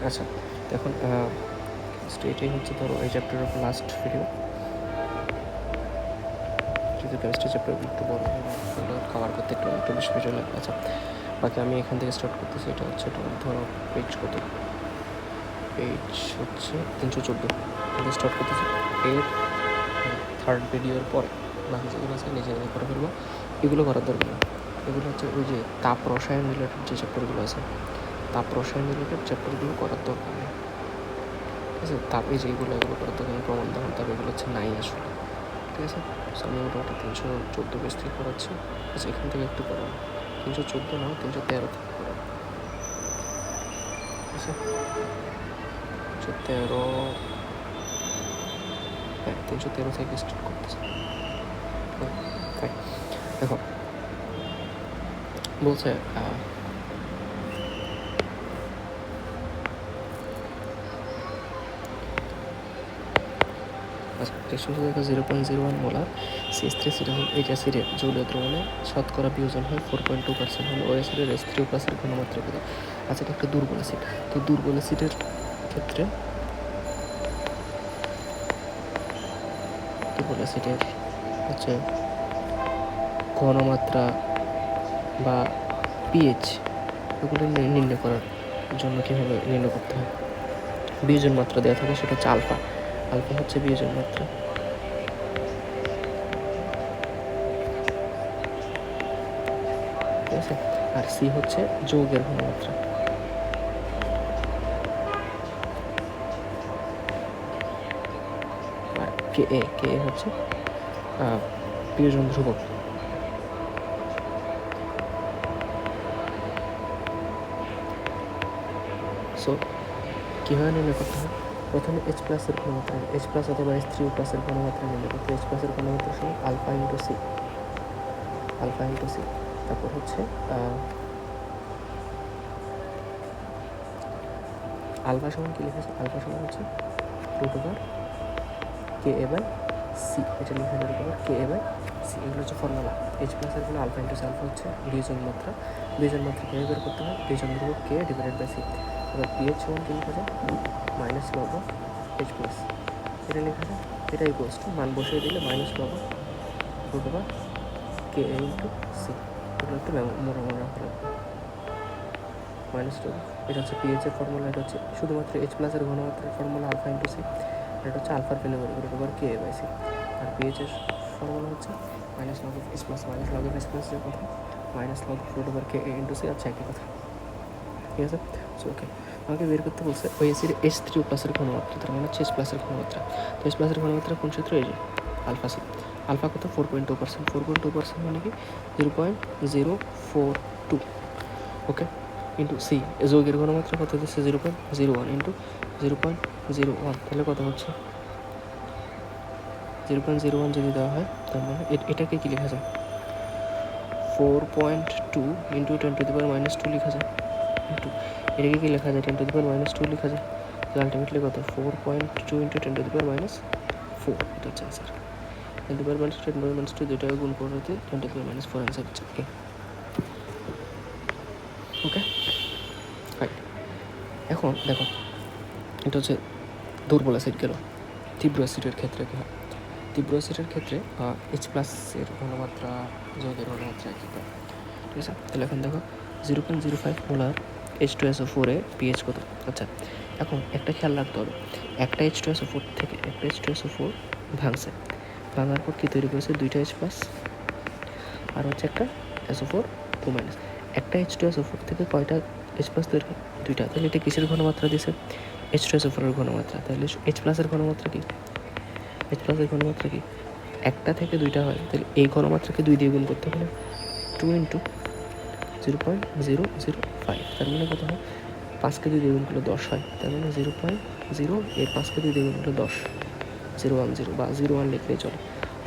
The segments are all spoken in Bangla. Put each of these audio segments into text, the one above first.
আচ্ছা, এখন এটাই হচ্ছে ধরো এই চ্যাপ্টারের লাস্ট ভিডিও। যদি কেমিস্ট্রি চ্যাপ্টার একটু বড় কভার করতে একটু বেশি ভিডিও লাগবে। আচ্ছা, বাকি আমি এখান থেকে স্টার্ট করতেছি। এটা হচ্ছে তোমার ধরো পেজ কত, পেজ হচ্ছে 314 স্টার্ট করতেছি। এর থার্ড ভিডিওর পরে বাকি যেগুলো আছে নিজে নিজে করে ফেলবো, এগুলো করার দরকার নেই। এগুলো হচ্ছে ওই যে তাপ রসায়ন রিলেটেড যে চ্যাপ্টারগুলো আছে, তাপ রসায়ন রিলেটেড চ্যাপ্টারগুলো করার দরকার নেই, ঠিক আছে। তাপে যেগুলো এগুলো করার দরকার নেই, প্রমাণ দহন তাপ এগুলো হচ্ছে নাই আসলে, ঠিক আছে। আমি মোটামুটি 314 পেজ থেকে করাচ্ছি। আচ্ছা, এখান থেকে একটু করাবো, 314 না 313 থেকে করাবো, ঠিক আছে। 313, হ্যাঁ 313 থেকে স্টার্ট করতেছে। দেখো বলছে টেক্সট 0.01 মোলার CH3 এইচ অ্যাসিডের জলীয় দ্রবণে শতকরা বিয়োজন হয় 4.2% হলে ওএসিডের H3+ ঘনমাত্রা কত? আচ্ছা, এটা একটা দুর্বল অ্যাসিড। তো দুর্বল অ্যাসিডের ক্ষেত্রে দুর্বল অ্যাসিডের হচ্ছে ঘনমাত্রা বা পিএইচ এগুলো নির্ণয় করার জন্য কীভাবে নির্ণয় করতে হয়? বিয়োজন মাত্রা দেওয়া থাকে, সেটা হচ্ছে আলফা। আলফা হচ্ছে বিয়োজন মাত্রা, ঠিক আছে। আর সি হচ্ছে যৌগের ঘনমাত্রা। আর কে এ হচ্ছে বিয়োজন ধ্রুবক। সো কীভাবে নির্ণয় করতে হয়? প্রথমে H+ এর ঘনমাত্রা, H+ অথবা H3+ এর ঘনমাত্রা নির্ণয় করতে হয়। H+ এর ঘনমাত্রা সমান আলফা ইন্টু সি, তারপর হচ্ছে আলফা সমান কী লিখেছে? আলফা সমান হচ্ছে √KA/C, এটা লিখে দেওয়ার পর KA/C, এগুলো হচ্ছে ফর্মুলা। H+ এর জন্য আলফা ইন্টু সি, আলফা হচ্ছে বিয়োজন মাত্রা কীভাবে বের করতে হয়? বিয়োজন ধ্রুবক K / C। এবার পিএইচ সমান কী লেখা যায়? -log of H+, এটা লেখা যায়, এটা ইকুয়ালস টু মান বসিয়ে দিলে -log of √KA into C. এগুলো একটু মনে রাখা লাগবে। -log, এটা হচ্ছে পিএইচ এর ফর্মুলা, এটা হচ্ছে শুধুমাত্র H+ এর ঘনমাত্রার ফর্মুলা আলফা ইন্টু সি, এটা হচ্ছে আলফার ভ্যালু √KA/C। আর পিএইচ এর ফর্মুলা হচ্ছে -log of H+, -log of H+ যে কথা, -log of √KA into C, আচ্ছা একই কথা, ঠিক আছে। সো ওকে, আমাকে বের করতে বলছে ওই অ্যাসিড H3+ এর ঘনমাত্রা, তার মানে হচ্ছে H+ এর ঘনমাত্রা। তো H+ এর ঘনমাত্রা কোন সূত্র? এই যে আলফা সি। আলফা কত? 4.2%। 4.2% মানে কি? 0.042, ওকে, ইন্টু সি। যৌগের ঘনমাত্রা কত দিচ্ছে? 0.01 ইন্টু 0.01, তাহলে কত হচ্ছে? 0.01 যদি দেওয়া হয়, তার মানে এটাকে কি লেখা যায়? 4.2 ইন্টু 10⁻² লেখা যায়, ইন্টু এটাকে কি লেখা যায়? 10⁻² লেখা যায়। তো আলটিমেটলি কত? 4.2 ইন্টু 10⁻⁴, এটা হচ্ছে অ্যান্সার। 10⁻², 10⁻², দুইটাকে গুণ করতে 10⁻⁴, অ্যান্সার হচ্ছে এ। ওকে, রাইট। এখন দেখো, এটা হচ্ছে দুর্বল অ্যাসিড গেল। তীব্র অ্যাসিডের ক্ষেত্রে কী হয়? তীব্র অ্যাসিডের ক্ষেত্রে H+ এর ঘনমাত্রা যৌগের ঘনমাত্রা কী হয়, ঠিক আছে। তাহলে এখন দেখো 0.05 মোলার H2SO4 এ পিএইচ কত? আচ্ছা, এখন একটা খেয়াল রাখতে হবে, একটা H2SO4 থেকে একটা H2SO4 ভাঙছে, ভাঙার পর কী তৈরি করেছে? দুইটা H+ আর হচ্ছে একটা SO4 2-। একটা H2SO4 থেকে কয়টা H+ তৈরি হয়? দুইটা। তাহলে এটা কিসের ঘনমাত্রা দিছে? H2SO4 এর ঘনমাত্রা। তাহলে H+ এর ঘনমাত্রা কি? H+ এর ঘনমাত্রা কি? একটা থেকে দুইটা হয়, তাহলে এই ঘনমাত্রাকে 2 দিয়ে গুণ করতে হবে, 2 ইন্টু 0.005, তার মানে কত হয়? 5কে 2 দিয়ে গুণ করলে 10 হয়, তার মানে 0.0, এর 5কে 2 দিয়ে গুণ করলে 10, 010 বা 01 লিখলেই চলে।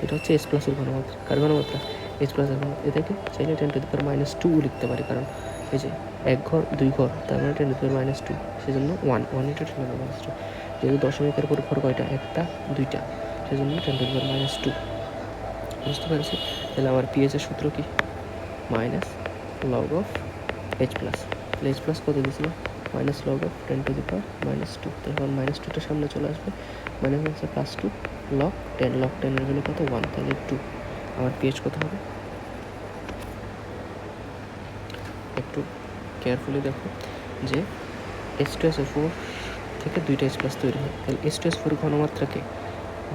এটা হচ্ছে H+ এর ঘনমাত্রা। কার ঘনমাত্রা? H+ এর ঘনমাত্রা। এটাকে চাইলে 10⁻² লিখতে পারি, কারণ এই যে 1 ঘর 2 ঘর, তার মানে 10⁻², সেজন্য 1 ইন্টু 10⁻²। যেহেতু দশমিকের পর ঘর কয়টা? একটা, দুইটা, সেজন্য 10⁻²। বুঝতে পেরেছি? তাহলে আমার পিএইচের সূত্র কি? -log of H+। তাহলে H+ কত দিয়েছিল? Minus log of 10 to the power -2, তারপর -2টা সামনে চলে আসবে, মাইনাস হচ্ছে +2 লগ 10, লগ 10 এর ভ্যালু কত 1, তাহলে 2। আমার পিএইচ কত হবে একটু কেয়ারফুলি দেখো যে H2SO4 থেকে 2টা H+ তৈরি হয়, তাহলে H2SO4 ঘনমাত্রাকে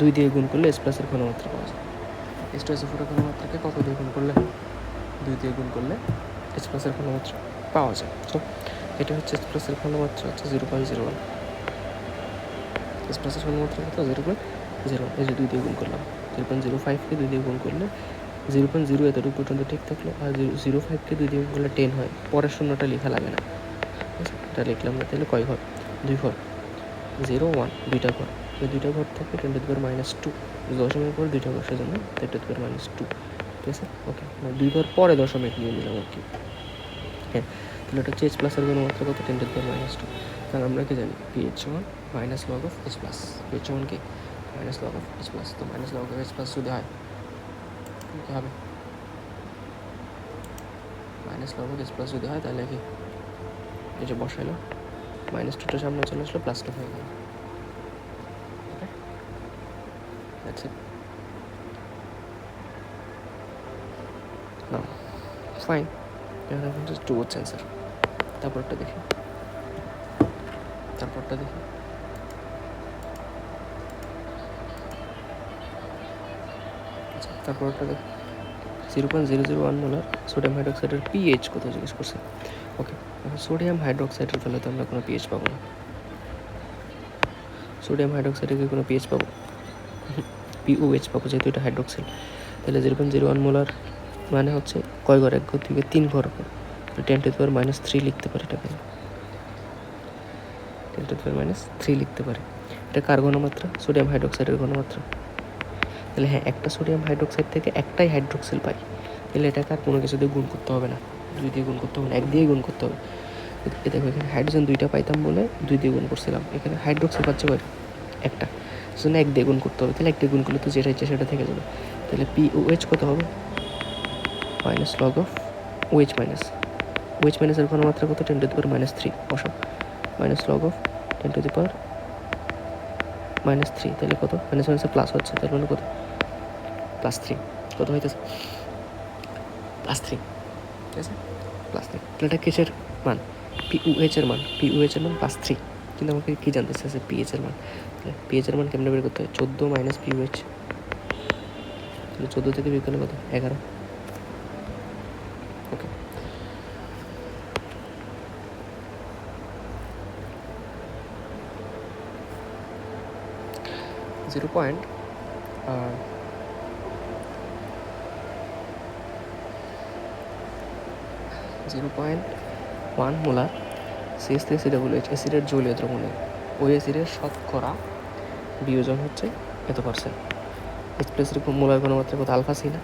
2 দিয়ে গুণ করলে H+ এর ঘনমাত্রা পাওয়া যায়। H2SO4 এর ঘনমাত্রাকে কত দিয়ে গুণ করলে 2 দিয়ে গুণ করলে H+ এর ঘনমাত্রা পাওয়া যায়। তো এটা হচ্ছে H+ এর ঘনমাত্রা হচ্ছে 0.01, H+ এর ঘনমাত্রা কত 0.01, এই যে 2 দিয়ে গুণ করলাম। 0.05কে 2 দিয়ে গুণ করলে 0.0 এতটুকু পর্যন্ত ঠিক থাকলো, আর 0.05কে 2 দিয়ে গুণ করলে 10 হয়, পরের শূন্যটা লেখা লাগে না, এটা লিখলাম না। তাহলে কয় ঘর 2 ঘর, 0 1 2টা ঘর, এই 2টা ঘর থেকে 10 টু দি পাওয়ার -2 দশমিক পর 2টা ঘর, সেজন্য 10 টু দি পাওয়ার -2, ঠিক আছে। ওকে, 2 ঘর পরে দশমিক নিয়ে নিলাম আর কি। হ্যাঁ, তাহলে এটা হচ্ছে H+ এর ঘনমাত্রা কত 10 টু দি পাওয়ার -2। তাহলে আমরা কি জানি PH1 minus log of H+, PH1 কি মাইনাস লগ অফ H+, তো মাইনাস লগ অফ H+ যদি হয় কী হবে, মাইনাস লগ অফ H+ যদি হয় তাহলে কি এই যে বসাইলো, -2টা সামনে চলে আসলো, +2 হয়ে গেল। ওকে, দ্যাটস ইট। নাও ফাইন, এখানে এখন জাস্ট টু ওয়াটস অ্যান্সার। তারপরটা দেখি, আচ্ছা তারপরটা দেখি। 0.001 মোলার সোডিয়াম হাইড্রোক্সাইডের পিএইচ কত জিজ্ঞেস করছে। ওকে, এখন সোডিয়াম হাইড্রোক্সাইডের তাহলে তো আমরা কোনো পিএইচ পাবো না, সোডিয়াম হাইড্রোক্সাইডে কি কোনো পিএইচ পাবো, পিওএইচ পাবো, যেহেতু এটা হাইড্রোক্সাইড। তাহলে 0.01 মোলার মানে হচ্ছে কয় ঘর, 1 ঘর 2 ঘর 3 ঘর, 10 টু দি পাওয়ার -3 লিখতে পারি এটাকে, 10 টু দি পাওয়ার -3 লিখতে পারি। এটা কার ঘনমাত্রা, সোডিয়াম হাইড্রোক্সাইডের ঘনমাত্রা। তাহলে হ্যাঁ, একটা সোডিয়াম হাইড্রোক্সাইড থেকে একটাই হাইড্রোক্সিল পাই, তাহলে এটাকে আর কোনো কিছু দিয়ে গুণ করতে হবে না, 2 দিয়ে গুণ করতে হবে না, 1 দিয়েই গুণ করতে হবে। এ দেখো, এখানে হাইড্রোজেন 2টা পাইতাম বলে 2 দিয়ে গুণ করছিলাম, এখানে হাইড্রোক্সিল পাচ্ছে একটা, সেজন্য 1 দিয়ে গুণ করতে হবে। তাহলে 1 দিয়ে গুণ করলে তো যেটা ইচ্ছে সেটা থেকে যাবে। তাহলে POH কত হবে, মাইনাস লগ অফ OH মাইনাসের ঘনমাত্রা কত 10 টু দি পাওয়ার -3, বসাও, minus log of 10 to the power -3, তাহলে কত, মাইনাস মাইনাসে প্লাস হচ্ছে, তার মানে কত +3, কত হইতেছে +3, ঠিক আছে +3। তাহলে এটা কিসের মান, POH এর মান, POH এর মান +3, কিন্তু আমাকে কী জানতে চাইছে PH এর মান। তাহলে PH এর মান কেমনে বের করতে হয়, 14 মাইনাস POH, তাহলে 14 থেকে বের করলে কত 11। ওকে, জিরো পয়েন্ট 0.1 মোলার CH3COOH অ্যাসিডের জলীয় দ্রবণে ওই অ্যাসিডের শতকরা বিয়োজন হচ্ছে এত %। H+এর মোলার ঘনমাত্রা কত, আলফা সি না,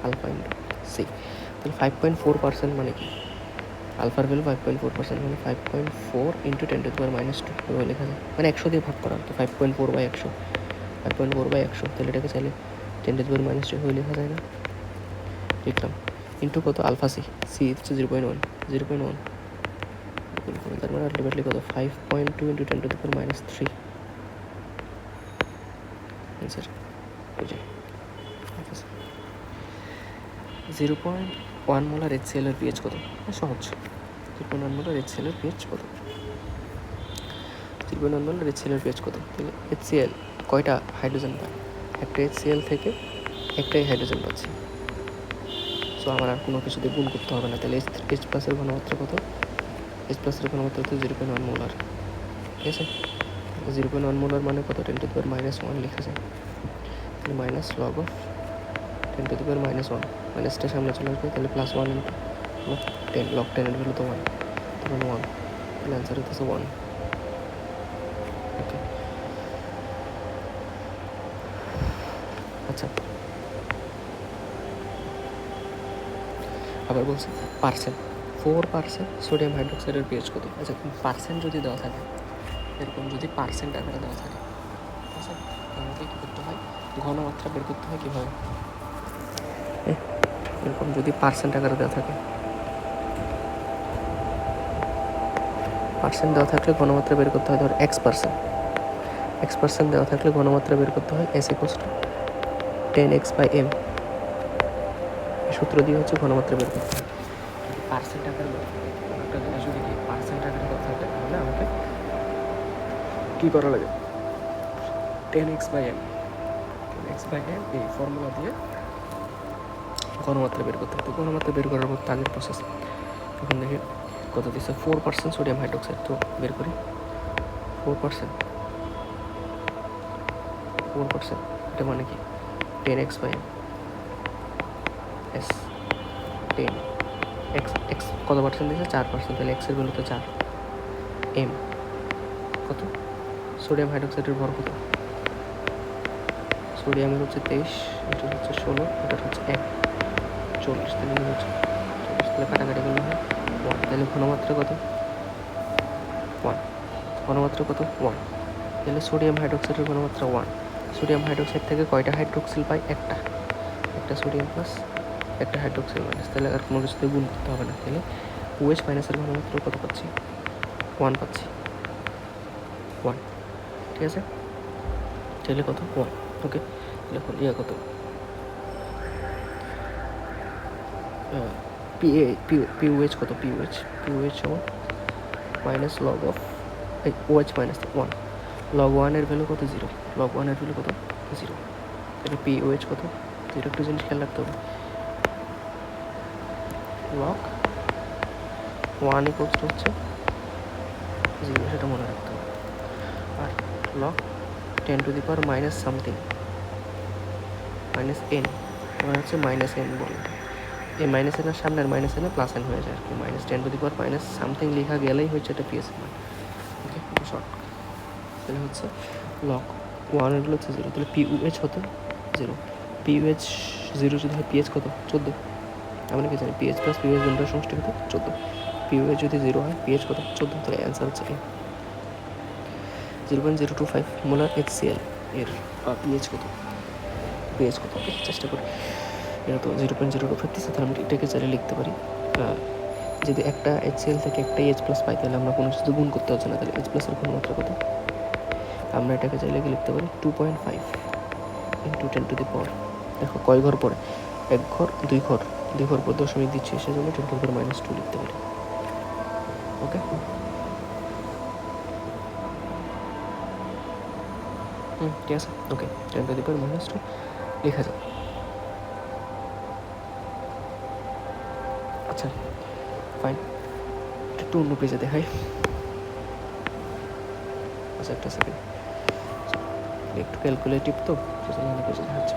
আলফা ইন্টু সি, তাহলে 5.4% মানে কি, আলফার ভ্যালু 5.4%, মানে 5.4 ইন্টু 10 টু দি পাওয়ার -2 এভাবে লেখা যায়, মানে 100 দিয়ে ভাগ করা আর কি, 5.4/100, 5.4/100, তাহলে এটাকে চাইলে 10 টু দি পাওয়ার -2 হয়ে লেখা যায় না, লিখলাম, ইন্টু কত আলফা সি হচ্ছে 0.1, তার মানে আলটিমেটলি কত 5.2 into 10 to the power -3 answer. 0.1 molar HCl এর পিএইচ কত, সহজ, 0.1 মোলার HCl এর পিএইচ কত, 0.1 মোলার HCl এর পিএইচ কত। তাহলে HCl কয়টা হাইড্রোজেন পায়, একটা HCl থেকে একটাই হাইড্রোজেন পাচ্ছি, সো আমার আর কোনো কিছু দিয়ে গুণ করতে হবে না। তাহলে H+ এর ঘনমাত্রা কত, H+ এর ঘনমাত্রা হচ্ছে 0.1 মোলার, ঠিক আছে। 0.1 মোলার মানে কত, 10 টু দি পাওয়ার -1 লেখা যায়, তাহলে minus log of 10 to the power -1, মাইনাসটা সামনে চলে আসবে, তাহলে +1 ইন্টু লগ 10, লগ 10 এর ভ্যালু তো 1, তখন 1, তাহলে অ্যান্সার হচ্ছে 1। ওকে, আচ্ছা আবার বলছি %4% সোডিয়াম হাইড্রোক্সাইডের পিএইচ কত। আচ্ছা, পার্সেন্ট যদি দেওয়া থাকে, এরকম যদি পার্সেন্ট আকারে দেওয়া থাকে, ঠিক আছে, আমাকে কী করতে হয়, ঘনমাত্রা বের করতে হয় কীভাবে, এরকম যদি পার্সেন্ট আকারে দেওয়া থাকে, পার্সেন্ট দেওয়া থাকলে ঘনমাত্রা বের করতে হয় ধর X%। X% দেওয়া থাকলে ঘনমাত্রা বের করতে হয় S = 10x/m। এই সূত্র দিয়ে হচ্ছে ঘনমাত্রা বের করতে হয়। যদি পার্সেন্ট আকারে একটা জিনিস যদি কি পার্সেন্ট আকারে দেওয়া থাকে তাহলে আমাকে কী করা লাগে 10x/m এই ফর্মুলা দিয়ে ঘনমাত্রা বের করতে হবে। তো ঘনমাত্রা বের করার মতো আগের প্রসেস। এখন দেখি কত দিচ্ছে 4% সোডিয়াম হাইড্রোক্সাইড। তো বের করি 4%। এটা মানে কি 10x/m S 10 x কত পার্সেন্ট দিয়েছে 4%, তাহলে এক্সের ভ্যালু তো 4। m কত সোডিয়াম হাইড্রোক্সাইডের ভর কত সোডিয়ামের হচ্ছে 23, এটা হচ্ছে 16, এটা হচ্ছে 1 40, তাহলে হচ্ছে 40, তাহলে কাটাকাটি করলে হয় 1। তাহলে ঘনমাত্রা কত 1, ঘনমাত্রা কত 1। তাহলে সোডিয়াম হাইড্রোক্সাইডের ঘনমাত্রা 1। সোডিয়াম হাইড্রোক্সাইড থেকে কয়টা হাইড্রোক্সিল পাই একটা সোডিয়াম প্লাস একটা হাইড্রোক্সিল মাইনাস, তাহলে আর কোনো কিছুতে গুণ করতে হবে না। তাহলে OH মাইনাসের ঘনমাত্রা কত পাচ্ছি 1 পাচ্ছি 1, ঠিক আছে। তাহলে কত 1, ওকে। তাহলে এখন কত POH কত POH সমান minus log of OH minus 1, log 1 এর ভ্যালু কত 0, লগ 1 এর ভ্যালু কত 0। তাহলে POH কত 0। একটু জিনিস খেয়াল রাখতে হবে, লগ 1 = হচ্ছে 0, সেটা মনে রাখতে হবে। আর log 10 to the power minus something minus n মানে হচ্ছে মাইনাস n বলে, এই মাইনাস এনের সামনে আর মাইনাস এনে প্লাস n হয়ে যায় আর কি। Minus 10 to the power minus something লেখা গেলেই হচ্ছে এটা পিএস মান, ওকে শর্ট। তাহলে হচ্ছে লগ 1 এর হচ্ছে 0, তাহলে POH হতো 0। POH 0 যদি হয় PH কত 14। আমরা কি জানি PH প্লাস POH দুটোর সমষ্টি কত 14। POH যদি 0 হয় PH কত 14, তাহলে অ্যান্সার হচ্ছে A। 0.025 মোলার HCl এর PH কত চেষ্টা করি। এটা তো 0.025 দিচ্ছে, তাহলে আমরা এটাকে চাইলে লিখতে পারি যদি একটা HCl থেকে একটা H+ পাই তাহলে আমরা কোনো কিছু গুণ করতে হচ্ছে না, তাহলে H+ এর ঘনমাত্রা কত আমরা এটাকে চাইলে লিখতে পারি 2.5 × 10 টু দি পাওয়ার, দেখো কয় ঘর পরে 1 ঘর 2 ঘর 2 ঘর পর দশমিক দিচ্ছি, সেজন্য 10 টু দি পাওয়ার -2 লিখতে পারি, ওকে। ঠিক আছে, ওকে 10 টু দি পাওয়ার -2 লেখা যায়। আচ্ছা ফাইন, একটু অন্য পেজে দেখাই। আচ্ছা একটা সেকেন্ড, একটু ক্যালকুলেটিভ তো সেজন্য অন্য পেজে দেখাচ্ছে।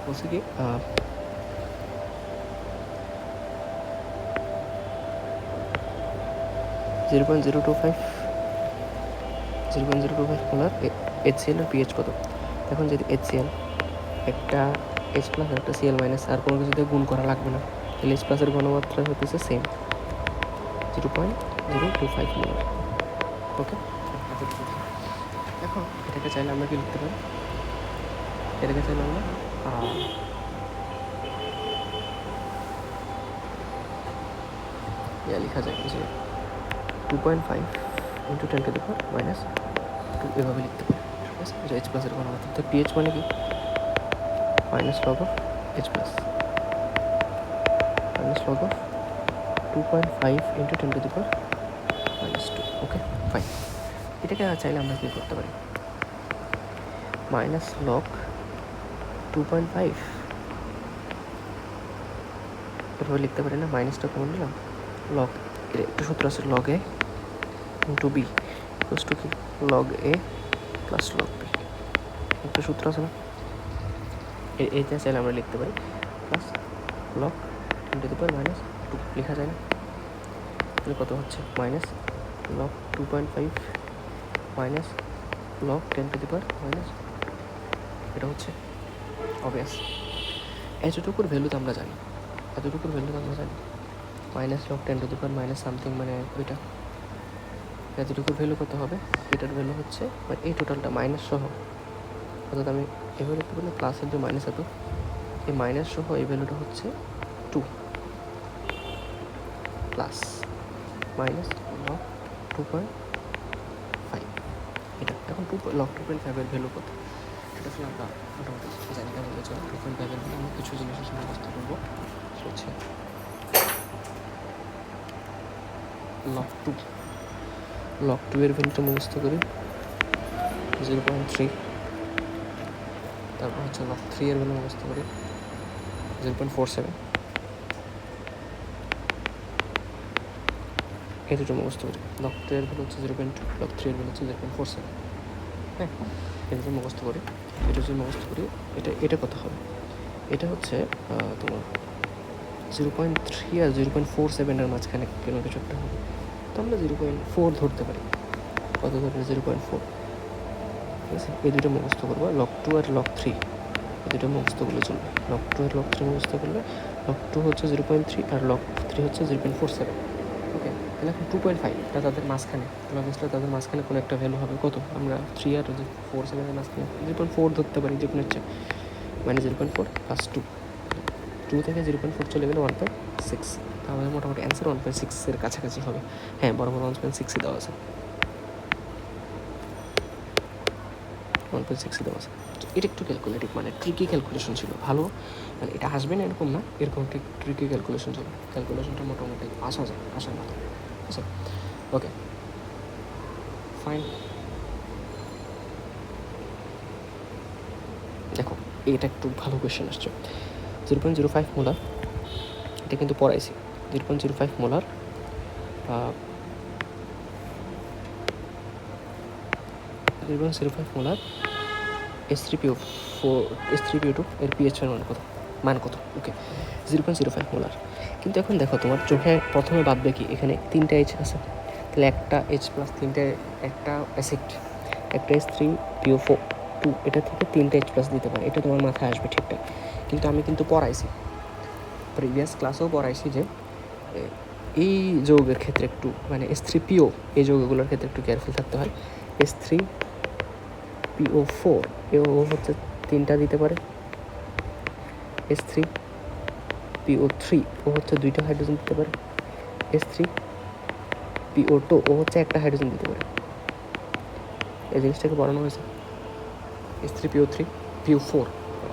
বলছে কি 0.025 মোলার HCl আর PH কত। এখন যদি HCl একটা H+ আর একটা Cl- আর কোনো কিছুতে গুণ করা লাগবে না, তাহলে H+ এর ঘনমাত্রা হতেছে সেম 0.025 মোলার, ওকে। এখন এটাকে চাইলে আমরা কি লিখতে পারি, এটাকে চাইলে আমরা লেখা যায় যে 2.5 × 10 টু দি পাওয়ার -2 এভাবে লিখতে পারি, ঠিক আছে। যে H+ এর ঘনমাত্রা, তো PH মানে কি minus log of H+ minus log of 2.5 × 10 to the power -2, okay fine. এটাকে চাইলে আমরা কি করতে পারি মাইনাস লগ 2.5 এভাবে লিখতে পারি না, মাইনাসটা কমন নিলাম, লগ একটু সূত্র আছে লগ A × B = কি log A plus log B, একটা সূত্র আছে না, এইটা চাইলে আমরা লিখতে পারি plus log 10 to the power -2 লেখা যায় না, তাহলে কত হচ্ছে minus log 2.5 minus log 10 to the power -, এটা হচ্ছে অবভিয়াস। এতটুকুর ভ্যালু তো আমরা জানি, minus log 10 to the power minus something, মানে ওইটা এতটুকুর ভ্যালু কত হবে, এটার ভ্যালু হচ্ছে মানে এই টোটালটা মাইনাস সহ, অর্থাৎ আমি এভাবে লিখতে পারি প্লাস ইন্টু মাইনাস এত, এই মাইনাস সহ এই ভ্যালুটা হচ্ছে 2 প্লাস মাইনাস লগ 2.5, এটা এখন লগ 2.5 ভ্যালু কত সেটা আসলে আমরা মোটামুটি জানি না বলে চলো। 2.5 ভ্যালু আমরা কিছু জিনিসের সাথে মুখস্থ করবো, সেটা হচ্ছে লগ 2 এর ভ্যালুটা মুখস্থ করি 0.3, তারপর হচ্ছে লগ 3 এর ভ্যালু মুখস্থ করি 0.47, এই দুটো মুখস্থ করি। লগ 2 এর ভ্যালু হচ্ছে 0.2, লগ 3 এর ভ্যালু হচ্ছে 0.47, হ্যাঁ এই দুটো মুখস্থ করি। এটা কত হবে, এটা হচ্ছে তোমার 0.3 আর 0.47 এর মাঝখানে কোনো কিছু একটা হবে, তো আমরা 0.4 ধরতে পারি। কত ধরবে 0.4, ঠিক আছে। এই দুটো মুখস্থ করবো, লগ 2 আর লগ 3 এই দুটো মুখস্থ করলে চলবে। লগ 2 আর লগ 3 মুখস্থ করলে লগ 2 হচ্ছে 0.3 আর লগ 3 হচ্ছে 0.47, ওকে। তাহলে এখন 2.5টা তাদের মাঝখানে, অবভিয়াসলি তাদের মাঝখানে কোনো একটা ভ্যালু হবে, কত আমরা 3 আর 47 এর মাঝখানে 0.4 ধরতে পারি, যে কোনো ইচ্ছা, মানে 0.4 প্লাস 2 থেকে 0.4 চলে গেলে 1.6, তাহলে মোটামুটি অ্যান্সার 1.6 এর কাছাকাছি হবে। হ্যাঁ বরাবর 1.6 দেওয়া আছে, 1.6 দেওয়া আছে। এটা একটু ক্যালকুলেটিভ, মানে ট্রিকি ক্যালকুলেশন ছিল, ভালো মানে এটা আসবে না এরকম না, এরকম ট্রিকি ক্যালকুলেশন ছিল, ক্যালকুলেশনটা মোটামুটি আসার মতো, ঠিক আছে। ওকে ফাইন, দেখো এটা একটু ভালো কোয়েশ্চেন আসছে। 0.05 মোলার, এটা কিন্তু পড়াইছি, 0.05 মোলার S3PO2 এর পিএইচ এর মান কত, ওকে 0.05 মোলার। কিন্তু এখন দেখো তোমার চোখে প্রথমে ভাববে কি, এখানে 3টা H আছে, তাহলে একটা H প্লাস 3টে একটা অ্যাসিড, একটা S3PO2, এটা থেকে 3টা H প্লাস দিতে পারে, এটা তোমার মাথায় আসবে ঠিকঠাক। কিন্তু আমি কিন্তু পড়াইছি, প্রিভিয়াস ক্লাসেও পড়াইছি যে এই যৌগের ক্ষেত্রে একটু মানে S3PO এই যৌগগুলোর ক্ষেত্রে একটু কেয়ারফুল থাকতে হয়। S3PO4 এও হচ্ছে 3টা দিতে পারে, S3PO3 ও হচ্ছে 2টা হাইড্রোজেন দিতে পারে, S3PO2 ও হচ্ছে একটা হাইড্রোজেন দিতে পারে। এই জিনিসটাকে পড়ানো হয়েছে। S3PO4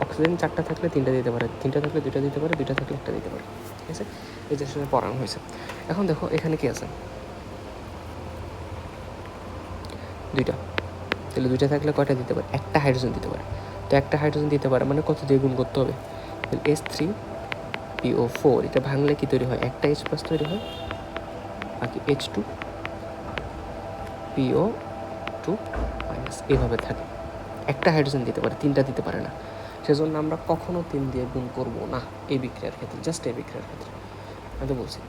অক্সিজেন 4টা থাকলে 3টা দিতে পারে, 3টা থাকলে 2টা দিতে পারে, 2টা থাকলে 1টা দিতে পারে, ঠিক আছে। এই জিনিসটা পড়ানো হয়েছে। এখন দেখো এখানে কি আছে, 2টা, তাহলে 2টা থাকলে কয়টা দিতে পারে, একটা হাইড্রোজেন দিতে পারে। তো একটা হাইড্রোজেন দিতে পারে মানে কত দিয়ে গুণ করতে হবে, তাহলে S3PO4 এটা ভাঙলে কি তৈরি হয়, একটা H প্লাস তৈরি হয়, বাকি H2PO2 মাইনাস, এইভাবে থাকে। একটা হাইড্রোজেন দিতে পারে, 3টা দিতে পারে না, সেজন্য আমরা কখনো 3 দিয়ে গুণ করব না এই বিক্রিয়ার ক্ষেত্রে, জাস্ট এই বিক্রিয়ার ক্ষেত্রে। আমি তো বলছি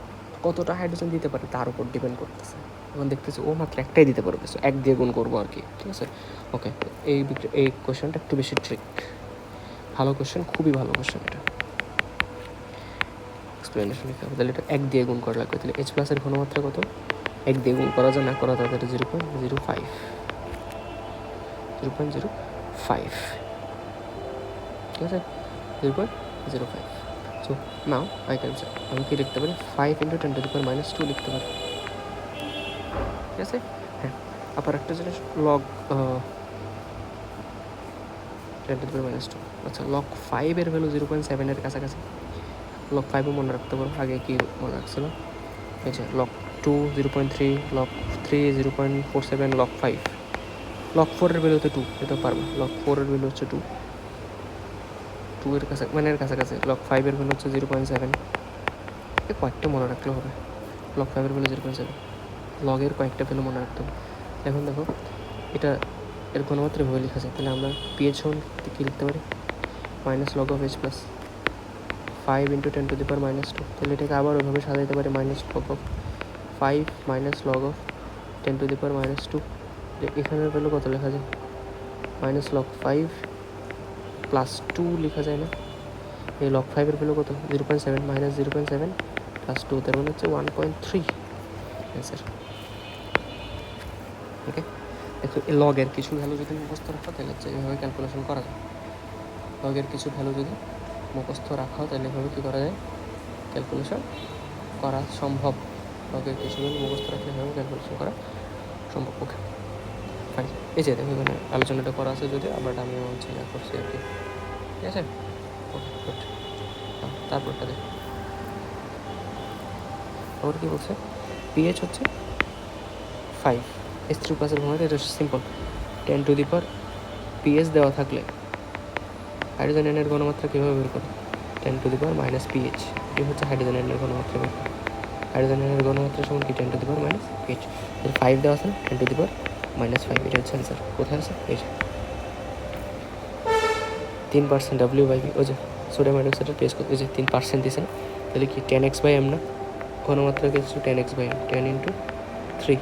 কতটা হাইড্রোজেন দিতে পারে তার উপর ডিপেন্ড করতেছে। এখন দেখতেছি ও মাত্র একটাই দিতে পারবে, সো 1 দিয়ে গুণ করবো আর কি, ঠিক আছে। ওকে, এই কোয়েশ্চেনটা একটু বেশি ট্রিক, ভালো কোয়েশ্চেন, খুবই ভালো কোয়েশ্চেন। এটা এক্সপ্লেনেশন লিখতে হবে, তাহলে এটা 1 দিয়ে গুণ করা লাগবে। তাহলে H প্লাসের ঘনমাত্রা কত, 1 দিয়ে গুণ করা যায় না করা, তাদের 0.05, ঠিক আছে, 0.05। So now I can say, আমি কি লিখতে পারি 5 × 10⁻² লিখতে পারি, ঠিক আছে। হ্যাঁ, আবার একটা জিনিস লগ 10⁻², আচ্ছা লগ 5 এর ভ্যালু 0.7 এর কাছাকাছি, লগ 5ও মনে রাখতে পারো। আগে কি মনে রাখছিল, এই যে লগ 2 0.3, লগ 3 0.47, লগ 5, লগ 4 এর ভ্যালু হচ্ছে 2, এটা পারবো। লগ 4 এর ভ্যালু হচ্ছে 2 এর কাছে মানে এর কাছাকাছি। লগ 5 এর ভ্যালু হচ্ছে 0.7, কয়েকটা মনে রাখলে হবে। লগ 5 এর ভ্যালু 0.7, লগের কয়েকটা ভ্যালু মনে রাখতে হবে। এখন দেখো এটা এর ঘনমাত্রা এভাবে লেখা যায়, তাহলে আমরা পিএইচ হল কী লিখতে পারি, minus log of H plus 5 × 10⁻², তাহলে এটাকে আবার ওইভাবে সাজাইতে পারি, minus log of 5 minus log of 10⁻²। এখানের ভ্যালু কত লেখা যায়, মাইনাস লগ 5 প্লাস 2 লেখা যায় না, এই লগ 5-এর ভ্যালু কত 0.7 মাইনাস 0.7 প্লাস 2, তার মানে হচ্ছে 1.3 অ্যান্সার। ওকে, দেখো এই লগের কিছু ভ্যালু যদি মুখস্থ রাখো তাহলে হচ্ছে এভাবে ক্যালকুলেশন করা যায়। লগের কিছু ভ্যালু যদি মুখস্থ রাখা হয় তাহলে এভাবে কী করা যায়, ক্যালকুলেশন করা সম্ভব। লগের কিছু ভ্যালু মুখস্থ রাখলে এভাবে ক্যালকুলেশন করা সম্ভব। ওকে ফাইন, এই যে দেখো এখানে আলোচনাটা করা আছে, যদি আমরা আমি হচ্ছে ইয়া করছি আর কি, ঠিক আছে। ওকে গুড, তারপরটা দেখো আবার কী বলছে, পিএইচ হচ্ছে 5, H3 প্লাসের ঘনমাত্রা, এটা simple 10 to the power pH দেওয়া থাকলে হাইড্রোজেন এনের ঘনমাত্রা কীভাবে বের করে, 10 to the power minus pH, এটি হচ্ছে হাইড্রোজেন এনের ঘনমাত্রা বের করে। হাইড্রোজেন এনের ঘনমাত্রা সমান কি 10 to the power minus pH, 5 দেওয়া আছে না, 10 টু দি পাওয়ার -5, এটা হচ্ছে অ্যান্সার। কোথায় আছে এই যে 3% W/V, ওই যে সোডিয়াম হাইড্রোক্সাইডের পেস করতে যে 3% দিছে না, তাহলে কি 10x/m না, ঘনমাত্রা কিছু 10x/m, 10 ইন্টু 3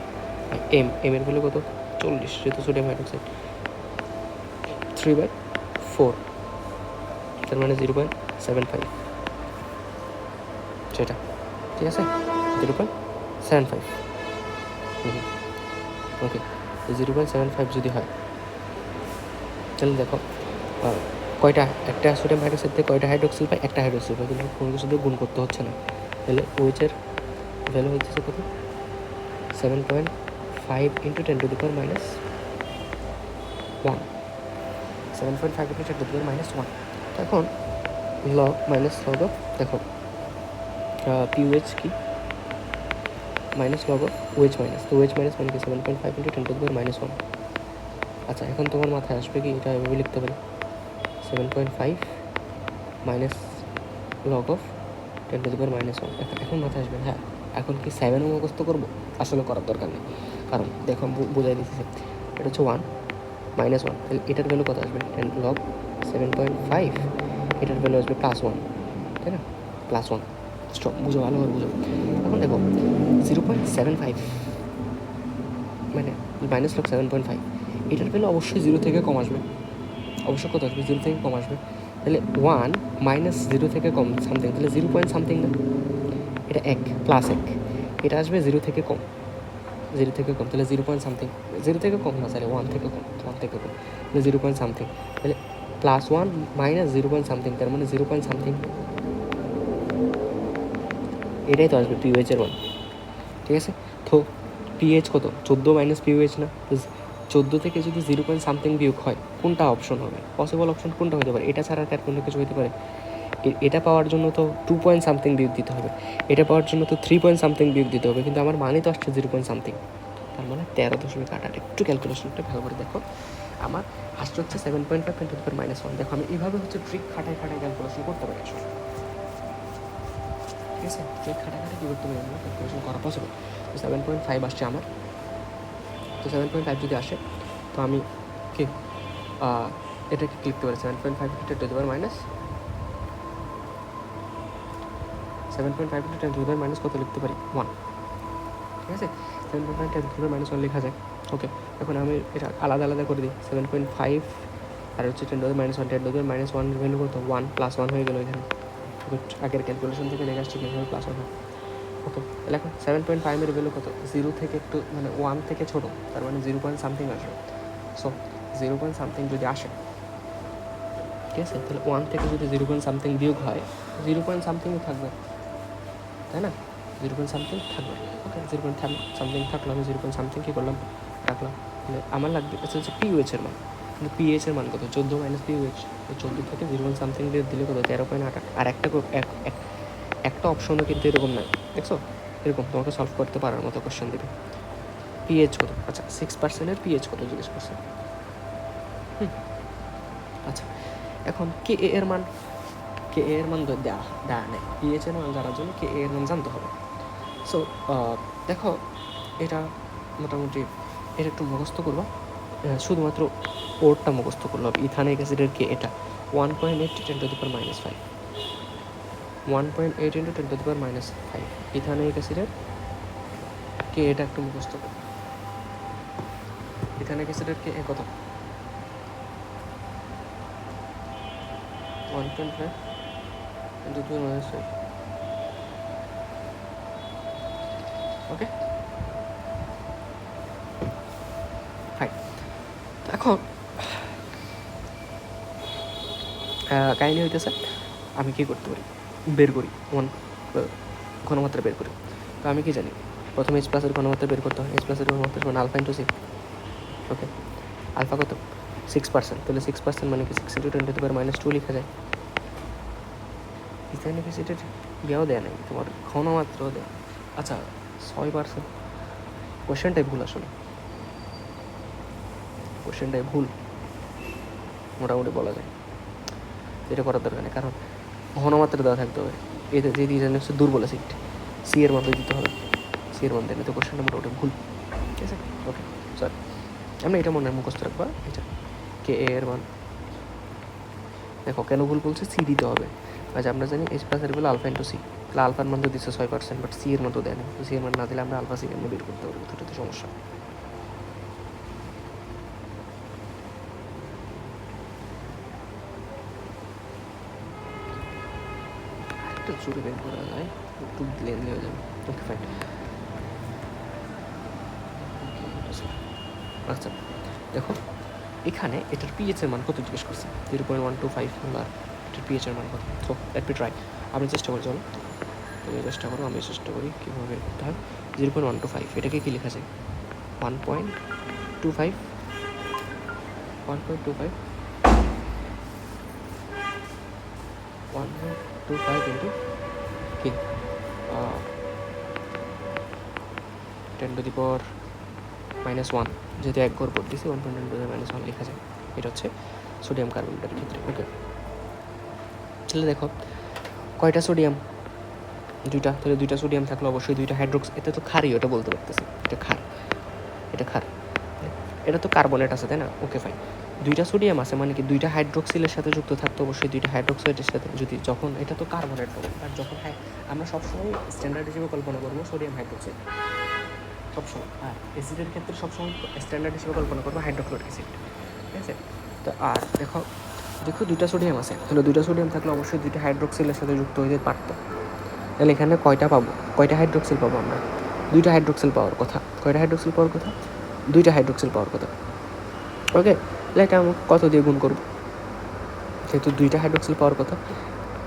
এম, এর ভ্যালু কত 40, যেহেতু সোডিয়াম হাইড্রোক্সাইড, 3/4, তার মানে 0.75, সেটা ঠিক আছে 0.75। ওকে, 0.75 যদি হয় তাহলে দেখো কয়টা, একটা সোডিয়াম হাইড্রোক্সাইড থেকে কয়টা হাইড্রোক্সিল পাই, একটা হাইড্রোক্সিল পাই, কিন্তু কোনো কিছু দিয়ে গুণ করতে হচ্ছে না। তাহলে ওইচের ভ্যালু হচ্ছে কত 7.5 into 10 to the power -1, 7.5 into 10 to the power -1। এখন লগ মাইনাস লগ অফ, দেখো পিউএইচ কি minus log of OH minus, তো ওয়েচ মাইনাস মানে কি 7.5 ইন্টু 10 টু দি পাওয়ার -1। আচ্ছা, এখন তোমার মাথায় আসবে কি, এটা এভাবে লিখতে পারি 7.5 minus log of 10 to the power -1। এখন মাথায় আসবে, হ্যাঁ এখন কি 7ও মুখস্থ করবো, আসলে করার দরকার নেই, কারণ দেখো বোঝাই দিতেছে, এটা হচ্ছে 1 -1, তাহলে এটার ভ্যালু কত আসবে 10 লগ 7.5, এটার ভ্যালু আসবে +1, তাই না, +1। স্টপ, বুঝো ভালোভাবে বুঝো। এখন দেখো 0.75 মানে মাইনাস লগ 7.5, এটার ভ্যালু অবশ্যই 0 থেকে কম আসবে, অবশ্যই কত আসবে 0 থেকে কম আসবে, তাহলে 1 মাইনাস 0 থেকে কম সামথিং, তাহলে 0 পয়েন্ট সামথিং না, এটা 1 +1, এটা আসবে 0 থেকে কম, 0 থেকে কম, তাহলে 0 পয়েন্ট সামথিং, 0 থেকে কম না স্যার 1 থেকে কম, 1 থেকে কম, তাহলে 0 পয়েন্ট সামথিং, তাহলে +1 মাইনাস 0 পয়েন্ট সামথিং, তার মানে 0 পয়েন্ট সামথিং, এটাই তো আসবে পিওএইচের মান, ঠিক আছে। তো পিএইচ কত 14 মাইনাস পিওএইচ না, তো 14 থেকে যদি 0 পয়েন্ট সামথিং বিয়োগ হয় কোনটা অপশন হবে, পসিবল অপশন কোনটা হতে পারে, এটা ছাড়া আর কোনো কিছু হতে পারে, এটা পাওয়ার জন্য তো 2 পয়েন্ট সামথিং বিয়োগ দিতে হবে, এটা পাওয়ার জন্য তো 3 পয়েন্ট সামথিং বিয়োগ দিতে হবে, কিন্তু আমার মানই তো আসছে 0 পয়েন্ট সামথিং, তার মানে 13.8। একটু ক্যালকুলেশনটা ভালো করে দেখো, আমার আসছে হচ্ছে 7.5 10 টু দি পাওয়ার -1। দেখো আমি এইভাবে হচ্ছে ট্রিক খাটায় ক্যালকুলেশন করতে পারি আসলে, ঠিক আছে, ট্রিক খাটায় কী করতে পারি আমরা, ক্যালকুলেশন করা পসিবল। তো 7.5 আসছে আমার, তো 7.5 যদি আসে তো আমি কি এটাকে কি লিখতে পারি, 7.5 into 10 to the power -7.5 into 10 to the power কত লিখতে পারি 1, ঠিক আছে। 7.5 10 টু দি পাওয়ার -1 লেখা যায়। ওকে, এখন আমি এটা আলাদা আলাদা করে দিই, 7.5 আর হচ্ছে 10 to the power -1, 10 to the power -1 value কত 1 +1 হয়ে গেল এখানে, আগের ক্যালকুলেশন থেকে দেখে আসছি কীভাবে +1 হয়। ওকে, তাহলে এখন 7.5 এর ভ্যালু কত, 0 থেকে একটু মানে 1 থেকে ছোটো, তার মানে 0 পয়েন্ট সামথিং আসবে। সো 0 পয়েন্ট সামথিং যদি আসে, ঠিক আছে, তাহলে 1 থেকে যদি 0 পয়েন্ট সামথিং বিয়োগ হয় 0 পয়েন্ট সামথিংই থাকবে, তাই না, 0 পয়েন্ট সামথিং থাকবে। ওকে, 0 পয়েন্ট সামথিং থাকলো, আমি 0 পয়েন্ট সামথিং কী করলাম রাখলাম, তাহলে আমার লাগবে হচ্ছে পিওএইচের মান, কিন্তু পিএইচের মান কত 14 মাইনাস পিওএইচ, 14 থেকে 0 পয়েন্ট সামথিং দিলে কত 13.88। আর একটা অপশনও কিন্তু এরকম নাই, দেখছো, এরকম তোমাকে সলভ করতে পারার মতো কোশ্চেন দেবে। পিএইচ কত, আচ্ছা 6%-এর পিএইচ কত জিজ্ঞেস করছে। আচ্ছা, এখন কে এর মান, কে এর মান দেওয়া নেই, পিএইচ এর মান জানার জন্য কে এর মান জানতে হবে। সো দেখো এটা মোটামুটি এটা একটু মুখস্থ করবো, শুধুমাত্র ওরটা মুখস্থ করলো। ইথানিক অ্যাসিডের কে এটা 1.8 10 to the power -5, 1.8 into 10 to the power -5, ethanoic অ্যাসিডের কে এটা একটু মুখস্থ করবো। ইথানিক অ্যাসিডের কে কত 1.5 ইন্টু 2 মাইনাস 5। Okay fine. এখন কাহিনী হইতেছে আমি কী করতে পারি, বের করি ওয়ান ঘনমাত্রা বের করি। তো আমি কি জানি, প্রথমে এইচ প্লাসের ঘনমাত্রা বের করতে হয়। এইচ প্লাসের ঘনমাত্রা সমান আলফা ইন্টু সি। ওকে, আলফা কত 6%, তাহলে 6% মানে কি 6 ইন্টু 10⁻² লেখা যায়। ইথাইন অ্যাসিডের ইয়েও দেয় নাই, তোমার ঘনমাত্রাও দেয়। আচ্ছা 6%, কোশ্চেনটাই ভুল আসলে, কোশ্চেনটাই ভুল মোটামুটি বলা যায়। এটা করার দরকার নেই, কারণ ঘনমাত্রা দেওয়া থাকতে হবে। এতে যে ডিজাইন হচ্ছে দুর্বল অ্যাসিড, সি এর মান দিতে হবে, সি এর মান দেন, তো কোশ্চেনটা মোটামুটি ভুল। ঠিক আছে, ওকে সরি। আমরা এটা মনে মুখস্থ রাখবা, এটা কে এর মান। দেখো কেন ভুল বলছে, সি দিতে হবে। আচ্ছা আমরা জানি এইচ প্লাসের বেলা আলফা ইন্টু সি, তাহলে আলফার মান তো দিচ্ছে 6%, বাট সি এর মান তো দেয় না। তো সি এর মান না দিলে আমরা আলফা সি এর বের করতে পারবো, এটা তো সমস্যা। একটু জোরে বের করা যায়, একটু লেন্দি হয়ে যাবে। ওকে ফাইন। আচ্ছা দেখো এখানে এটার পিএইচ এর মান কত জিজ্ঞেস করছে, 0.125 মোলার। এটার পিএইচ এর মান কত? So let me try. আমি চেষ্টা করি, চলো তুমি চেষ্টা করো, আমি চেষ্টা করি কীভাবে বের করতে হয়। 0.125 এটাকে কী লেখা যায়? 1.25 1.25 1.25 ইন্টু কি 10⁻⁻1, যেহেতু এক ঘর পর দিয়েছি 1.10⁻1 লেখা যায়। এটা হচ্ছে সোডিয়াম কার্বনেটের ক্ষেত্রে। ওকে, তাহলে দেখো কয়টা সোডিয়াম? দুইটা। তাহলে দুইটা সোডিয়াম থাকলে অবশ্যই দুইটা হাইড্রোক্স, এটা তো ক্ষারই, ওটা বলতে পারতেছি, এটা ক্ষার, এটা ক্ষার, এটা তো কার্বনেট আছে তাই না? Okay fine. দুইটা সোডিয়াম আছে মানে কি দুইটা হাইড্রোক্সিলের সাথে যুক্ত থাকতো অবশ্যই দুইটা হাইড্রোক্সাইডের সাথে। যদি যখন এটা তো কার্বনেট লবণ, আর যখন আমরা সবসময় স্ট্যান্ডার্ড হিসেবে কল্পনা করবো সোডিয়াম হাইড্রোক্সাইড সবসময়, আর অ্যাসিডের ক্ষেত্রে সবসময় স্ট্যান্ডার্ড হিসেবে কল্পনা করবো হাইড্রোক্লোরিক অ্যাসিড। ঠিক আছে, তো আর দেখো দেখো দুইটা সোডিয়াম আছে, তাহলে দুইটা সোডিয়াম থাকলে অবশ্যই দুইটা হাইড্রোক্সিলের সাথে যুক্ত হয়ে পারতো। তাহলে এখানে কয়টা পাবো, কয়টা হাইড্রোক্সিল পাবো আমরা? দুইটা হাইড্রোক্সিল পাওয়ার কথা। কয়টা হাইড্রোক্সিল পাওয়ার কথা? দুইটা হাইড্রোক্সিল পাওয়ার কথা। ওকে, তাহলে এটা আমি কত দিয়ে গুণ করবো? যেহেতু দুইটা হাইড্রোক্সিল পাওয়ার কথা,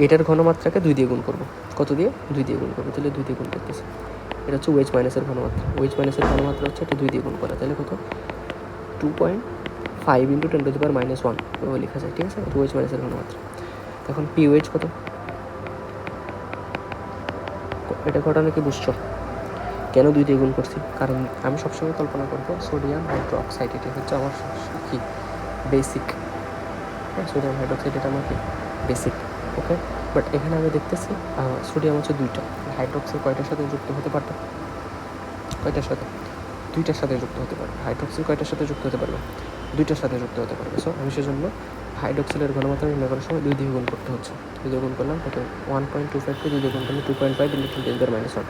এটার ঘনমাত্রাকে 2 দিয়ে গুণ করবো। কত দিয়ে? 2 দিয়ে গুণ করবো। তাহলে 2 দিয়ে গুণ করতেছে, এটা হচ্ছে ওয়েজ মাইনাসের ঘনমাত্রা। ওয়েজ মাইনাসের ঘনমাত্রা হচ্ছে এটা 2 দিয়ে গুণ করা, তাহলে কত? 2.5 ইন্টু 10⁻⁻1 লেখা যায়। ঠিক আছে, এটা ওয়েজ মাইনাসের ঘনমাত্রা। এখন পি ওয়েজ কত? এটা ঘটনা কি বুঝছো? কেন 2 দিয়ে গুণ করছি? কারণ আমি সবসময় কল্পনা করবো সোডিয়াম হাইড্রোক্সাইড, এটা হচ্ছে আমার কি বেসিক। হ্যাঁ, সোডিয়াম হাইড্রোক্সাইড এটা আমার কি বেসিক। ওকে, বাট এখানে আমি দেখতেছি সোডিয়াম হচ্ছে দুইটা, হাইড্রোক্সিল কয়টার সাথে যুক্ত হতে পারতো? কয়টার সাথে? দুইটার সাথে যুক্ত হতে পারবে। হাইড্রোক্সিল কয়টার সাথে যুক্ত হতে পারবে? দুইটার সাথে যুক্ত হতে পারবে। সো আমি সেজন্য হাইড্রোক্সিলের ঘনমাত্রা নির্ণয় করার সময় 2 দিয়ে গুণ করতে হচ্ছে। 2 দিয়ে গুণ করলাম কত? 1.25কে 2 দিয়ে গুণ করলে 2.5 ইন্টু 10⁻⁻1।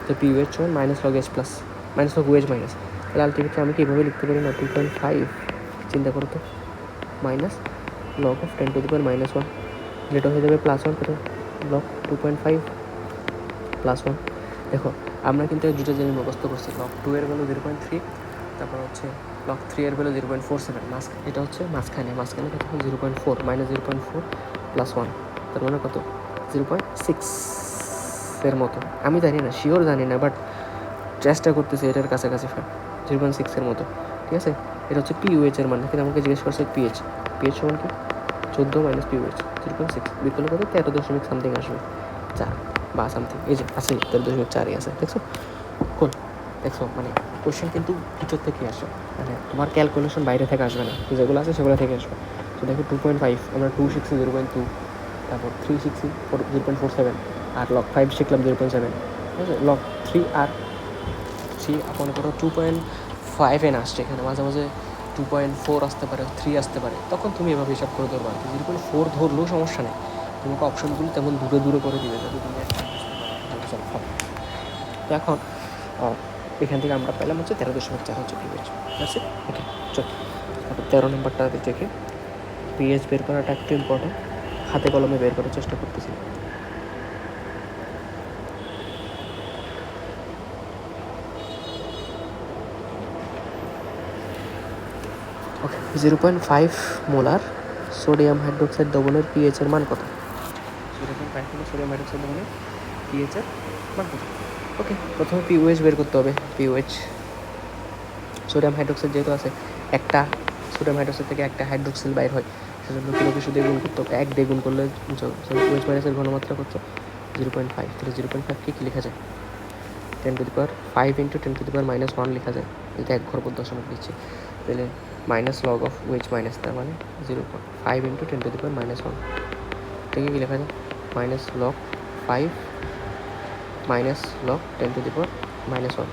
তো পি ওয়েজ সমান minus log H plus minus log OH minus, তাহলে আলটিমেটলি আমি কীভাবে লিখতে পারি না 2.5 চিন্তা করো তো মাইনাস লগ অফ 10⁻⁻1, যেটা হয়ে যাবে +1, কত লগ 2.5 +1। দেখো আমরা কিন্তু দুটো জিনিস মুখস্থ করছি, লগ 2 এর ভ্যালু 0.3, তারপর হচ্ছে লগ 3 এর ভ্যালু 0.47, এটা হচ্ছে মাঝখানে কত? 0.4 মাইনাস 0.4 +1, তার মানে কত? 0.6 এর মতো। আমি জানি না, শিওর জানি না, বাট চেষ্টা করতেছি এটার কাছাকাছি 0.6 এর মতো। ঠিক আছে, এটা হচ্ছে পিওএইচ এর মান। কিন্তু আমাকে জিজ্ঞেস করছে পিএইচ সমান কি 14 মাইনাস পিওএইচ 0.6 বিকল্প কত? 13 সামথিং আসবে, 4 বা সামথিং। এই যে আছে 13.4ই আছে, দেখছো? কোন দেখছো, মানে কোয়েশ্চেন কিন্তু ভিতর থেকে আসে, মানে তোমার ক্যালকুলেশন বাইরে থেকে আসবে না, যেগুলো আছে সেগুলো থেকে আসবে। তো দেখো 2.5 আমরা 2 শিখছি 0.2, তারপর 3 শিখছি 0.47, আর লগ 5 শিখলাম 0.7। ঠিক আছে, লগ 3 আর 3 মনে করো 2.5 এন আসছে, এখানে মাঝে মাঝে 2.4 আসতে পারে, 3 আসতে পারে, তখন তুমি এভাবে হিসাব করে ধরবা। 0.4 ধরলেও সমস্যা নেই, তোমাকে অপশনগুলো তেমন দূরে দূরে করে দিবে যাতে তুমি তো এখন এখান থেকে আমরা পেলাম হচ্ছে 13.4 হচ্ছে পিএইচ। ঠিক আছে, ওকে চল তারপর 13 নম্বরটা থেকে পিএইচ বের করাটা একটু ইম্পর্টেন্ট, হাতে কলমে বের করার চেষ্টা করতেছি। 0.5 মোলার সোডিয়াম হাইড্রোক্সাইড দ্রবণের পিএইচের মান কত? 0.5 মোলার সোডিয়াম হাইড্রোক্সাইড দ্রবণের পিএইচের মান কত? ওকে, প্রথমে পিওএইচ বের করতে হবে। পিওএইচ, সোডিয়াম হাইড্রোক্সাইড যেহেতু আছে, একটা সোডিয়াম হাইড্রোক্সাইড থেকে একটা হাইড্রোক্সিল বাইর হয়, সেজন্য কিলো কিছু দিয়ে গুণ করতে হবে। 1 দিয়ে গুণ করলে ওএইচ মাইনাসের ঘনমাত্রা কত? 0.5। তাহলে 0.5কে কী লেখা যায়? 10⁵ ইন্টু 10⁻⁻1 লেখা যায়। এটা 1 ঘর পর দশমিক দিচ্ছি, তাহলে minus log of OH minus, তার মানে 0.5 ইন্টু 10⁻⁻1 থেকে কী লেখা যায়? Minus log 5 minus log 10⁻⁻1।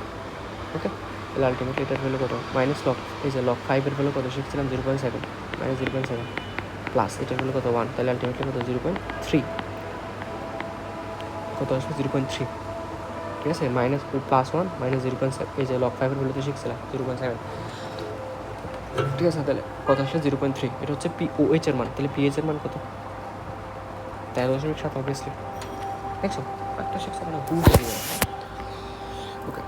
Okay, তাহলে আলটিমেটলি এটার ভ্যালু কত? মাইনাস লগ, এই যে লগ 5-এর ভ্যালু কত শিখছিলাম? 0.7 মাইনাস 0.7 প্লাস এটার ভ্যালু কত? 1। তাহলে আলটিমেটলি কত? 0.3। কত আসবে? 0.3। ঠিক আছে, মাইনাস প্লাস 1 মাইনাস 0.7, এই যে লগ 5-এর ভ্যালু তো শিখছিলাম 0.7। ঠিক আছে, তাহলে কত আসলে? 0.3। এটা হচ্ছে পিওএইচ-এর মান। তাহলে পিএইচ-এর মান কত? 13.7 অবভিয়াসলি। দেখছো, একটা শিখছে মানে ভুল হয়ে যায়। ওকে,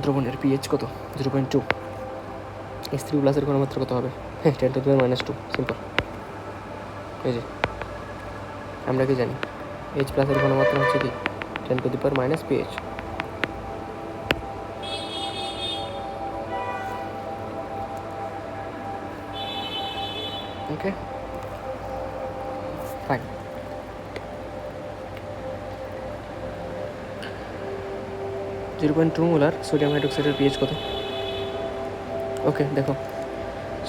দ্রবণের পিএইচ কত? 0.2। H3 প্লাসের ঘনমাত্রা কত হবে? হ্যাঁ, 10⁻⁻2। সিম্পল। এই যে আমরা কি জানি, H প্লাসের ঘনমাত্রা হচ্ছে কি? 10⁻⁻, পিএইচ। ওকে, ফাইন। .2 মোলার সোডিয়াম হাইড্রোক্সাইডের পিএইচ কত? ওকে, দেখো,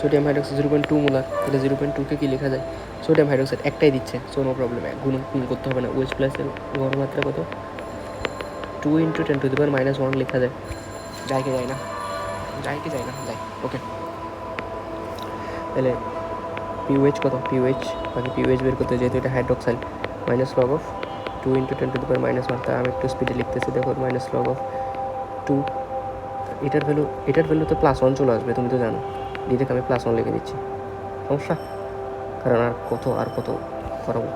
সোডিয়াম হাইড্রোক্সাইড 0.2 মোলার, তাহলে 0.2কে কী লেখা যায়? সোডিয়াম হাইড্রোক্সাইড একটাই দিচ্ছে, সো নো প্রবলেম, গুণ করতে হবে না। OH প্লাসের ঘনমাত্রা কত? 2 ইন্টু 10⁻⁻1 লেখা যায়। যায় কি যায় না? যায় কি যায় না? যায়। ওকে, তাহলে পিওএইচ কত? পিওএইচ, বাকি পিওএইচ বের করতে, যেহেতু এটা hydroxide, minus log of 2 into 10⁻⁻1। তা আমি একটু স্পিডে লিখতেছি, দেখো, মাইনাস লগ অফ 2। এটার ভ্যালু তো +1 চলে আসবে, তুমি তো জানো। ডিরেক্ট আমি +1 লিখে দিচ্ছি, সমস্যা? কারণ আর কত করাবো?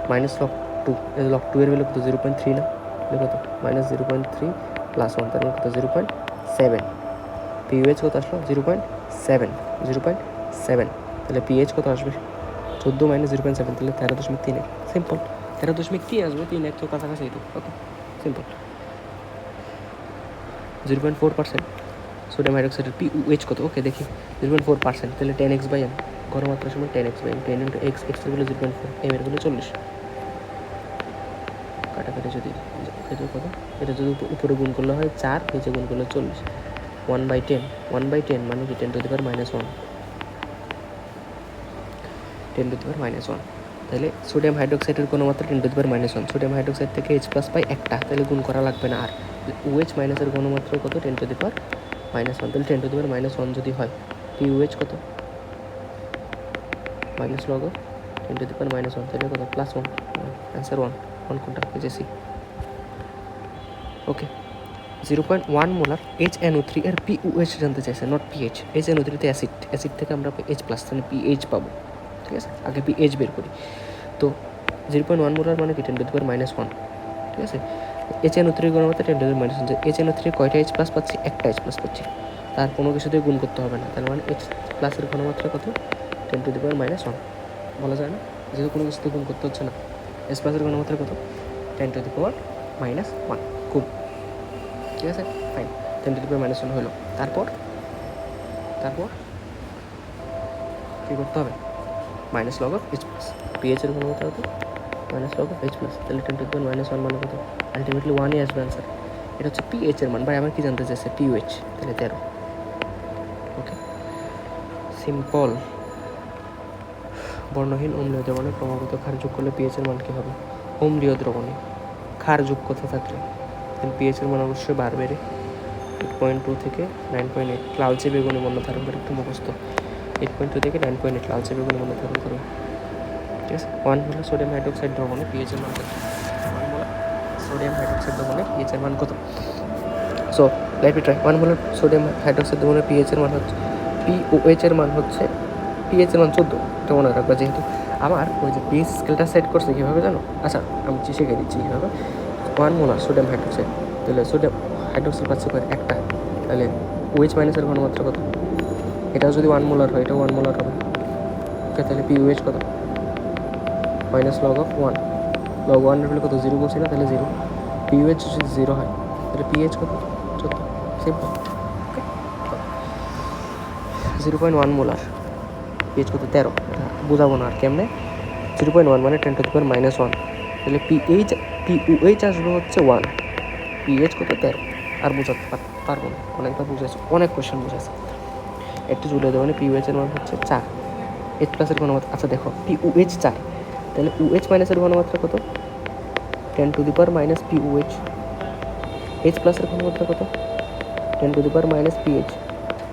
মাইনাস লগ 2, লগ 2 এর ভ্যালু কত? 0.3 না? কত? মাইনাস 0.3 +1, তার মানে কত? 0.7। পিওএইচ কত আসলো? 0.7। তাহলে পিএইচ কত আসবে? 14 মাইনাস 0.7, তাহলে 13.3। সিম্পল, 13.3 আসবে। 3 তো কাছাকাছি এটা। ওকে, সিম্পল। 0.4% সোডিয়াম হাইড্রোক্সাইডের পিওএইচ কত? ওকে, দেখি। 0.4%, তাহলে 10x/m, ঘনমাত্রার সময় 10x/m, 10 ইন্টু x, x এর ভ্যালু 0.4, m এর ভ্যালু 40। কাটাকাটি যদি এটা কত? এটা যদি উপরে গুণ করলে হয় 4, নিচে গুণ করলে 40। 1/10, 1/10 মানে কি? 10⁻⁻1, 10⁻⁻1। তাহলে সোডিয়াম হাইড্রোক্সাইডের ঘনমাত্রা 10⁻⁻1। সোডিয়াম হাইড্রোক্সাইড থেকে H প্লাস পাই একটা, তাহলে গুণ করা লাগবে না আর। OH মাইনাসের ঘনমাত্রা কত? 10⁻⁻1। তাহলে 10⁻⁻1 যদি হয়, পিওএইচ কত? মাইনাস লগ অফ 10⁻⁻1, তাহলে কত? +1। অ্যান্সার 1। 1 কোনটা? পেয়েছি। ওকে, 0.1 মোলার HNO3 এর পিওএইচ জানতে চাইছে, নট পিএইচ। HNO3 তে অ্যাসিড থেকে আমরা H প্লাস, তাহলে পিএইচ পাবো। ঠিক আছে, আগে পিএইচ বের করি। তো 0.1 মোলার মানে কি? 10⁻⁻1। ঠিক আছে, HNO3 ঘনমাত্রা 10⁻⁻1। HNO3 কয়টা H প্লাস পাচ্ছি? একটা H প্লাস পাচ্ছি, তার কোনো কিছু দিয়ে গুণ করতে হবে না। তার মানে H প্লাসের ঘনমাত্রা কত? 10⁻⁻1 বলা যায় না, যেহেতু কোনো কিছুতে গুণ করতে হচ্ছে না। H প্লাসের ঘনমাত্রা কত? 10⁻⁻1। খুব ঠিক আছে, ফাইন। 10⁻⁻1 হলো। তারপর কী করতে হবে? Minus log of H plus, পিএইচের ঘনমাত্রা কত? Minus log of H plus, তাহলে 10⁻⁻1 মানে কত? আলটিমেটলি 1ই আসবে অ্যান্সার। এটা হচ্ছে পিএইচের মান। ভাই আমার কি জানতে চাইছে? পিওএইচ, তাহলে 13। ওকে, সিম্পল। বর্ণহীন অম্লীয় দ্রবণে ক্রমাগত ক্ষার যোগ করলে পিএইচের মান কী হবে? অম্লীয় দ্রবণে ক্ষার যোগ কথা থাকলে পিএইচের মান অবশ্যই বাড়বে রে। 8.2 থেকে 9.8, লালচে বেগুনি বর্ণ ধারণ করে, একটু মুখস্থ। 8.2 থেকে 9.8 লালচে বেগুনি বর্ণ ধারণ করবে। ঠিক আছে, 1 মোলার সোডিয়াম হাইড্রোক্সাইড দ্রবণে পিএইচের মান কত? 1 মোলার সোডিয়াম হাইড্রোক্সাইড দ্রবণে পিএইচের মান কত? So let me try. 1 molar sodium hydroxide দ্রবণে পিএইচের মান হচ্ছে, পিওএইচের মান হচ্ছে, পিএইচের মান 14। এটা মনে রাখবা, যেহেতু আমার ওই যে পিএইচ স্কেলটা সেট করছে কীভাবে জানো? আচ্ছা, আমি শিখে দিচ্ছি কীভাবে। 1 মোলার সোডিয়াম হাইড্রোক্সাইড, তাহলে সোডিয়াম হাইড্রোক্সাইড পাচ্ছে করে একটা, তাহলে OH মাইনাসের ঘনমাত্রা কত? এটাও যদি 1 মোলার হয় এটাও 1 মোলার হবে। ওকে, তাহলে পিওএইচ কত? মাইনাস লগ অফ 1, লগ 1 এর হলে কত? 0 বলছি না, তাহলে 0। পিওএইচ যদি 0 হয় তাহলে পিএইচ কত? 14। সিম্পল। ওকে, 0.1 মোলার, পিএইচ কত? 13। এটা বোঝাবো না আর কেমনে। 0.1 মানে 10⁻⁻1, তাহলে পিওএইচ আসবে হচ্ছে 1, পিএইচ কত? 13। আর বোঝাতে পারবো না, অনেকবার বুঝেছি, অনেক কোয়েশ্চেন বুঝেছি। একটু জুড়ে দেবো, মানে পিওএইচ এর মান হচ্ছে 4, এইচ প্লাসের ঘনমাত্রা। আচ্ছা দেখো, পিওএইচ 4, তাহলে ওএইচ মাইনাসের ঘনমাত্রা কত? 10⁻⁻ পিওএইচ। এইচ প্লাসের ঘনমাত্রা কত? 10⁻⁻ পিএইচ।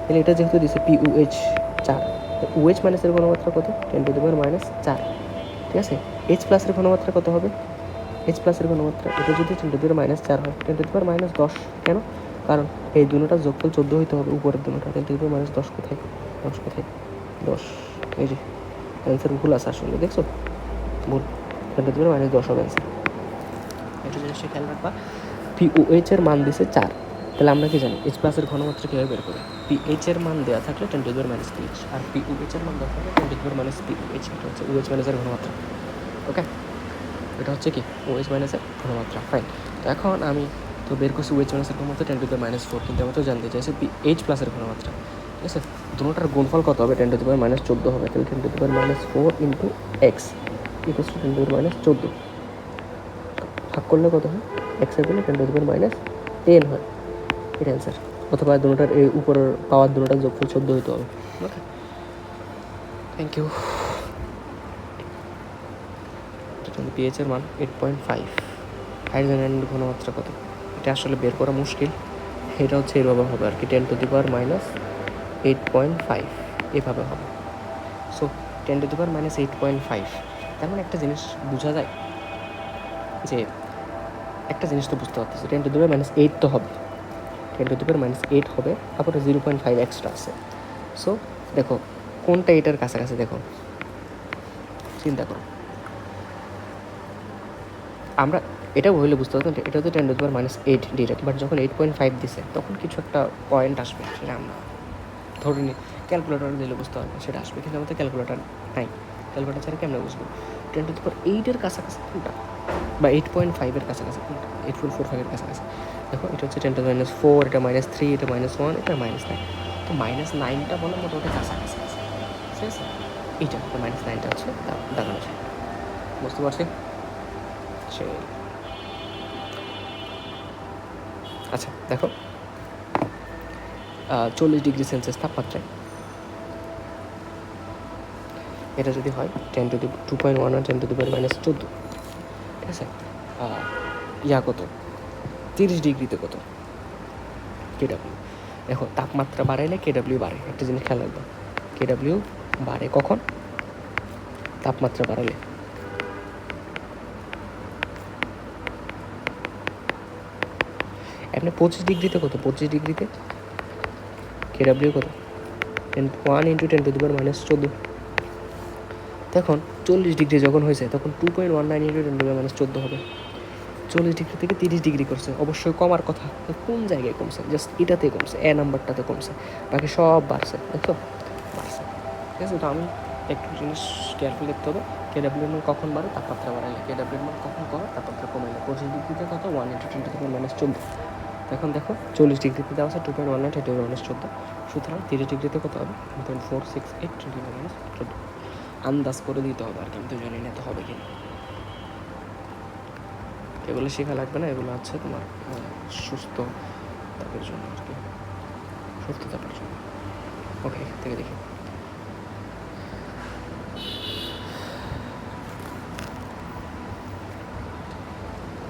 তাহলে এটা যেহেতু দিছে পিওএইচ 4, ওএইচ মাইনাসের ঘনমাত্রা কত? 10⁻⁻4। ঠিক আছে, এইচ প্লাসের ঘনমাত্রা কত হবে? এইচ প্লাসের ঘনমাত্রা এটা যদি 10⁻⁻4 হয়, 10⁻10। কেন? কারণ এই দুটোটা যোগফল 14 হইতে হবে, উপরের দুটোটা। 10⁻10 কোথায়? 10 কোথায়? 10, এই যে অ্যান্সার ভুল আছে আসলে, দেখছো? ভুল, 10⁻10 হবে অ্যান্সার। একটা জিনিসটা খেয়াল রাখবা, পিওএইচ এর মান দিছে 4, তাহলে আমরা কি জানি এইচ প্লাসের ঘনমাত্রা কীভাবে বের করি? পিএইচ এর মান দেওয়া থাকলে 10⁻পিএইচ, আর পিওএইচ এর মান দেওয়া থাকলে 10⁻পিওএইচ। এটা হচ্ছে ওএইচ মাইনাসের ঘনমাত্রা। ওকে, এটা হচ্ছে কি? ওএইচ মাইনাসের ঘনমাত্রা। ফাইন। তো এখন আমি তো বের করছি ওএইচ মাইনাসের ঘনমাত্রা 10⁻4, কিন্তু আমি তো জানতে চাইছি পিএইচ প্লাসের ঘনমাত্রা। ঠিক আছে, দুটোটার গুণফল কত হবে? 10⁻14 হবে। তাহলে 10⁻4 ইন্টু এক্স ইকুয়ালস টু 10⁻14। ভাগ করলে কত হয়? এক্সের জন্য 10⁻10 হয়, এটা অ্যান্সার। অথবা দুটোটার এই উপরের পাওয়ার দুটোটার যোগফল 14 হইতে হবে। ওকে, থ্যাংক ইউ। পিএইচ এর মান 8.5। হাইড্রোজেনের ঘনমাত্রা কত? এটা আসলে বের করা মুশকিল। এটা হচ্ছে এভাবে হবে আর কি, 10⁻8.5 এভাবে হবে। সো 10⁻8.5, তার মানে একটা জিনিস বোঝা যায় যে, একটা জিনিস তো বুঝতে পারতেছি, 10⁻8 তো হবে, 10⁻8 হবে, তারপরে 0.5 এক্সট্রা আছে। সো দেখো কোনটা এটার কাছাকাছি, দেখো চিন্তা করো। আমরা এটা হইলে বুঝতে পারতাম এটা তো 10⁻8 ডিরেক্ট, বাট যখন 8.5 দিছে তখন কিছু একটা পয়েন্ট আসবে, সেটা আমরা ধরে নিই। ক্যালকুলেটর দিলে বুঝতে পারবো সেটা আসবে, কিন্তু আমাদের ক্যালকুলেটর নাই। ক্যালকুলেটর ছাড়া কেমন বুঝবো 10⁻8 কাছাকাছি কোনটা, বা 8.5 কাছাকাছি কোনটা, 8.45 কাছাকাছি? দেখো এটা হচ্ছে 10⁻4, এটা -3, এটা -1, এটা -9। তো -9টা বলে মোটামুটি কাছাকাছি আছে, ঠিক আছে? এইটা -9টা হচ্ছে দাঁড়ানো যায়, বুঝতে পারছি? সেই আচ্ছা দেখো, 40 ডিগ্রি সেলসিয়াস তাপমাত্রায় এটা যদি হয় 10⁻2.1 আর 10⁻14, ঠিক আছে? কত 30 ডিগ্রিতে কত? কেডাব্লিউ। দেখো তাপমাত্রা বাড়াইলে কেডাব্লিউ বাড়ে, একটা জিনিস খেয়াল রাখবে, কেডাব্লিউ বাড়ে কখন? তাপমাত্রা বাড়ালে। এমনি 25 ডিগ্রিতে কত? 25 ডিগ্রিতে কেডাব্লিউ কত? 1 × 10⁻14। তখন 40 ডিগ্রি যখন হয়েছে তখন 2.19 × 10⁻14 হবে। 40 ডিগ্রি থেকে 30 ডিগ্রি করছে, অবশ্যই কমার কথা। কোন জায়গায় কমছে? জাস্ট এটাতে কমছে, এ নাম্বারটাতে কমছে, বাকি সব বাড়ছে। দেখো বাড়ছে, ঠিক আছে? তো আমি একটু জিনিস কেয়ারফুল দেখতে হবে, কেডাব্লিউ মান কখন বাড়ে? তাপমাত্রা বাড়াইলে। কেডাব্লিউ মান কখন কমে? তাপমাত্রা কমাইলে। 25 ডিগ্রিতে কত? 1 × 10⁻14। এখন দেখো 40 ডিগ্রিতে দেওয়া আছে 2.19 × 10⁻14, সুতরাং 30 ডিগ্রিতে কত হবে? 1.468 × 10⁻14। আন্দাজ করে দিতে হবে আর কি, আমি তো জানি না তো হবে কি না। এগুলো শেখা লাগবে না, এগুলো আছে তোমার সুস্থ তাপের জন্য আর কি, সুস্থ তাপের জন্য। ওকে, এখান থেকে দেখি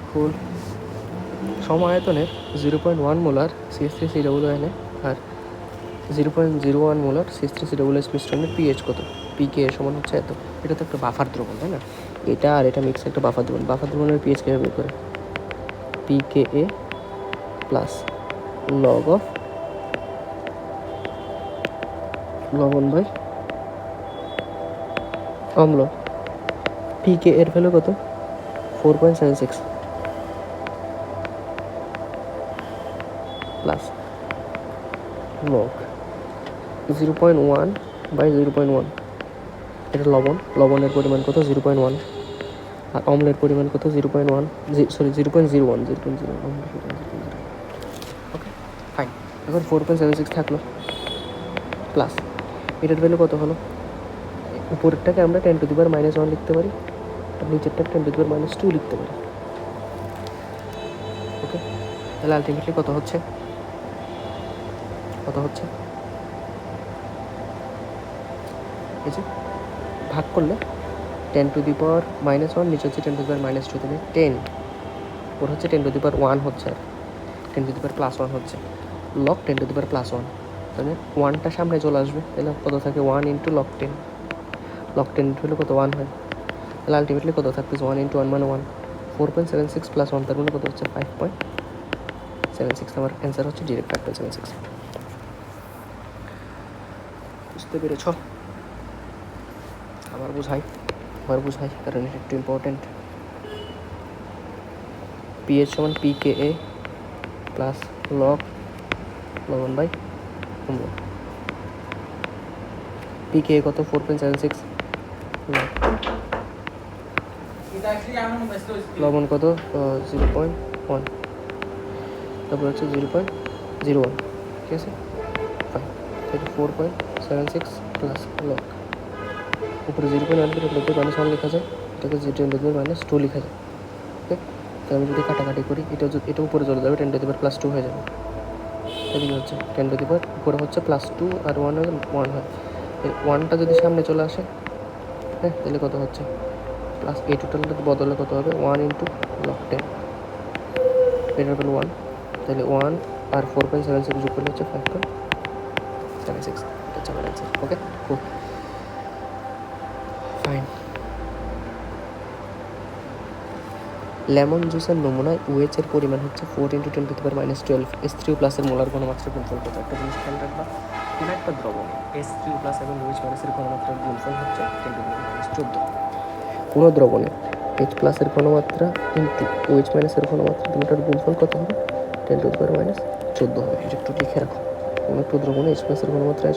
ফুল সমায়তনের 0.1 মোলার CH3COONA আর 0.01 মোলার CH3COOS মিশ্রণের পিএইচ কত? পিকে সমান হচ্ছে এত। এটা তো একটা বাফার দ্রবণ, তাই না? এটা আর এটা মিক্স একটা বাফার দ্রবণ। বাফার দ্রবণের পিএইচ কীভাবে বের করে? PKA প্লাস লগ অফ লবণ বাই অম্ল। পিকে এর ভ্যালু কত? 4.76 প্লাস লগ 0.1 বাই 0.1, এটা লবণ, লবণের পরিমাণ কত 0.1, আর অম্লের পরিমাণ কত 0.1, সরি 0.01, 0.01, ওকে ফাইন। এখন 4.76 থাকলো প্লাস এটার ভ্যালু কত হলো, উপরেরটাকে আমরা 10⁻⁻1 লিখতে পারি, আর নিচেরটাকে 10⁻2 লিখতে পারি। ওকে, তাহলে আলটিমেটলি কত হচ্ছে, এই যে ভাগ করলে 10⁻⁻1, নিচে হচ্ছে 10⁻2, তাহলে 10 ওর হচ্ছে 10⁻1 হচ্ছে, আর 10⁻+1 হচ্ছে, লগ 10⁻+1, তাহলে 1টা সামনে চলে আসবে, তাহলে কত থাকে 1 ইন্টু লগ 10, লগ 10 হলে কত 1 হয়, তাহলে আলটিমেটলি কত থাকতেছে 1 ইন্টু 1 মানে 1, 4.76 প্লাস 1 তার মানে কত হচ্ছে 5.76, আমার অ্যান্সার হচ্ছে ডিরেক্ট 5.76। বুঝতে পেরেছ? আবার বুঝাই কারণ এটা একটু ইম্পর্টেন্ট। পিএইচ সমান PKa প্লাস লবণ বাই অম্ল। PKa কত 4.76, লবণ কত 0.1, তারপর হচ্ছে 0.01, ঠিক আছে ফাইন। তাহলে 4.76 প্লাস লগ উপরে 0.1 কে 10⁻1 লেখা যায়, এটাকে 10⁻2 লেখা যায়। ওকে, তো আমি যদি কাটাকাটি করি এটা উপরে চলে যাবে, 10⁻+2 হয়ে যাবে, এদিকে হচ্ছে 10 উপরে হচ্ছে +2 আর 1 হয়, 1টা যদি সামনে চলে আসে, হ্যাঁ তাহলে কত হচ্ছে প্লাস, এই টোটালটা বদলে কত হবে 1 ইন্টু লগ 10, এটার হলো 1, তাহলে 1 আর 4.76 যোগ করলে হচ্ছে 5.76, এটা হচ্ছে আমার অ্যান্সার। ওকে খুব ফাইন। লেমন জুসের নমুনায় OH এর পরিমাণ হচ্ছে 4 × 10⁻12, H3O+ এর মোলার ঘনমাত্রা গুণফল কত? একটা জিনিস খেয়াল রাখবা, কোনো একটা দ্রবণে H3O+ এবং OH- এর ঘনমাত্রার গুণফল হচ্ছে 10⁻14। কোনো দ্রবণে H+ এর ঘনমাত্রা ইন্টু OH- এর ঘনমাত্রা দুটোর গুণফল কত হবে? 10⁻14 হবে। এটা একটু লিখে রাখো, কোনো একটু দ্রবণে H+ এর ঘনমাত্রা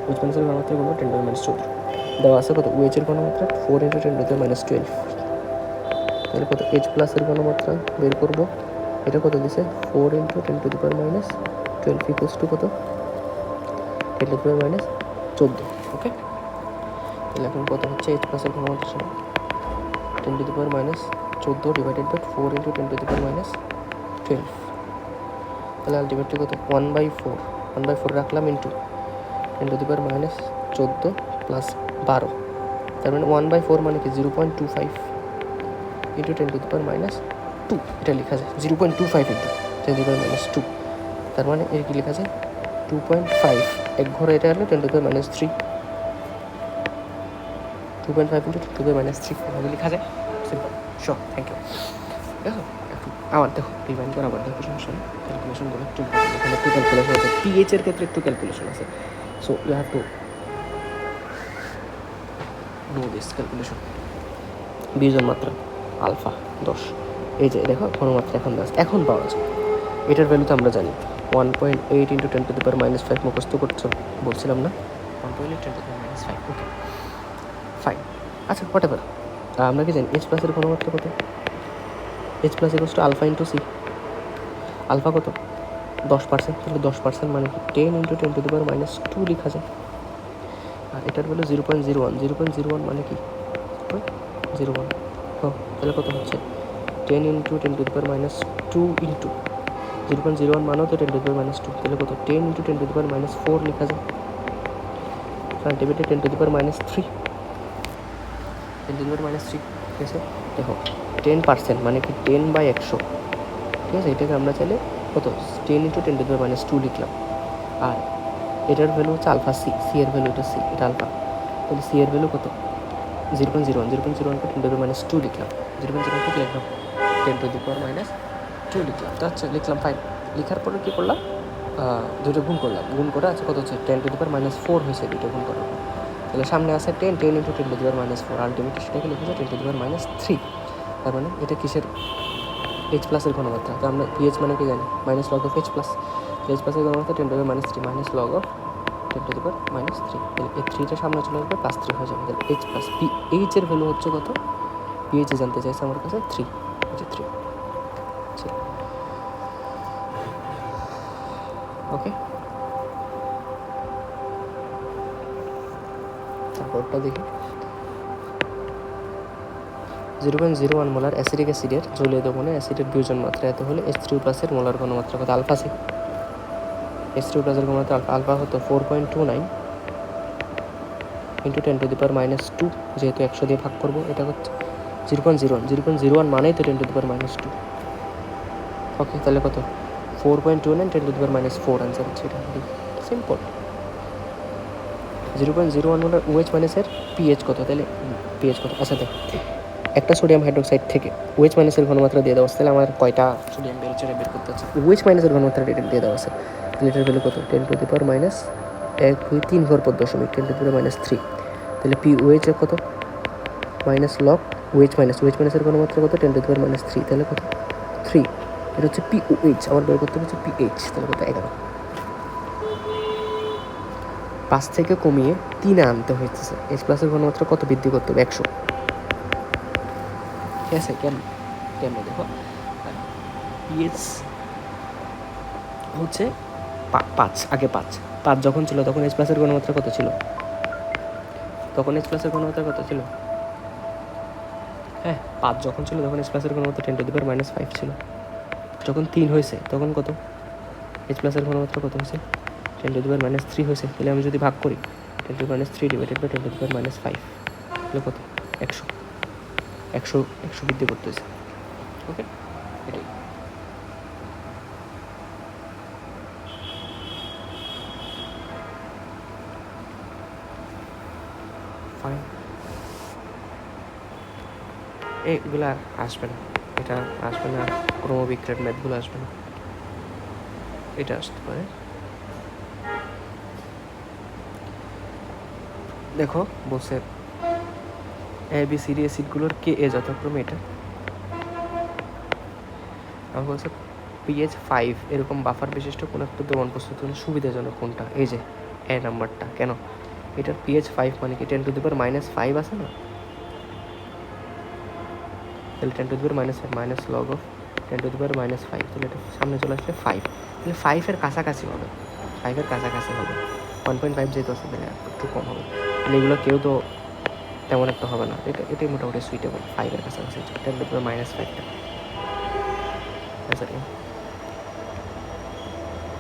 OH- এর ঘনমাত্রা গুণ 10⁻14 দেওয়া আছে কত, OH এর ঘনমাত্রা 4 × 10⁻12, তাহলে কত H+ এর ঘনমাত্রা বের করব, এটা কত দিছে 4 × 10⁻12 ইকুয়ালস টু কত 10⁻14। ওকে, তাহলে এখন কত হচ্ছে H+ এর ঘনমাত্রা সমান 10⁻14 ডিভাইডেড বাই 4 × 10⁻12, তাহলে আলটিমেটলি কত 1/4 রাখলাম ইন্টু 10⁻14 প্লাস 12, তার মানে 1/4 মানে কি 0.25 ইন্টু 10⁻2, এটা লেখা যায় 0.25 ইন্টু 10⁻2, তার মানে এর কি লেখা যায় 2.5, এক ঘরে এটা হলো 10⁻3, 2.5 ইন্টু 10⁻3 এভাবে লেখা যায়। Simple, sure, thank you. দেখো এখন আবার দেখো রিমাইন্ড করে আবার দেখো, সমস্যা নেই, ক্যালকুলেশনগুলো একটু ইম্পর্টেন্ট, এখানে একটু ক্যালকুলেশন আছে, পিএইচ এর ক্ষেত্রে একটু ক্যালকুলেশন আছে, so you have to know this calculation. বিয়োজন মাত্রা আলফা 10, এই যে দেখো ঘনমাত্রা এখন পাওয়া যায়, এটার ভ্যালু তো আমরা জানি 1.8 × 10⁻5 মুখস্থ করছো বলছিলাম না, 1.8 × 10⁻5। ওকে ফাইন, আচ্ছা হোয়াট এভার, আমরা কি জানি H+ এর ঘনমাত্রা কত, H+ equals to alpha into C, alpha কত 10%, তাহলে 10% মানে কি 10 × 10⁻2 লেখা যায়, আর এটার ভ্যালু 0.01 মানে কি 0.01, তাহলে কত হচ্ছে 10 × 10⁻2 ইন্টু 0.01 মানেও তো 10⁻2, তাহলে কত 10 × 10⁻4 লেখা যায়, আলটিমেটলি 10⁻3, 10⁻3, ঠিক আছে। দেখো 10% মানে কি 10/100, ঠিক আছে, এটাকে আমরা চাইলে কত 10 × 10⁻2 লিখলাম, আর এটার ভ্যালু হচ্ছে আলফা, সি এর ভ্যালু এটা, সি এটা আলফা, তাহলে সি এর ভ্যালু কত 0.01কে 10⁻2 লিখলাম, 0.01কে কি লিখলাম 10⁻2 লিখলাম, তো আচ্ছা লিখলাম ফাইন, লেখার পরে কী করলাম দুটো গুণ করলাম, গুণ করে আছে কত হচ্ছে 10⁻4 হয়েছে দুটো গুণ করার পর, তাহলে সামনে আছে 10 × 10⁻4, আলটিমেটলি সেটাকে লিখেছে 10⁻3, তার মানে এটা কিসের H+ এর ঘনমাত্রা, তো আমরা পিএইচ মানে কি জানি minus log of H+, H+ এর ঘনমাত্রা 10⁻3 মাইনাস লগ অফ 10⁻³ তাহলে এই 3টা সামনে চলে আসবে +3 হয়ে যাবে। তাহলে H প্লাস পি এইচের ভ্যালু হচ্ছে কত? পিএইচ জানতে চাইছে আমার কাছে 3, এই যে 3। ওকে, তারপরটা দেখি। 0.01 মোলার অ্যাসিডিক অ্যাসিডের জলীয় দ্রবণে অ্যাসিডের বিয়োজন মাত্রা এত হলে H3+ মোলার ঘনমাত্রা কত? আলফা সি H3+ ঘনমাত্রা আলফা হতো 4.29 × 10⁻², যেহেতু 100 দিয়ে ভাগ করবো, এটা হচ্ছে 0.01 মানেই তো 10⁻²। ওকে, তাহলে কত? 4.29 10⁻⁴ আনসার হচ্ছে এটা। সিম্পল। 0.01 মোলার OH মাইনাসের পিএইচ কত? তাহলে পিএইচ কত? আচ্ছা দেখ, একটা সোডিয়াম হাইড্রোক্সাইড থেকে OH মাইনাসের ঘনমাত্রা দিয়ে দেওয়া আছে, তাহলে আমার কয়টা সোডিয়াম বেরোচ্ছে বের করতে হচ্ছে। OH মাইনাসের ঘনমাত্রা দিয়ে দেওয়া আছে, তাহলে এটার ভ্যালু কত? 10⁻⁻1 2 3 ঘর পর দশমিক 10⁻³ তাহলে POH কত? মাইনাস লগ OH মাইনাসের ঘনমাত্রা কত? 10⁻³ তাহলে কত? 3। এটা হচ্ছে POH, আমার বের করতে হচ্ছে PH, তাহলে কত? 11। 5 থেকে কমিয়ে 3 আনতে হয়েছে। H+ ঘনমাত্রা কত বৃদ্ধি করতে হবে? 100। ঠিক আছে, কেমন দেখো, পিএইচ হচ্ছে 5, আগে 5 যখন ছিল তখন H+ ঘনমাত্রা কত ছিল? তখন H+ ঘনমাত্রা কত ছিল? হ্যাঁ, 5 যখন ছিল তখন H+ ঘনমাত্রা 10⁻⁵ ছিল। যখন 3 হয়েছে তখন কত? H+ ঘনমাত্রা কত হয়েছে? 10⁻³ হয়েছে। তাহলে আমি যদি ভাগ করি 10⁻³ ডিভাইডেড বাই 10⁻⁵, তাহলে কত? 100 বৃদ্ধি করতে হয়েছে। ওকে, এটাই। ফাইন, এইগুলো আসবে না, এটা আসবে না, ক্রমবিক্রিয়ার ম্যাথগুলো আসবে না, এটা আসতে পারে। দেখো বলছে ABCD অ্যাসিডগুলোর KA যথাক্রমে এটা। আমার বলছে pH 5 এরকম বাফার বিশিষ্ট কোনো একটা দ্রবণ প্রস্তুত হলে সুবিধাজনক কোনটা? এই যে এ নাম্বারটা। কেন? এটার pH 5 মানে কি 10⁻⁵ আছে না? তাহলে 10⁻⁵ মাইনাস লগ অফ 10⁻⁵, তাহলে এটা সামনে চলে আসলে 5, তাহলে 5-এর কাছাকাছি হবে, 5-এর কাছাকাছি হবে। 1.5 যেহেতু আছে তাহলে একটু কম হবে, তাহলে এগুলো কেউ তো তেমন একটা হবে না। এটাই মোটামুটি সুইটেবল, 5-এর কাছাকাছি 10⁻⁵টা।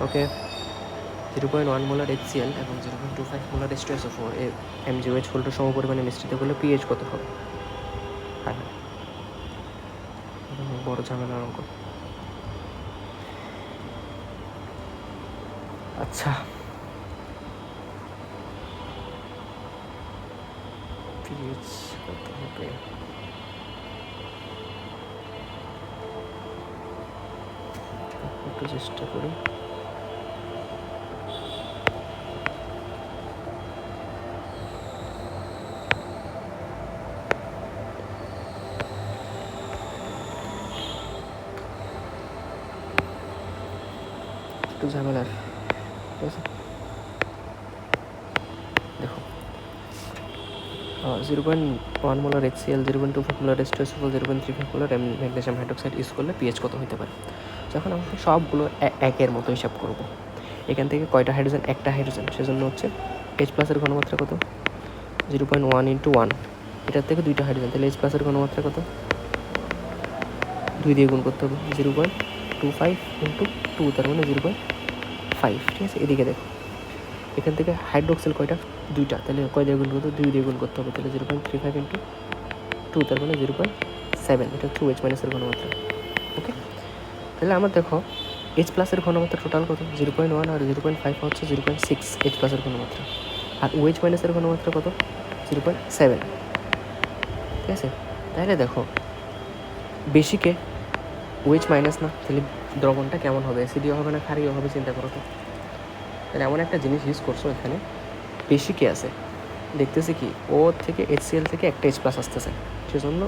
ওকে, 0.1 মোলার HCl এবং 0.25 মোলার H2SO4 এর MgOH ফোল্ডার সমপরিমাণে মিশ্রিত করলে পিএইচ কত হবে? হ্যাঁ, বড় ঝামেলার অঙ্ক। আচ্ছা, পিএইচ কত হবে? একটু চেষ্টা করি। একটু ঝামেলার, ঠিক আছে। দেখো 0.1 molar HCl, 0.25 molar H2SO4, 0.35 molar magnesium hydroxide use করলে পিএইচ কত হতে পারে? যখন আমরা সবগুলো একের মতো হিসাব করব, এখান থেকে কয়টা হাইড্রোজেন? একটা হাইড্রোজেন, সেজন্য হচ্ছে H+-এর ঘনমাত্রা কত? 0.1 × 1, এটার থেকে 2টা হাইড্রোজেন, তাহলে H+-এর ঘনমাত্রা কত? 2 দিয়ে গুণ করতে হবে, 0.25 × 2, তার মানে 0.5। ঠিক আছে, এদিকে দেখো, এখান থেকে হাইড্রোক্সিল কয়টা? 2টা, তাহলে কয় দিয়ে গুণ করতে হবে? 2 দিয়ে গুণ করতে হবে, তাহলে 0.35 × 2, তার মানে 0.7। এটা হচ্ছে OH মাইনাসের ঘনমাত্রা। ওকে, তাহলে আমার দেখো H+-এর ঘনমাত্রা টোটাল কত? 0.1 আর 0.5 হচ্ছে 0.6 H+-এর ঘনমাত্রা, আর OH মাইনাসের ঘনমাত্রা কত? 0.7। ঠিক আছে, তাহলে দেখো বেশিকে OH মাইনাস না, তাহলে দ্রবণটা কেমন হবে? অ্যাসিডিও হবে না ক্ষারীয় হবে? চিন্তা করো তো। তাহলে এমন একটা জিনিস ইউজ করছো এখানে, বেশিকে আছে, দেখতেছি কি ও থেকে HCl থেকে একটা H+ আসতেছে, সেজন্য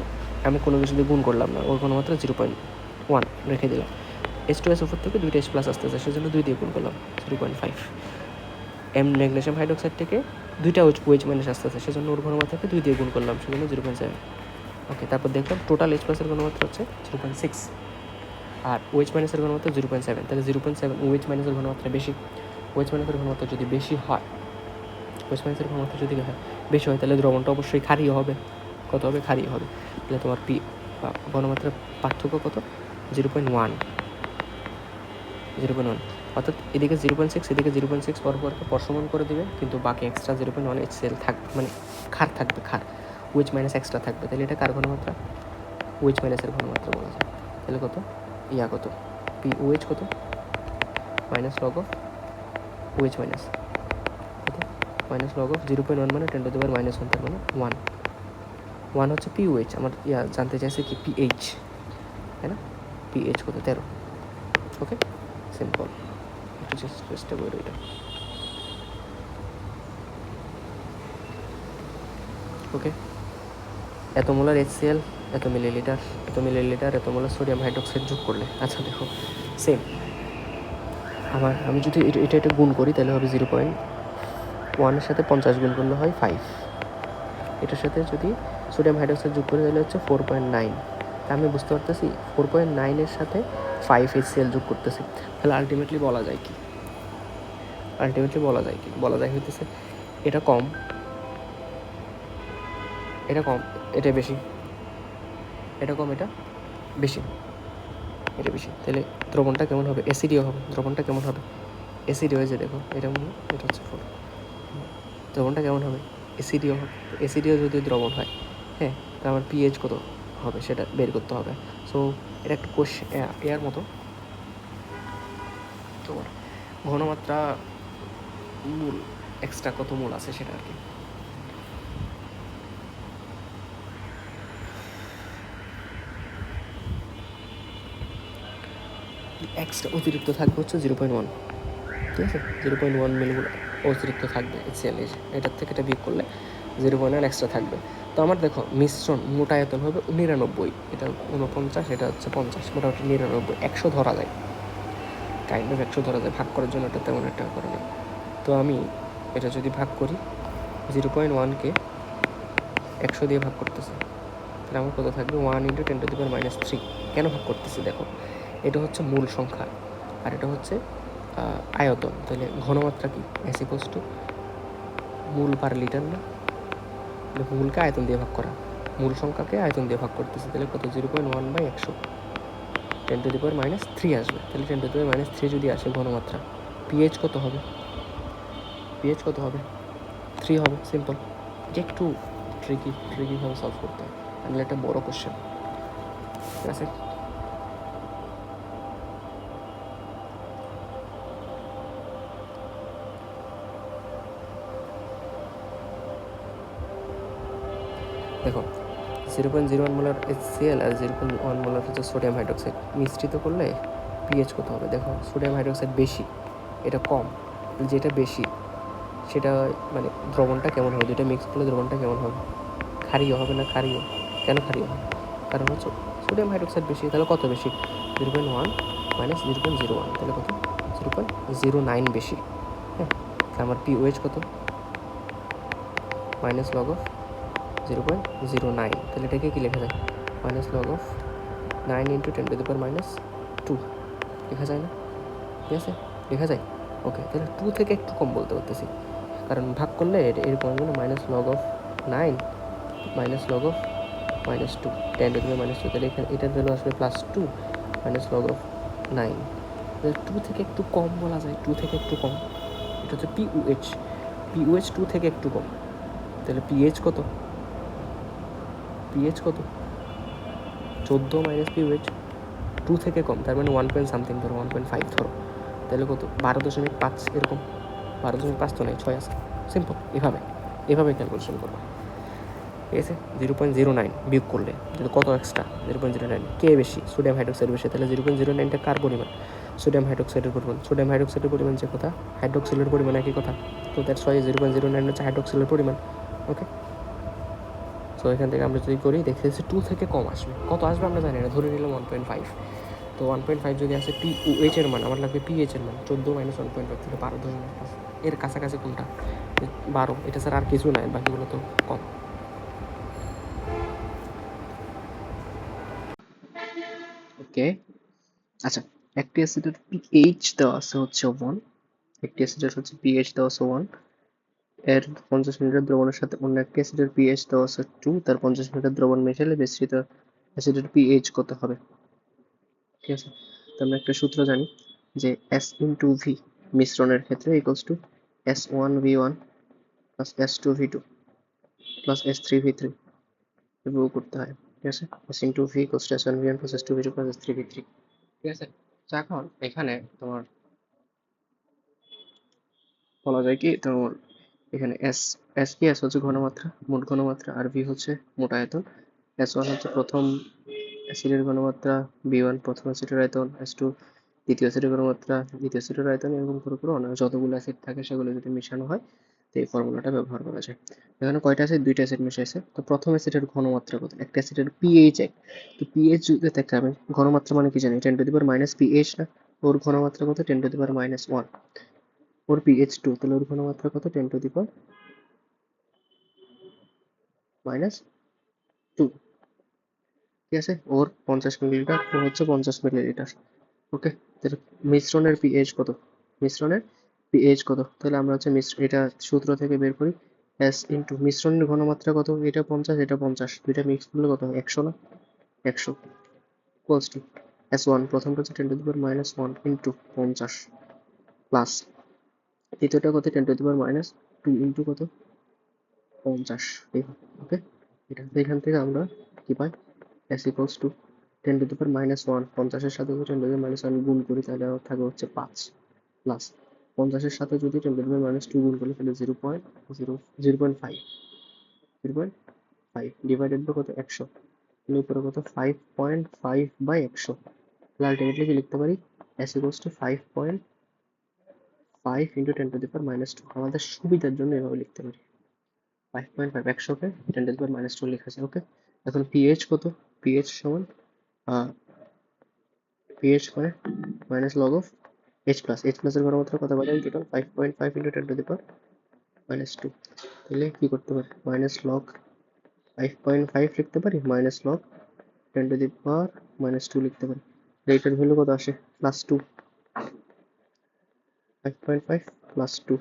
আমি কোনো কিছু দিয়ে গুণ করলাম না, ওর ঘনমাত্রা 0.1 রেখে দিলাম। H2SO4 থেকে 2টা H+ আসতেছে, সেজন্য 2 দিয়ে গুণ করলাম, 0.5। ম্যাগনেসিয়াম হাইড্রোক্সাইড থেকে দুইটা OH মাইনাস আসতেছে, সেজন্য ওর ঘনমাত্রাকে 2 দিয়ে গুণ করলাম, সেজন্য 0.7। ওকে, তারপর দেখলাম টোটাল H প্লাসের ঘনমাত্রা হচ্ছে 0.6 আর OH মাইনাসের ঘনমাত্রা 0.7, তাহলে 0.7 OH মাইনাসের ঘনমাত্রা বেশি। OH মাইনাসের ঘনমাত্রা যদি বেশি হয়, OH মাইনাসের ঘনমাত্রা যদি বেশি হয়, তাহলে দ্রবণটা অবশ্যই ক্ষারীয় হবে। কত হবে? ক্ষারীয় হবে। তাহলে তোমার ঘনমাত্রার পার্থক্য কত? 0.1। অর্থাৎ এদিকে 0.6, এদিকে 0.6 পরপরকে প্রশমন করে দেবে, কিন্তু বাকি এক্সট্রা 0.1 HCl থাকবে, মানে ক্ষার থাকবে, ক্ষার OH মাইনাস এক্সট্রা থাকবে। তাহলে এটা কার ঘনমাত্রা? OH মাইনাসের ঘনমাত্রা বলা যায়। তাহলে কত? কত POH কত? Minus log of OH minus কত? মাইনাস লগ অফ 0.1 মানে 10 টু দি পাওয়ার -1, তার মানে 1 হচ্ছে POH। আমার জানতে চাইছে কি PH, তাই না? PH কত? 13। ওকে, সিম্পল। একটু চেষ্টা করো এটা। ওকে, এত মোলার HCl, এত মিলিলিটার, এত মোলার সোডিয়াম হাইড্রোক্সাইড যোগ করলে, আচ্ছা দেখো সেম আমি যদি এটা গুণ করি, তাহলে হবে 0.1 সাথে 50 গুণ করলে হয় 5। এটার সাথে যদি সোডিয়াম হাইড্রোক্সাইড যোগ করি, তাহলে হচ্ছে 4.9। তা আমি বুঝতে পারতেছি 4.9 সাথে 5 HCl যোগ করতেছি। তাহলে আলটিমেটলি বলা যায় হইতেছে এটা কম, এটা বেশি, এটা কম, এটা বেশি, এটা বেশি। তাহলে দ্রবণটা কেমন হবে? অ্যাসিডীয় হবে। দ্রবণটা কেমন হবে? অ্যাসিডীয় হয়েছে, দেখো এটা এটা হচ্ছে 4। দ্রবণটা কেমন হবে? অ্যাসিডীয় হবে। অ্যাসিডীয় যদি দ্রবণ হয়, হ্যাঁ, তা আমার PH কত হবে সেটা বের করতে হবে। সো এটা একটা কোশ্চেন এর মতো, তোমার ঘনমাত্রা মূল এক্সট্রা কত মূল আছে সেটা আর কি। এক্সট্রা অতিরিক্ত থাকবে হচ্ছে 0.1, ঠিক আছে? 0.1 মিলিমোল অতিরিক্ত থাকবে HCl। এটার থেকে এটা বিয়োগ করলে 0.1 এক্সট্রা থাকবে। তো আমার দেখো মিশ্রণ মোট আয়তন হবে 99, এটা 49, এটা হচ্ছে 50, মোটামুটি 99, 100 ধরা যায়, কাইন্ড অফ 100 ধরা যায়। ভাগ করার জন্য এটা তেমন একটা করে না। তো আমি এটা যদি ভাগ করি, 0.1কে 100 দিয়ে ভাগ করতেছি, তাহলে আমার কত থাকবে? 1 × 10⁻³ কেন ভাগ করতেছি দেখো, এটা হচ্ছে মূল সংখ্যা আর এটা হচ্ছে আয়তন। তাহলে ঘনমাত্রা কি? S = মূল পার লিটার না? মূলকে আয়তন দিয়ে ভাগ করা, মূল সংখ্যাকে আয়তন দিয়ে ভাগ করতেছি, তাহলে কত? 0.1/100, 10⁻³ আসবে। তাহলে 10⁻³ যদি আসে ঘনমাত্রা, PH কত হবে? 3 হবে। সিম্পল। এটা একটু ট্রিকিভাবে সলভ করতে হয়, তাহলে একটা বড় কোশ্চেন, ঠিক আছে? দেখো 0.01 মোলার HCl আর 0.1 মোলার হচ্ছে সোডিয়াম হাইড্রোক্সাইড মিশ্রিত করলে PH কত হবে? দেখো সোডিয়াম হাইড্রোক্সাইড বেশি, এটা কম। যেটা বেশি সেটা মানে দ্রবণটা কেমন হবে? দুটো মিক্স করলে দ্রবণটা কেমন হবে? ক্ষারীয় হবে না ক্ষারীয়? কেন ক্ষারীয় হবে? কারণ হচ্ছে সোডিয়াম হাইড্রোক্সাইড বেশি। তাহলে কত বেশি? 0.1 - 0.01, তাহলে কত? 0.09 বেশি। হ্যাঁ, আমার POH কত? মাইনাস লগ অফ 0.09, তাহলে এটাকে কি লেখা যায়? মাইনাস লগ অফ 9 × 10⁻², লেখা যায় না? ঠিক আছে, লেখা যায়। ওকে, তাহলে 2 থেকে একটু কম বলতে পারতেছি, কারণ ভাগ করলে এরকম হবে না, minus log of 9 minus log of -2, 10⁻², তাহলে এখানে এটার ভ্যালু আসবে +2 মাইনাস লগ অফ 9। তাহলে 2 থেকে একটু কম বলা যায়, 2 থেকে একটু কম। এটা হচ্ছে POH 2 থেকে একটু কম। তাহলে PH কত? 14 - POH, 2 থেকে কম, তার মানে 1 পয়েন্ট সামথিং ধরো, 1.5 ধরো, তাহলে কত? 12.5 এরকম। 12.5 তো নেই, 6 আছে। সিম্পল। এভাবে ক্যালকুলেশন করবো, ঠিক আছে? 0.09 বিয়োগ করলে কত এক্সট্রা? 0.09। কে বেশি? সোডিয়াম হাইড্রোক্সাইড বেশি। তাহলে 0.09টা কার পরিমাণ? সোডিয়াম হাইড্রোক্সাইডের পরিমাণ। সোডিয়াম হাইড্রোক্সাইডের পরিমাণ যে কথা, হাইড্রোক্সিলের পরিমাণ একই কথা। তো দ্যাটস ওয়াই 0.09 হচ্ছে হাইড্রোক্সিলের পরিমাণ। ওকে, সো এখান থেকে আমরা যদি করি, দেখতেছি 2 থেকে কম আসবে। কত আসবে আমরা জানি না, ধরে নিলাম 1.5। তো 1.5 যদি আসে POH এর মান, আমার লাগবে PH এর মান 14 - 1.5, থেকে 12.5। এর কাছাকাছি কোনটা? 12, এটা ছাড়া আর কিছু নাই, বাকিগুলো তো কম। ওকে, আচ্ছা, একটি অ্যাসিডের পিএইচ দেওয়া আছে হচ্ছে 1, একটি অ্যাসিডের হচ্ছে পিএইচ দেওয়া আছে 1, এর 50 মিলিলিটার দ্রবণের সাথে অন্য একটি অ্যাসিডের পিএইচ দেওয়া আছে 2, তার 50 মিলিলিটার দ্রবণ মেশালে মিশ্রিত অ্যাসিডের পিএইচ কত হবে? ঠিক আছে, তো আমরা একটা সূত্র জানি যে S ইন্টু ভি মিশ্রণের ক্ষেত্রে equals to S1V1 plus S2V2 plus S3V3 এভাবে করতে হয়। ঠিক আছে, S into V equals to S1V1 plus S2V2 plus S3V3। ঠিক আছে, তো এখন এখানে তোমার বলা যায় কি, তোমার এখানে এস এস কি, এস হচ্ছে ঘনমাত্রা, মোট ঘনমাত্রা, আর ভি হচ্ছে মোট আয়তন। S1 হচ্ছে প্রথম অ্যাসিডের ঘনমাত্রা, B1 প্রথম অ্যাসিডের আয়তন, S2 দ্বিতীয় অ্যাসিডের ঘনমাত্রা, দ্বিতীয় অ্যাসিডের আয়তন, এরকম করে করে অনেক যতগুলো অ্যাসিড থাকে সেগুলো যদি মেশানো হয় তো এই ফর্মুলাটা ব্যবহার করা যায়। এখানে কয়টা অ্যাসিড? 2টা অ্যাসিড মেশাইছে, তো প্রথম অ্যাসিডের ঘনমাত্রা কত? একটা অ্যাসিডের পিএইচ এক, তো পিএইচ যদি থাকে, আমি ঘনমাত্রা মানে কি জানি, 10⁻⁻⁻ পিএইচ না, ওর ঘনমাত্রা কত? 10⁻⁻1। ওর পিএইচ 2, তাহলে ওর ঘনমাত্রা কত? 10⁻²। ঠিক আছে, ওর 50 মিলিলিটার, ও হচ্ছে 50 মিলিলিটার। ওকে, তাহলে মিশ্রণের পিএইচ কত? মিশ্রণের পিএইচ কত? তাহলে আমরা হচ্ছে এটা সূত্র থেকে বের করি, এস ইন্টু মিশ্রণের ঘনমাত্রা কত? এটা 50, এটা 50, দুইটা মিক্স করলে কত হয়? 100 না? 100 ইকুয়ালস টু S1 প্রথমটা হচ্ছে 10⁻⁻1 ইন্টু 50 প্লাস দ্বিতীয়টা কত? 10⁻², ইন্টু কত? 50। ওকে, এটা এখান থেকে আমরা কি পাই? S ইকুয়ালস টু 10⁻⁻1, 50-এর সাথে যদি 10⁻⁻1 গুণ করি তাহলে আমার থাকে হচ্ছে 5, প্লাস 50-এর সাথে যদি 10⁻⁻2 গুণ করি তাহলে 0.5, 0.5 ডিভাইডেড বাই কত? 100, তাহলে উপরে কত? 5.5/100। তাহলে আলটিমেটলি কি লিখতে পারি? S equals to 5.5 into 10⁻²। আমাদের সুবিধার জন্য এভাবে লিখতে পারি, 5.5, 100কে 10⁻² লিখেছে। ওকে, এখন পিএইচ কত? পিএইচ সমান পিএইচ মানে minus log of H plus, H প্লাসের ঘনমাত্রা কত পাই? Total 5.5 into 10⁻²। তাহলে কি করতে পারি? মাইনাস লগ 5.5 লিখতে পারি, মাইনাস লগ 10⁻² লিখতে পারি। এইটার ভ্যালু কত আসে? +2। 5.5 +2,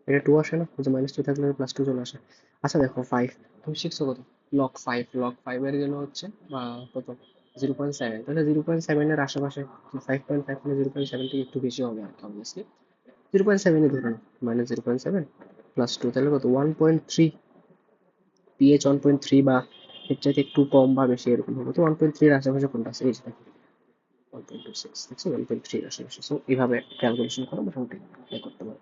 এটা 2 আসে না? যে -2 থাকলে +2 চলে আসে। আচ্ছা দেখো, 5 তুমি শিখছো কত? লগ 5 এর জন্য হচ্ছে কত? 0.7, তাহলে 0.7 এর আশেপাশে, 5.5 মানে 0.7 থেকে একটু বেশি হবে আর কি, অবভিয়াসলি 0.7 এ ধরে নাও, -0.7 +2, তাহলে কত? 1.3। পিএইচ 1.3 বা এর চাইতে একটু কম বা বেশি এরকম হবে, তো 1.3 এর আশেপাশে কোনটা আছে? এই যে দেখো 1.26, দেখছো 1.3 এর আশেপাশে। সো এইভাবে ক্যালকুলেশন করে মোটামুটি বের করতে পারো।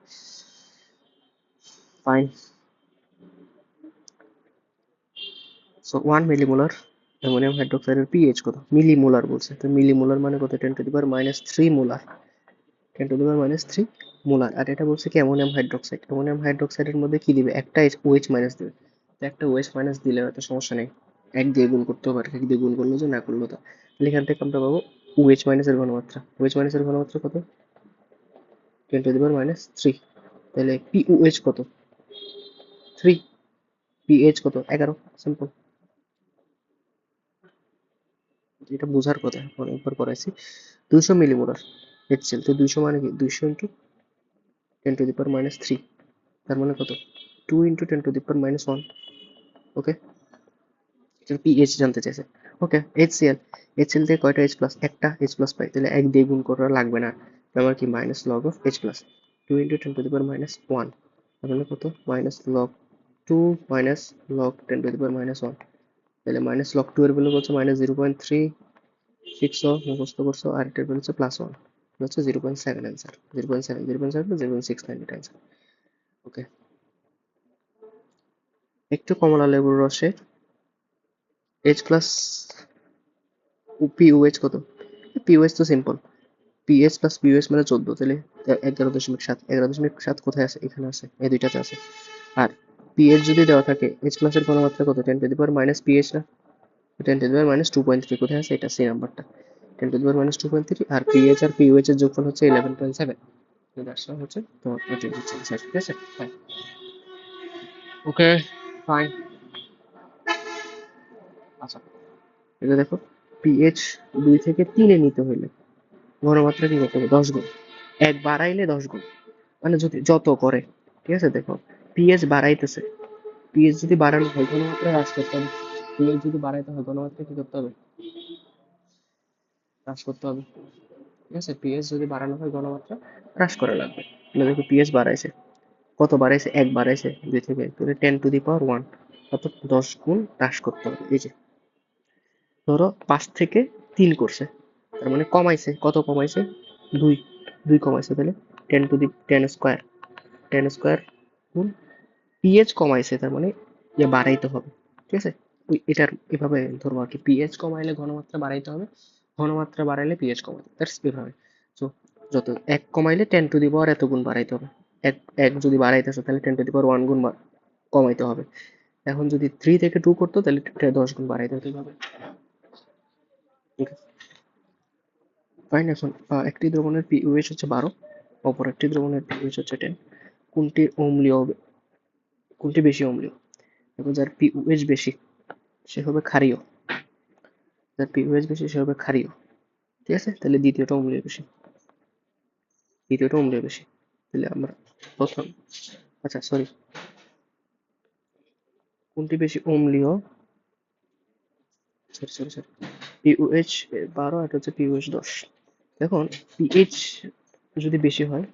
ফাইন। সো 1 মিলিমোলার অ্যামোনিয়াম হাইড্রোক্সাইডের পিএইচ কত? মিলিমোলার বলছে, তো মিলিমোলার মানে কত? 10⁻³ মোলার, 10⁻³ মোলার। আর এটা বলছে কি অ্যামোনিয়াম হাইড্রোক্সাইড, অ্যামোনিয়াম হাইড্রোক্সাইডের মধ্যে কি দিবে? একটা ওএইচ মাইনাস দিবে, তো একটা ওএইচ মাইনাস দিলে হয়তো সমস্যা নেই, 1 দিয়ে গুণ করতে পারে, 1 দিয়ে গুণ করলে যে, না করলো তা। তাহলে এখান থেকে আমরা পাবো ওএইচ মাইনাসের ঘনমাত্রা, ওএইচ মাইনাসের ঘনমাত্রা কত? 10⁻³ তাহলে পিওএইচ কত? 3, পিএইচ কত? 11। সিম্পল, এটা বোঝার কথা, অনেকবার করাইছি। 200 মিলিমোলার HCl, তো 200 মানে কি? 200 ইন্টু 10⁻³ তার মানে কত? 2 ইন্টু 10⁻⁻1। ওকে, এটা পিএইচ জানতে চাইছে। ওকে, HCl, HCl থেকে কয়টা H প্লাস? একটা H প্লাস পাই, তাহলে 1 দিয়ে গুণ করা লাগবে না, আমার কি minus log of H plus 2 into 10⁻⁻1, তার মানে কত? মাইনাস লগ 2 মাইনাস লগ 10⁻⁻1, তাহলে মাইনাস লগ 2 এর ভ্যালু হচ্ছে -0.36 মুখস্থ করছো, আর এটার ভ্যালু হচ্ছে +1, হচ্ছে 0.7 অ্যান্সার, 0.7, 0.7 0.69 এটা অ্যান্সার। ওকে, একটু কমলা লেবুর রসের H প্লাস পিওএইচ কত? পিওএইচ তো সিম্পল, পিএইচ প্লাস পিওএইচ মানে 14, তাহলে 11.7, 11.7 কোথায় আছে? এখানে আছে, এই দুইটাতে আছে। আর পিএইচ যদি দেওয়া থাকে, H প্লাস এর ঘনমাত্রা কত? 10⁻⁻ পিএইচ না, 10⁻².3 কোথায় আছে? এটা সি নাম্বারটা, 10⁻².3, আর পিএইচ আর পিওএইচ এর যোগফল হচ্ছে 11.7। দ্যাটস হচ্ছে তোমার প্রোটিন হচ্ছে answer, ঠিক আছে ফাইন। ওকে ফাইন। আচ্ছা এটা দেখো, পিএইচ 2 থেকে 3-এ নিতে হইলে ঘনমাত্রা কি করতে হবে? 10 গুণ। এক বাড়াইলে 10 গুণ, মানে যদি যত করে, ঠিক আছে দেখো, পিএইচ বাড়াইতেছে, পিএইচ যদি বাড়ানো হয় ঘনমাত্রা হ্রাস করতে হবে, পিএইচ যদি বাড়াইতে হয় ঘনমাত্রা কি করতে হবে? হ্রাস করতে হবে, ঠিক আছে, পিএইচ যদি বাড়ানো হয় ঘনমাত্রা হ্রাস করা লাগবে। তাহলে দেখো পিএইচ বাড়াইছে, কত বাড়াইছে? এক বাড়াইছে 2 থেকে, তাহলে 10⁻1, অর্থাৎ 10 গুণ হ্রাস করতে হবে। এই যে ধরো 5 থেকে 3 করছে, তার মানে কমাইছে, কত কমাইছে? 2, 2 কমাইছে, তাহলে 10 স্কোয়ার, 10 স্কোয়ার গুণ পিএইচ কমাইছে, তার মানে ইয়ে বাড়াইতে হবে, ঠিক আছে। ওই এটার এভাবে ধরবো আর কি, পিএইচ কমাইলে ঘনমাত্রা বাড়াইতে হবে, ঘনমাত্রা বাড়াইলে পিএইচ কমাতে, দ্যাটস এভাবে। সো যত এক কমাইলে 10⁻, এত গুণ বাড়াইতে হবে। এক এক যদি বাড়াইতেছে তাহলে 10⁻1 গুণ কমাইতে হবে। এখন যদি 3 থেকে 2 করতো তাহলে 10 গুণ বাড়াইতে হতে হবে, ঠিক আছে ফাইন। এখন একটি দ্রবণের পিওএইচ হচ্ছে 12, অপর একটি দ্রবণের পিওএইচ হচ্ছে 10। কোনটি অম্লীয় হবে, কোনটি বেশি অম্লীয়? দেখো যার পিওএইচ বেশি সে হবে ক্ষারীয়, যার পিওএইচ বেশি সে হবে ক্ষারীয়, ঠিক আছে। তাহলে দ্বিতীয়টা অম্লীয় বেশি, দ্বিতীয়টা অম্লীয় বেশি। তাহলে আমরা প্রথম, আচ্ছা সরি, কোনটি বেশি অম্লীয়, সরি সরি সরি, পিওএইচ 12, এটা হচ্ছে পিওএইচ 10। দেখুন পিএইচ যদি বেশি হয়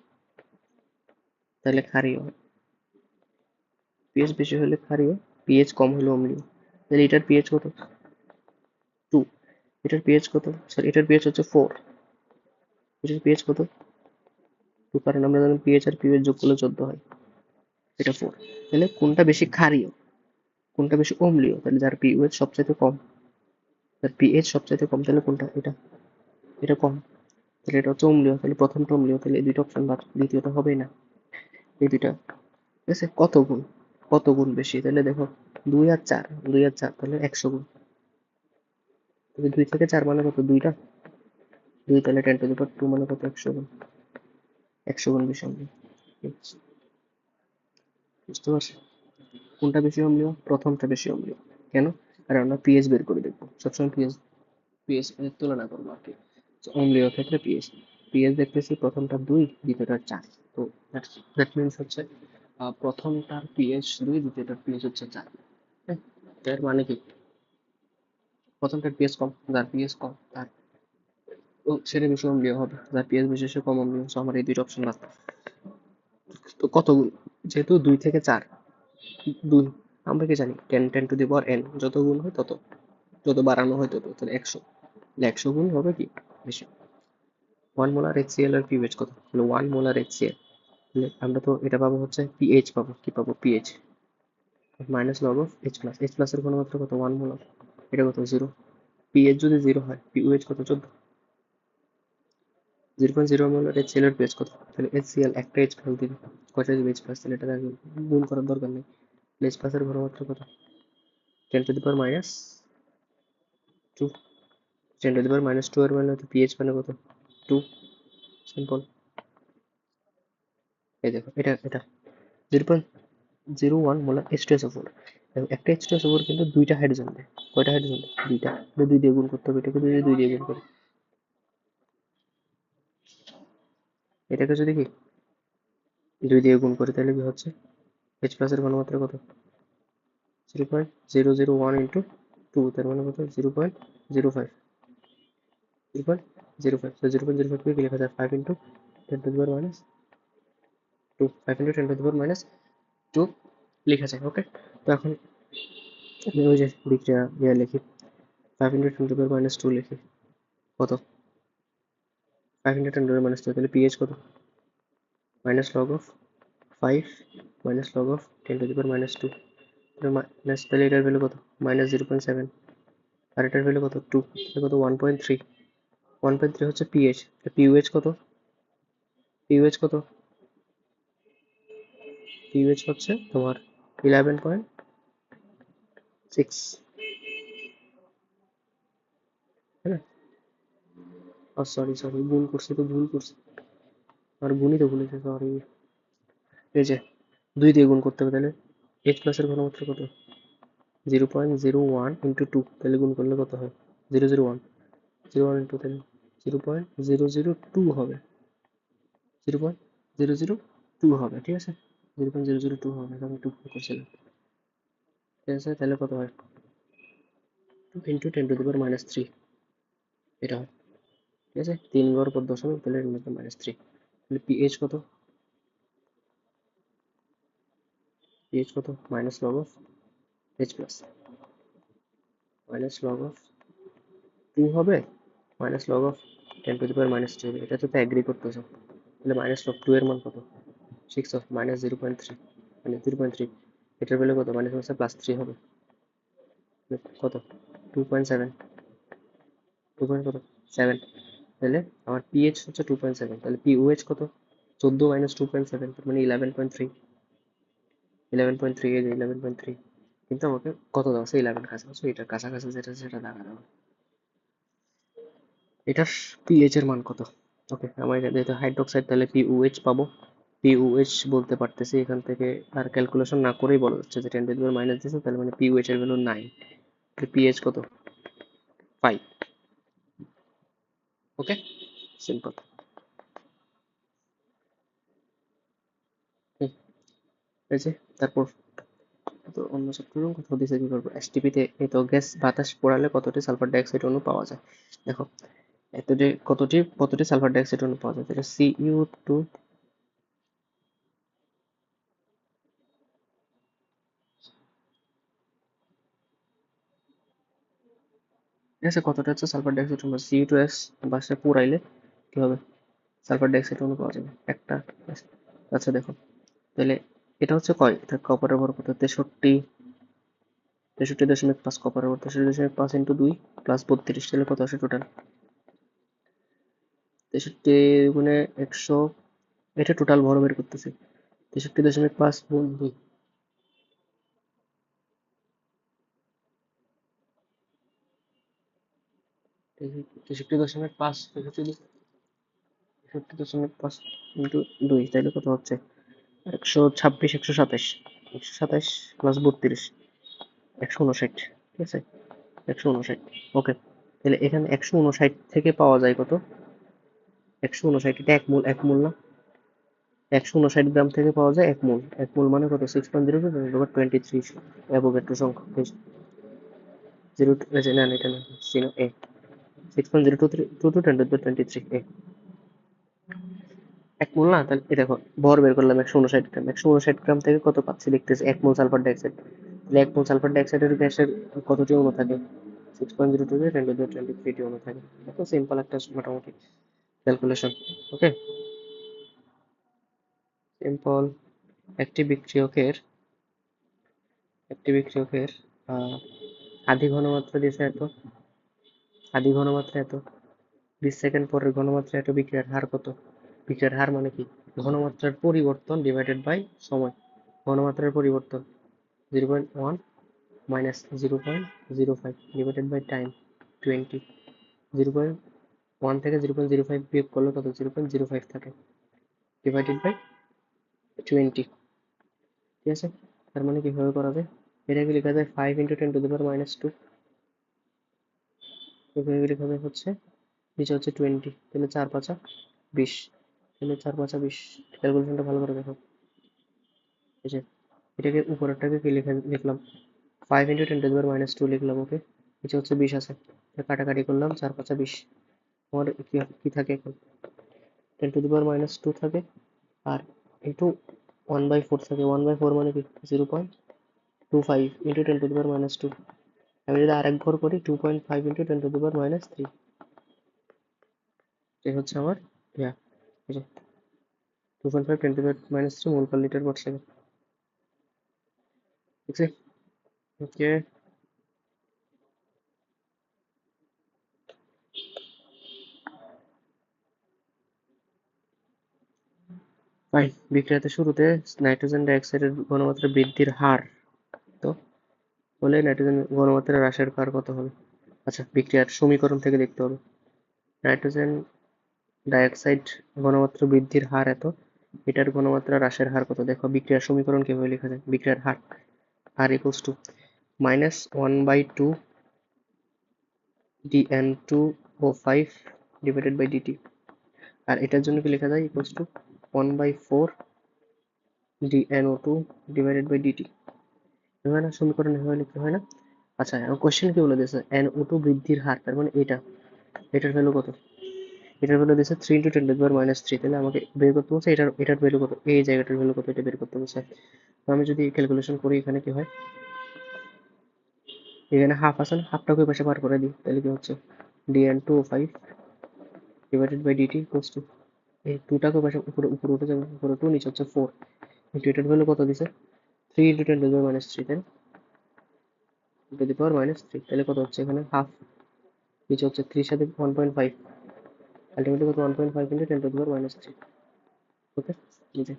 তাহলে ক্ষারীয় হয়, পিএইচ বেশি হলে ক্ষারীয়, পিএইচ কম হলে অম্লীয়। তাহলে এটার পিএইচ কত? 2। এটার পিএইচ কত? সরি এটার পিএইচ হচ্ছে 4, এটার পিএইচ কত? 2, কারণ আমরা জানি পিএইচ আর পিওএইচ যোগ করলে 14 হয়, এটা 4। তাহলে কোনটা বেশি ক্ষারীয়, কোনটা বেশি অম্লীয়? তাহলে যার পিওএইচ সবচাইতে কম, যার পিএইচ সবচাইতে কম, তাহলে কোনটা? এটা, এটা কম, তাহলে এটা হচ্ছে অম্লীয়, তাহলে প্রথমটা অম্লীয়, তাহলে এই দুইটা অপশন বাদ, দ্বিতীয়টা হবেই না, এই দুইটা, ঠিক আছে। কত গুণ, কত গুণ বেশি? তাহলে দেখো 2 আর 4, 2 আর 4 তাহলে 100 গুণ, তাহলে 2 থেকে 4 মানে কত? দুইটা, 2 তাহলে 10⁻2 মানে কত? 100 গুণ, 100 গুণ বেশি অম্লীয়, বুঝতে পারছি। কোনটা বেশি অম্লীয়? প্রথমটা বেশি অম্লীয়। কেন? কারণ আমরা পিএইচ বের করে দেখবো, সবসময় পিএইচ, পিএইচ এর তুলনা করবো আর কি। অম্লীয় ক্ষেত্রে পিএইচ, পিএইচ দেখতেছি প্রথমটা 2, দ্বিতীয়টার 4, তো দ্যাট মিনস হচ্ছে প্রথমটার পিএইচ 2, দ্বিতীয়টার পিএইচ হচ্ছে 4। হ্যাঁ, এর মানে কি প্রথমটার পিএইচ কম, যার পিএইচ কম তার সেটা বেশি অম্লীয় হবে, যার পিএইচ বেশি সে কম অম্লীয়। সো আমার এই দুইটা অপশন বাদ। তো কত গুণ? যেহেতু 2 থেকে 4, 2, আমরা কি জানি 10 10⁻n, যত গুণ হয় তত, যত বাড়ানো হয় তত, তাহলে 100, 100 গুণ হবে কি বেশি। 1 মোলার HCl এর পিএইচ কত? তাহলে 1 মোলার HCl, তাহলে আমরা তো এটা পাবো হচ্ছে পিএইচ পাবো, কি পাবো? PH minus log of H plus, H plus এর ঘনমাত্রা কত? 1 মোলার, এটা কত? 0। পিএইচ যদি 0 হয়, পিওএইচ কত? 14, 0.0 মোলার HCl এর পিএইচ কত? তাহলে HCl একটা এইচ প্লাস দিবে, কয়টা দিবে? এইচ প্লাস, তাহলে এটা আগে গুণ করার দরকার নেই। এইচ প্লাস এর ঘনমাত্রা কত? 10⁻², 10⁻², এর মানে হচ্ছে পিএইচ মানে কত? 2, সিম্পল। এই দেখো এটা, এটা 0.01 মোলার H2SO4, একটা H2SO4 কিন্তু দুইটা হাইড্রোজেন দেয়, কয়টা হাইড্রোজেন দেয়? দুইটা, এটা 2 দিয়ে গুণ করতে হবে, এটাকে যদি 2 দিয়ে গুণ করি, এটাকে যদি কি 2 দিয়ে গুণ করি, তাহলে কি হচ্ছে? এইচ প্লাস এর ঘনমাত্রা কত? 0.001 ইন্টু 2, তার মানে কত? 0.05, 0.05, তো 0.05 কে কি লেখা যায়? 5 ইন্টু 10⁻², 5 ইন্টু 10⁻², লেখা যায়, ওকে। তো এখন আমি ওই যে বিক্রিয়া ইয়ে লিখি, 5 ইন্টু 10⁻², লিখি, কত? 5 ইন্টু 10⁻², তাহলে পিএইচ কত? Minus log of 5 minus log of 10⁻², minus, তাহলে এটার ভ্যালু কত? -0.7, আর এটার ভ্যালু কত? 2, তাহলে কত? 1.3, 1.3 হচ্ছে পিএইচ। পিওএইচ কত? পিওএইচ কত? পিওএইচ হচ্ছে তোমার 11.6, তাই না? ও সরি সরি, ভুল করছি, তো ভুল করছি, আর গুণই তো ভুলেছে, সরি। এই যে 2 দিয়ে গুণ করতে হবে, তাহলে এইচ প্লাসের ঘনমাত্রা কত? 0.01 × 2, তাহলে গুণ করলে কত হয়? 001, 0 1 × 2, তাহলে 0.002 হবে, 0.002 হবে, ঠিক আছে? 0.002 হবে, আমি একটু ভুল করছিলাম। ঠিক আছে, তাহলে কত হয়? 2 × 10⁻³ এটা হয়, ঠিক আছে? 3 ঘর পর দশমিক, তাহলে -3। তাহলে পিএইচ কত? পিএইচ কত? Minus log of H plus, minus log of 2 হবে, মাইনাস লগ অফ 10⁻³ হবে। এটা তো অ্যাগ্রি করতেছো, তাহলে মাইনাস লগ 2 এর মান কত? 6 অফ -0.3, মানে 0.3। এটার ভ্যালু কত? মাইনাস হচ্ছে +3 হবে, কত? 2.7, 2 পয়েন্ট কত? 7। তাহলে আমার পিএইচ হচ্ছে 2.7, তাহলে পিওএইচ কত? 14 - 2.7, মানে 11.3, 11.3, এই যে 11.3। কিন্তু আমাকে কত দাও? সেই 11 কাছাকাছি, এটার কাছাকাছি যেটা সেটা দেখা দাও। এটার পিএইচ এর মান কত? ওকে, আমার এটা যেহেতু হাইড্রোক্সাইড, তাহলে পিওএইচ পাবো। পিওএইচ বলতে পারতেছি এখান থেকে, আর ক্যালকুলেশন না করেই বলা যাচ্ছে যে 10⁻⁻ দিয়েছে, তাহলে মানে পিওএইচ এর ভ্যালু 9। পিএইচ কত? 5। ওকে, সিম্পল। এই যে তারপর তো অন্য চ্যাপ্টারেও কথা দিয়েছে কি করবো, এসটিপিতে এই তো গ্যাস বাতাস পোড়ালে কতটি সালফার ডাইঅক্সাইড অণু পাওয়া যায়। দেখো এতটি কতটি সালফার ডাইঅক্সাইড অণু পাওয়া যায়, এটা Cu2। ঠিক আছে, কতটা হচ্ছে সালফার ডাইঅক্সাইড অণু? Cu2s বাসে পোড়াইলে কি হবে? সালফার ডাইঅক্সাইড অণু পাওয়া যাবে একটা। আচ্ছা দেখো, তাহলে এটা হচ্ছে কয়, এটা কপারের ভর কত? 63.5 কপারের ভর, 63.5 × 2 + 32, তাহলে কত আসে টোটাল? 63 গুণে 100, এটা টোটাল ভর বের করতেছি। 63.5 গুণ 2, 63.5, 63.5 ইন্টু 2, তাইলে কত হচ্ছে? 126, 127, 127 প্লাস 32, 159, ঠিক আছে? 159, ওকে। তাহলে এখানে 159 থেকে পাওয়া যায় কত? 159, এটা এক মূল না? 159 গ্রাম থেকে পাওয়া যায় এক মূল। এক মূল মানে কত? 6.02 × 10⁻23 অ্যাভোগাড্রো সংখ্যক। জিরো, না না, এটা না, সিনো এ, 6.022 × 10⁻23 এ এক মূল না? তাহলে এই দেখো, ভর বের করলাম 159 গ্রাম। 159 গ্রাম থেকে কত পাচ্ছি দেখতেছি? এক মোল সালফার ডাইঅক্সাইড। তাহলে এক মোল সালফার ডাইঅক্সাইডের গ্যাসের কতটি অণু থাকে? 6.02 × 10⁻23 অণু থাকে। এত সিম্পল একটা মোটামুটি ক্যালকুলেশন। ওকে, সিম্পল। একটি বিক্রিয়কের একটি বিক্রিয়কের আহ, আধি ঘনমাত্রা দিয়েছে এত, আধি ঘনমাত্রা এত, 20 সেকেন্ড পরের ঘনমাত্রা এত, বিক্রিয়ার হার কত? বিক্রিয়ার হার মানে কি? ঘনমাত্রার পরিবর্তন ডিভাইডেড বাই সময়। ঘনমাত্রার পরিবর্তন 0.1 মাইনাস 0.05 ডিভাইডেড বাই টাইম 20। 0.1 থেকে 0.05 বিয়োগ করলে কত? 0.05 থাকে, ডিভাইডেড বাই 20, ঠিক আছে? তার মানে কিভাবে করা যায়? এটাকে লেখা যায় 5 × 10⁻²। এভাবে লেখা যায় হচ্ছে, নিচে হচ্ছে 20, তাহলে 4×5 = 20, তাহলে 4×5 = 20। ক্যালকুলেশনটা ভালো করে দেখো। এই যে এটাকে উপরেরটাকে কি লিখলাম? 5 × 10⁻² লিখলাম, ওকে। নিচে হচ্ছে 20 আছে, কাটাকাটি করলাম, 4×5 = 20। আমার কি থাকে এখন? 10⁻² থাকে, আর ইন্টু 1/4 থাকে। 1/4 মানে কি? 0.25 ইন্টু 10⁻²। আমি যদি আরেক ঘর করি, 2.5 ইন্টু 10⁻³ এই হচ্ছে আমার ইয়া, এই যে 2.5 10⁻³ মোল পার লিটার পার সেকেন্ড, ঠিক আছে? ওকে, ফাইন। বিক্রিয়াতে শুরুতে নাইট্রোজেন ডাইঅক্সাইডের ঘনমাত্রা বৃদ্ধির হার তো হলে নাইট্রোজেন ঘনমাত্রা হ্রাসের হার কত হবে? আচ্ছা, বিক্রিয়ার সমীকরণ থেকে দেখতে হবে। নাইট্রোজেন ডাইঅক্সাইড ঘনমাত্রা বৃদ্ধির হার এত, এটার ঘনমাত্রা হ্রাসের হার কত? দেখো বিক্রিয়ার সমীকরণ কিভাবে লেখা যায়, বিক্রিয়ার হার আর equals to -1/2 dN2O5 divided by dt, আর এটার জন্য কি লেখা যায়, equals to 1/4 dNO2 divided by dt. হয় না, সমীকরণ এভাবে লিখতে হয় না? আচ্ছা, কোশ্চেন কি বলে দিয়েছে, NO2 বৃদ্ধির হার, তার মানে এটার ভ্যালু কত? এটার ভ্যালু দিয়েছে 3 × 10⁻³ তাহলে আমাকে বের করতে বলছে এটার ভ্যালু কত, এই জায়গাটার ভ্যালু কত এটা বের করতে বলছে। তো আমি যদি ক্যালকুলেশন করি এখানে কি হয়, এখানে হাফ আছে না, হাফটাকে ওই পাশে বার করে দিই, তাহলে কি হচ্ছে dN2O5 divided by dt equals to, এই 2টাকে ওই পাশে উপরে উপরে উঠে যাবে, উপরে 2 নিচে হচ্ছে 4, কিন্তু এটার ভ্যালু কত দিছে 3 × 10⁻³ তাই না, 10⁻³ তাহলে কত হচ্ছে এখানে হাফ, নিচে হচ্ছে 3 সাথে 1.5, আলটিমেটলি কত 1.5 × 10⁻³। ওকে, নিচে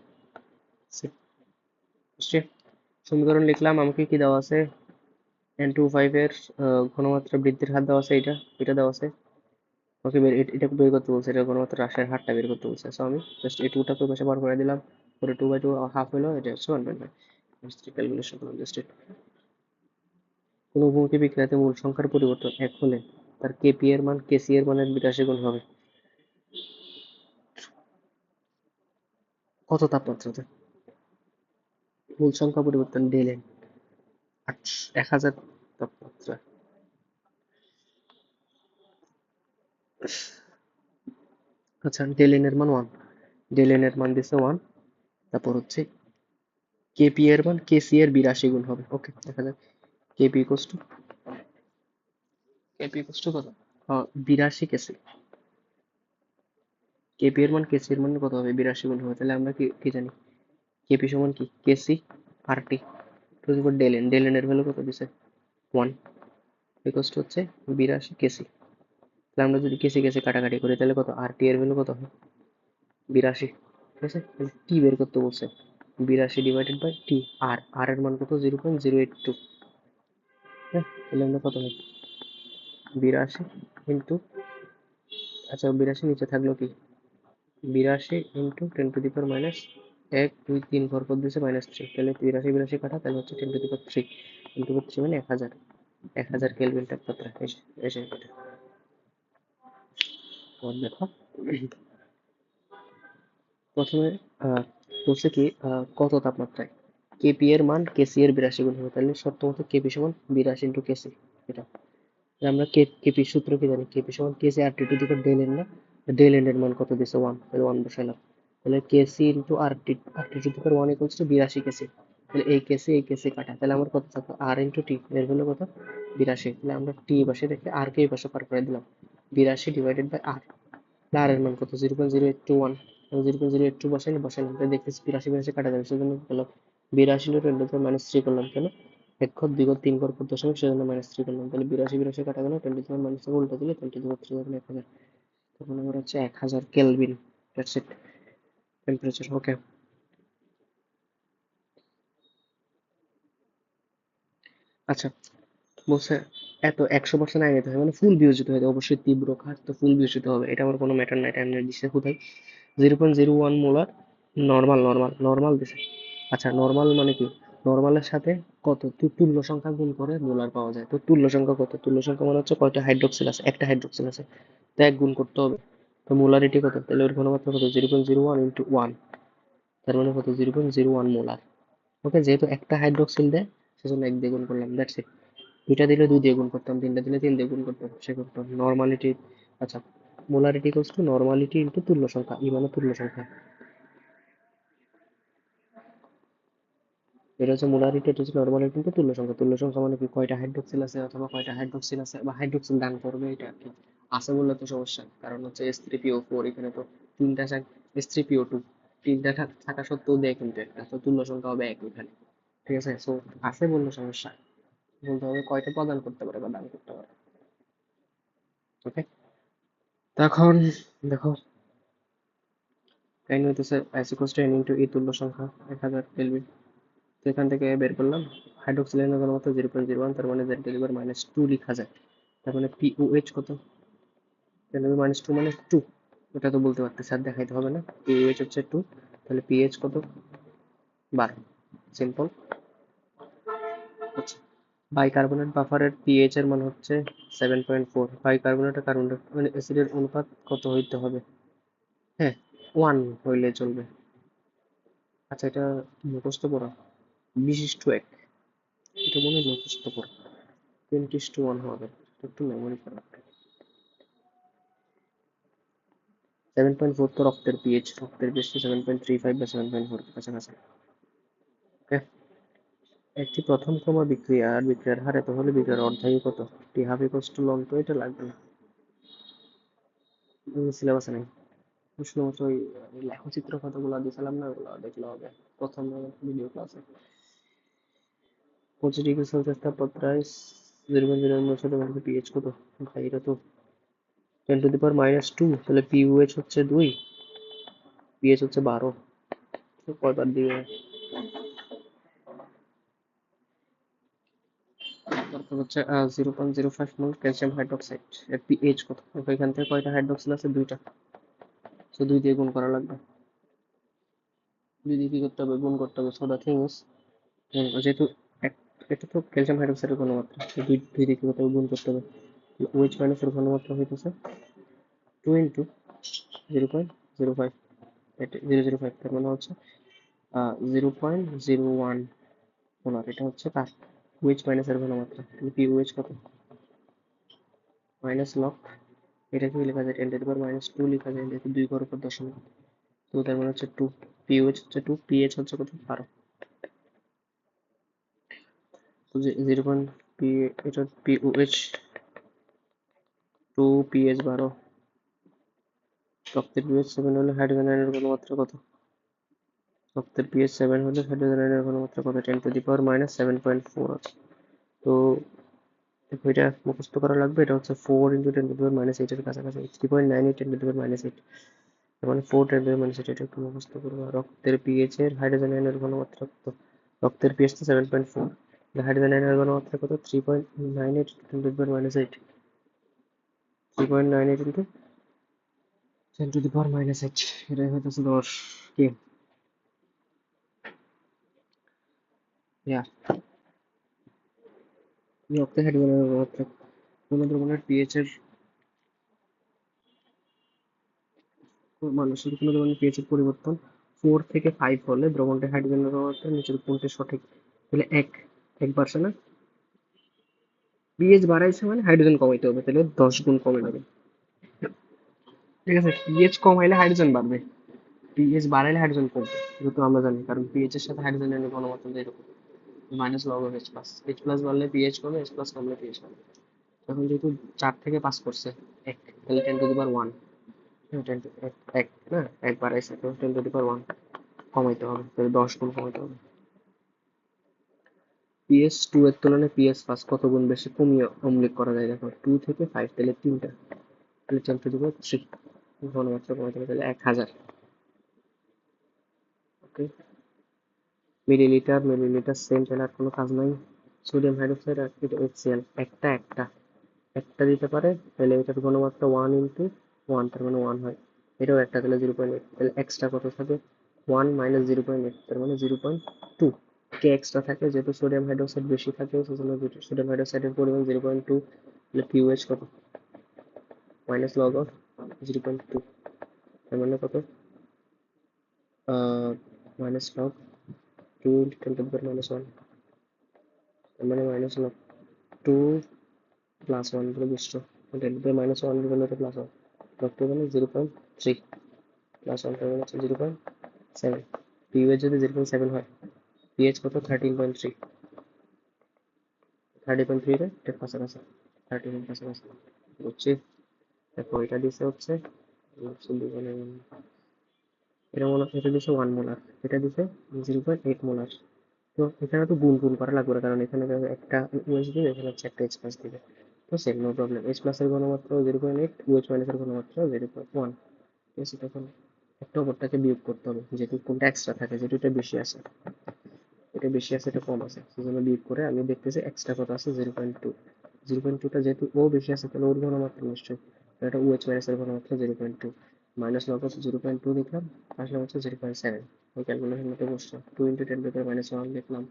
সমীকরণ লিখলাম, আমাকে কি দেওয়া আছে, N25 এর ঘনমাত্রা বৃদ্ধির হার দেওয়া আছে, এটা দেওয়া আছে, ওকে এটা বের করতে বলছে, এটা ঘনমাত্রা হ্রাসের হারটা বের করতে বলছে। সো আমি জাস্ট এই 2টাকে পাশে বার করে দিলাম, পরে 2/2 হাফ হলো, এটা হচ্ছে 1.5, ক্যালকুলেশন করলাম জাস্ট। কোনো বহুমুখী বিক্রিয়াতে মূল সংখ্যার পরিবর্তন 1 হলে তার কেপি এর মান কেসি এর মানের 82 গুণ হবে কত তাপমাত্রাতে? মূল সংখ্যা পরিবর্তন ডেলেন 1000 তাপমাত্রা। আচ্ছা, ডেলেন এর মান 1, ডেলেন এর মান দিছে 1, তারপর হচ্ছে কেপি এর মান কেসি এর 82 গুণ হবে। ওকে, দেখা যাক কেপি ইকুয়ালস টু, কত, 82 কেসি, কেপি এর মান কেসি এর মান কত হবে, 82 গুণ হবে, তাহলে আমরা কি কি জানি, কেপি সমান কি কেসি আর টি টু দি পাওয়ার ডেলেন, ডেলেন এর ভ্যালু কত দিছে 1 ইকুয়ালস টু হচ্ছে 82 কেসি। তাহলে আমরা যদি কেসি কেসি কাটাকাটি করি তাহলে কত, আর টি এর ভ্যালু কত হয় 82, ঠিক আছে, টি বের করতে বলছে, 82 ডিভাইডেড বাই টি, আর এর মান কত 0.082, হ্যাঁ, তাহলে আমরা কত হয় 82 ইন্টু, আচ্ছা 82 নিচে থাকলো কি 82 ইন্টু 10⁻⁻1 2 3 ঘর পর দিয়েছে -3, তাহলে 82 কাটা, তাহলে হচ্ছে 10⁻³ 10⁻³ মানে 1000, 1000 কেলভিন তাপমাত্রা এসে এটা। দেখো প্রথমে বলছে কি কত তাপমাত্রায় কেপি এর মান কেসি এর 82 গুণ হবে, তাহলে শর্ত মতো কেপি সমান 82 ইন্টু কেসি, এটা আমরা কেপি সূত্র কি জানি, কেপি সমান Kc R T to the power del n না, ডেল এন এর মান কত দিছে 1, তাহলে 1 বসাইলাম, তাহলে Kc into R T to the power 1 equals to 82 Kc, তাহলে এই কেসি কাটা, তাহলে আমার কত থাকলো আর ইন্টু টি, এর হলো কত 82, তাহলে আমরা টি পাশে রেখে আর কে এই পাশে পার করে দিলাম, 82 ডিভাইডেড বাই আর, আর এর মান কত 0.0821, 0.082 বসাইলাম, তাই দেখতেছি 82 কাটা যাবে, সেজন্য বললাম 82 × 10⁻³ করলাম, কেন এক ঘর দুই ঘর তিন ঘর পর দশমিক, সেজন্য -3 করলাম, তাহলে 82 কাটা গেল, 10⁻³ উল্টা দিলে 10⁻³ হবে 1000, তখন আমার হচ্ছে 1000 কেলভিন, দ্যাটস ইট টেম্পারেচার। ওকে, আচ্ছা বলছে এত 100% আয় নিতে হবে, মানে ফুল বিয়োজিত হয়ে যাবে, অবশ্যই তীব্র কাজ তো ফুল বিয়োজিত হবে, এটা আমার কোনো ম্যাটার নাই, এটা আমি দিচ্ছে কোথায় 0.01 মোলার, নর্মাল দিছে। আচ্ছা, নর্মাল মানে কি, নর্মালের সাথে কত তুল্য সংখ্যা গুণ করে মোলার পাওয়া যায়, তো তুল্য সংখ্যা কত, তুল্য সংখ্যা মানে হচ্ছে কয়টা হাইড্রোক্সিল আছে, একটা হাইড্রোক্সিল আছে, তো এক গুণ করতে হবে, তো মোলারিটি কত, তাহলে ওর ঘনমাত্রা কত 0.01 ইন্টু 1, তার মানে কত 0.01 মোলার। ওকে, যেহেতু একটা হাইড্রোক্সিল দেয় সেজন্য এক দিয়ে গুণ করলাম, দ্যাটস ইট, দুইটা দিলে দুই দিয়ে গুণ করতাম, তিনটা দিলে তিন দিয়ে গুণ করতাম, সে করতাম নর্মালিটি। আচ্ছা, molarity equals to normality into তুল্য সংখ্যা, ই মানে তুল্য সংখ্যা, এটা হচ্ছে মোলারিটি, এটা হচ্ছে নর্মালিটি ইন্টু তুল্য সংখ্যা, তুল্য সংখ্যা মানে কি কয়টা হাইড্রোক্সিল আছে অথবা কয়টা হাইড্রোক্সিল আছে বা হাইড্রোক্সিল দান করবে, এটা আর কি আছে বললে তো সমস্যা, কারণ হচ্ছে H3PO4 এখানে তো তিনটা H3PO2 তিনটা থাকা সত্ত্বেও দেয় কিন্তু একটা, তো তুল্য সংখ্যা হবে এক এখানে, ঠিক আছে, সো আছে বললে সমস্যা, বলতে হবে কয়টা প্রদান করতে পারে বা দান করতে পারে। ওকে, তখন দেখো n হইতেছে s equals to n into e তুল্য সংখ্যা 1000 কেলভিন, তো এখান থেকে বের করলাম হাইড্রোক্সিলের ঘনমাত্রা 0.01, তার মানে z⁻² লিখা যায়, তার মানে POH কত, 10⁻² মানে 2, এটা তো বলতে পারতেছি, আর দেখাইতে হবে না। পিএইচ হচ্ছে 2, তাহলে পিএইচ কত? 12। সিম্পল। আচ্ছা, বাইকার্বনেট বাফারের পিএইচ এর মান হচ্ছে 7.4। বাইকার্বনেট আর কার্বন অ্যাসিডের অনুপাত কত হইতে হবে? হ্যাঁ, 1 হইলে চলবে। আচ্ছা, এটা মুখস্থ পড়া, 20:1, এটা মনে হয় মুখস্থ পড়া। 20:1 হবে, একটু মেমোরি করা। 7.4 তো রক্তের পিএইচ, রক্তের পিএইচ 7.35 বা 7.4 কাছাকাছি। ওকে, একটি প্রথম ক্রম বিক্রিয়া আর বিক্রিয়ার হার এত হলে বিক্রিয়ার অর্ধায়ু কত? টি হাফ ইকুয়ালস টু লন, তো এটা লাগবে না, সিলেবাসে নেই। শুধুমাত্র ওই লেখচিত্র কতগুলো দিয়েছিলাম না, ওগুলো দেখলে হবে প্রথম ভিডিও ক্লাসে। 25°C তাপমাত্রায় 0.0 পিএইচ কত? ভাই এটা তো 10⁻², তাহলে পিওএইচ হচ্ছে 2, পিএইচ হচ্ছে 12। কয়বার দিবে? তারপর হচ্ছে 0.05 মোল ক্যালসিয়াম হাইড্রোক্সাইড, এর পিএইচ কত? এখান থেকে কয়টা হাইড্রোক্সিল আছে? 2টা, তো 2 দিয়ে গুণ করা লাগবে। 2 দিয়ে কি করতে হবে? গুণ করতে হবে। সো দ্য থিংস, যেহেতু এটা তো ক্যালসিয়াম হাইড্রোক্সাইডের ঘনমাত্রা, তো 2 দিয়ে কি করতে হবে? গুণ করতে হবে। ওএইচ মাইনাস এর ঘনমাত্রা হইতেছে 2 ইন্টু 0.05, 0.005, তার মানে হচ্ছে 0.01 মোলার। এটা হচ্ছে কার? ওএইচ মাইনাস এর ঘনমাত্রা। তাহলে পি ওএইচ কত? মাইনাস লগ, এটা কি লেখা যায়? 10⁻² লেখা যায়, যেহেতু 2 ঘর উপর দশমিক, তো তার মানে হচ্ছে 2। পিওএইচ হচ্ছে 2, পিএইচ হচ্ছে কত? 12। তো 0. পি, এটা পিওএইচ 2, পিএইচ 12। রক্তের পিএইচ 7 হলে হাইড্রোজেন আয়নের ঘনমাত্রা কত? রক্তের পিএইচ 7 হলে হাইড্রোজেন আয়নের ঘনমাত্রা কত? 10⁻⁻7.4 আছে। তো দেখো, এটা মুখস্থ করা লাগবে। এটা হচ্ছে 4 ইন্টু 10⁻8 এর কাছাকাছি, 3.98 10⁻8। তার মানে 4 10⁻8, এটা একটু মুখস্থ করবো। রক্তের পিএইচ এর হাইড্রোজেন আয়নের ঘনমাত্রা কত? রক্তের পিএইচ তো 7.4, হাইড্রোজেন আয়নের ঘনমাত্রা কত? 3.98 10⁻8। 3.98 ইন্টু 10⁻8, এটাই হইতেছে 10 কি? রক্তের হাইড্রোজেন আয়নের ঘনমাত্রা কোন দ্রবণের পিএইচ এর মানুষের কোনো ধরনের পিএইচ এর পরিবর্তন 4 থেকে 5 হলে দ্রবণটির হাইড্রোজেনের ঘনমাত্রা নিচের কোনটি সঠিক? তাহলে 1 বাড়ছে না? পিএইচ বাড়াইছে মানে হাইড্রোজেন কমাইতে হবে, তাহলে 10 গুণ কমে যাবে। ঠিক আছে, পিএইচ কমাইলে হাইড্রোজেন বাড়বে, পিএইচ বাড়াইলে হাইড্রোজেন কমবে, যেহেতু আমরা জানি, কারণ পিএইচ এর সাথে হাইড্রোজেনের ঘনমাত্রা যেরকম, minus log of H plus. H plus বাড়লে পিএইচ কমে, এইচ প্লাস কমলে পিএইচ কমে। এখন যেহেতু 4 থেকে 5 করছে 1, তাহলে 10⁻1, 1 না, 1 বাড়াইছে, তো 10⁻1 কমাইতে হবে, তাহলে 10 গুণ কমাইতে হবে। পিএস 2 এর তুলনায় পিএস 5 কত গুণ বেশি কমিয়ে অম্লিক করা যায়? দেখো, 2 থেকে 5, তাহলে 3টা, তাহলে 10⁻3 ঘনমাত্রা কমাইতে হবে, তাহলে 1000। ওকে, মিলিলিটার মিলিলিটার সেম, তাহলে আর কোনো কাজ নাই। সোডিয়াম হাইড্রোক্সাইড আর এটা HCl, একটা একটা একটা দিতে পারে, তাহলে এটার ঘনমাত্রা 1 ইন্টু 1, তার মানে 1 হয়। এটাও একটা, তাহলে 0.8, তাহলে এক্সট্রা কত থাকে? 1 মাইনাস 0.8, তার মানে 0.2। কে এক্সট্রা থাকে, যেহেতু সোডিয়াম হাইড্রোক্সাইড বেশি থাকে, সেজন্য সোডিয়াম হাইড্রোক্সাইডের পরিমাণ 0.2, তাহলে পিওএইচ কত? মাইনাস লগ অফ 0.2, তার মানে কত? মাইনাস লগ 2 ইন্টু 10⁻−1, তার মানে মাইনাস লগ 2 প্লাস 1 বলে বুঝছো, 10⁻−1 বলে তো প্লাস 1, লগ 2 মানে 0.3 প্লাস 1, তার মানে হচ্ছে 0.7। পিওএইচ যদি 0.7 হয়, পিএইচ কত? 13.3, 30.3 রে এর কাছাকাছি, 13 এর কাছাকাছি, বুঝছি। দেখো, এটা দিছে হচ্ছে এটা মনে, এটা দিছে 1 মোলার, এটা দিছে 0.8 মোলার। তো এখানে তো গুণ গুণ করা লাগবে না, কারণ এখানে দেখো একটা ওএইচ দিবে, এখানে হচ্ছে একটা এইচ প্লাস দিবে, তো same, no problem. H plus এর ঘনমাত্রা 0.8, ওএইচ মাইনাস এর ঘনমাত্রা 0.1। ঠিক আছে, তখন একটা অপরটাকে বিয়োগ করতে হবে, যেহেতু কোনটা এক্সট্রা থাকে, যেহেতু এটা বেশি আছে, এটা বেশি আছে, এটা কম আছে, সেজন্য বিয়োগ করে আমি দেখতেছি এক্সট্রা কত আছে? 0.2। 0.2টা যেহেতু ও বেশি আছে, তাহলে ওর ঘনমাত্রা নিশ্চয়ই, এটা ওএইচ মাইনাস এর ঘনমাত্রা 0.2। মাইনাস লগ হচ্ছে 0.2 দেখলাম, আসলাম হচ্ছে 0.7। ওই ক্যালকুলেশন মতো বসছে। 2 ইন্টু 10⁻⁻1 দেখলাম,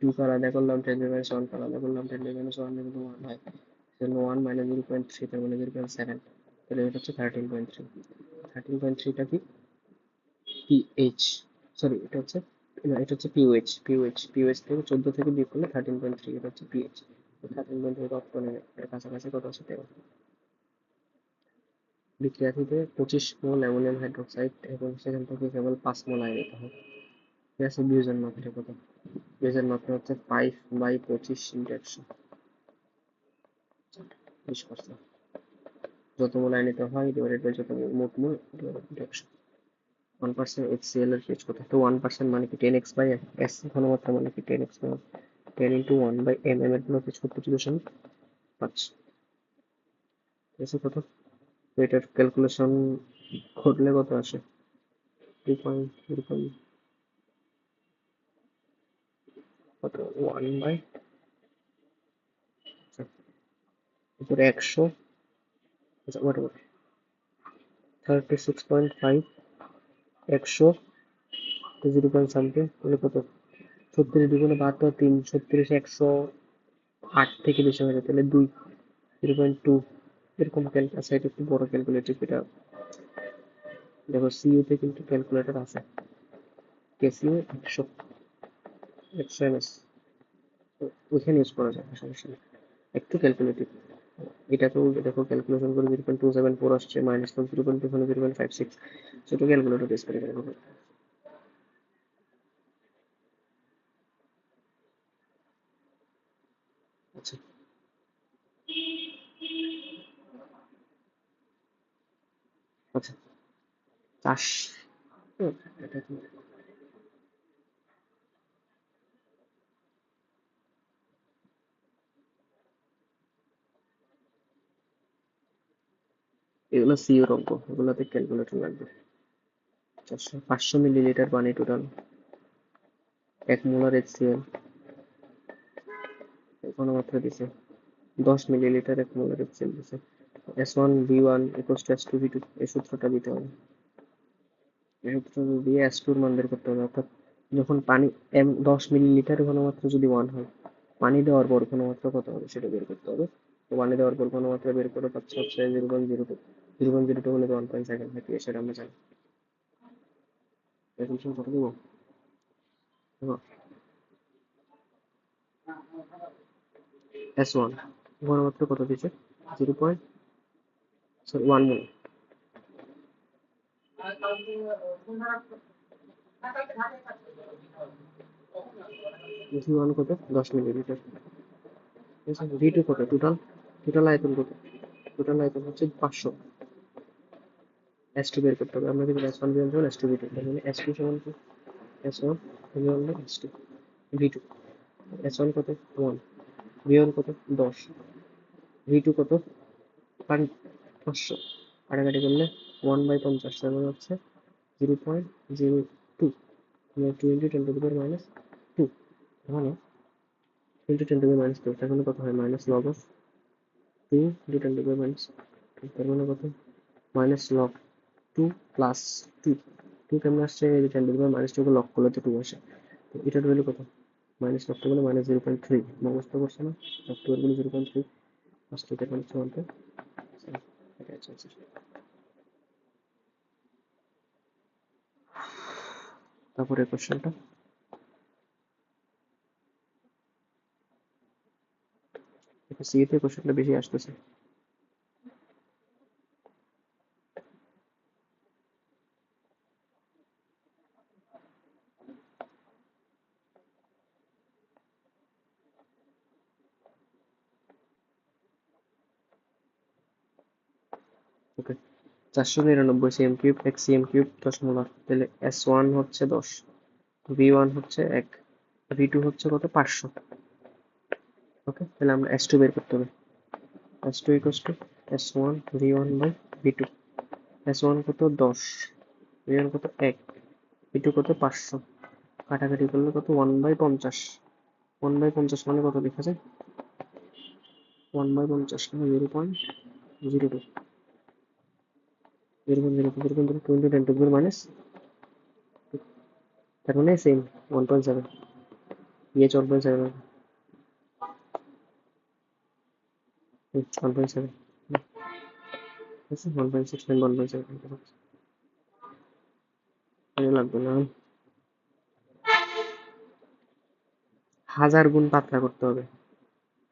2 কে আলাদা করলাম, 10⁻1 কে আলাদা করলাম, 10⁻1 ইন্টু 1 হয়, সেজন্য 1 মাইনাস 0.3, তার মানে 0.7। তাহলে এটা হচ্ছে 13.3। 13.3টা কি? পিএইচ, সরি এটা হচ্ছে, না এটা হচ্ছে পিওএইচ। পিওএইচ থেকে 14 থেকে বিয়োগ করলে 13.3, এটা হচ্ছে পিএইচ। 13.3 অফ করে এর কাছাকাছি কত আছে 13। বিক্রিয়াটিতে 25 মোল অ্যামোনিয়াম হাইড্রোক্সাইড এবং সেখান থেকে কেবল 5 মোল আয় নিতে হবে। ঠিক আছে, বিয়োজন মাত্রা কত? বিয়োজন মাত্রা হচ্ছে 5/25 ইন্টু 100, 20%। যত মোল আয় নিতে হয় ডিভাইডেড বাই যত মোট মোল ডিভাইডেড বাই 100। 1% HCl এর পিএইচ কত? তো 1% মানে কি 10x/s, ঘনমাত্রা মানে কি 10x/1, 10 ইন্টু 1/mm এর পিএইচ কত? 25। ঠিক আছে, কত? তো এটার ক্যালকুলেশন করলে কত আসে? 2.0 কত? 1 বাই উপরে 100, আচ্ছা হোয়াট এভার, 36.5, 100, 0 তাহলে কত? 36 দুগুণে 72, 3, 36, 108 থেকে বেশি হয়ে যায়, তাহলে 2, 0.2 এরকম আচ্ছা এটা একটু বড় ক্যালকুলেটিভ। এটা দেখো সিইউ তে কিন্তু ক্যালকুলেটর আছে, কেসিও 100 এমএস, ওইখানে ইউজ করা যায়, সমস্যা নেই। একটু ক্যালকুলেটিভ। এটাকেও দেখো ক্যালকুলেশন করে 0.274 আসছে, মাইনাস 0.2, 0.56, সেটা ক্যালকুলেটর বেস করে ক্যালকুলেট। আচ্ছা আচ্ছা, চাষ, এটা কি? এগুলো সিওর অঙ্ক, এগুলোতে ক্যালকুলেটর লাগবে। 500 মিলিলিটার পানি টোটাল, 1 মোলার HCl ঘনমাত্রা দিছে, 10 মিলিলিটার 1 মোলার HCl দিছে। S1V1 = S2V2, এই সূত্রটা দিতে হবে। এই সূত্রটা দিয়ে S2 এর মান বের করতে হবে। অর্থাৎ যখন পানি 10 মিলিলিটার ঘনমাত্রা যদি 1 হয়, পানি দেওয়ার পর ঘনমাত্রা কত হবে সেটা বের করতে হবে। তো পানি দেওয়ার পর ঘনমাত্রা বের করে পাচ্ছে হচ্ছে 0.02, 0.02 হলে 1.7 হয়, সেটা আমরা জানি। রেজলিউশন কত দেবো? দেখো S1 ঘনমাত্রা কত দিচ্ছে? 1 মোল। V1 কত? 10 মিলিলিটার। ঠিক আছে, V2 কত? টোটাল, টোটাল আয়তন কত? টোটাল আয়তন হচ্ছে 500। S2 বের করতে হবে। আমরা কিন্তু S1 বিয়োগ করব S2 V2, তার মানে S2 সমান কি? S1 বিয়োগ S2 V2। S1 কত? 1, V1 কত? 10, V2 কত? 500, কাটাকাটি করলে 1/50, তার মানে হচ্ছে 0.02, 2 ইন্টু 10⁻², মানে ইন্টু 10⁻², তার মানে কত হয়? মাইনাস লগ অফ 2 ইন্টু 10⁻², তার মানে কত? মাইনাস লগ 2 প্লাস 2, 2 কেমন আসছে? এই যে 10⁻²কে লগ করলে তো 2 আসে, তো এটার ভ্যালু কত? মাইনাস লগ করলে মাইনাস 0.3, মুখস্থ করছে না? লগ 2 এর ভ্যালু 0.3, ফার্স্ট এটা হচ্ছে 1, এটা হচ্ছে। তারপরে কোশ্চেনটা, সিএতে কোশ্চেনটা বেশি আসতেছে। ওকে, 499 cm3 এক cm3 10 মোলার, তাহলে S1 হচ্ছে 10, V1 হচ্ছে 1, V2 হচ্ছে কত? 500। ওকে, তাহলে আমরা S2 বের করতে হবে। S2 S1 V1 by V2। S1 কত? 10, V1 কত? 1, V2 কত? 500, কাটাকাটি করলে কত? 1/50, 1/50 মানে কত লেখা যায়? 1/50 মানে 0.02, 0.0 10 to the minus, তার মানে সেম 1.7, pH 1.7, 1.7, ঠিক আছে 1.6 and 1.7 লাগবে না, 1000 গুণ পাতলা করতে হবে,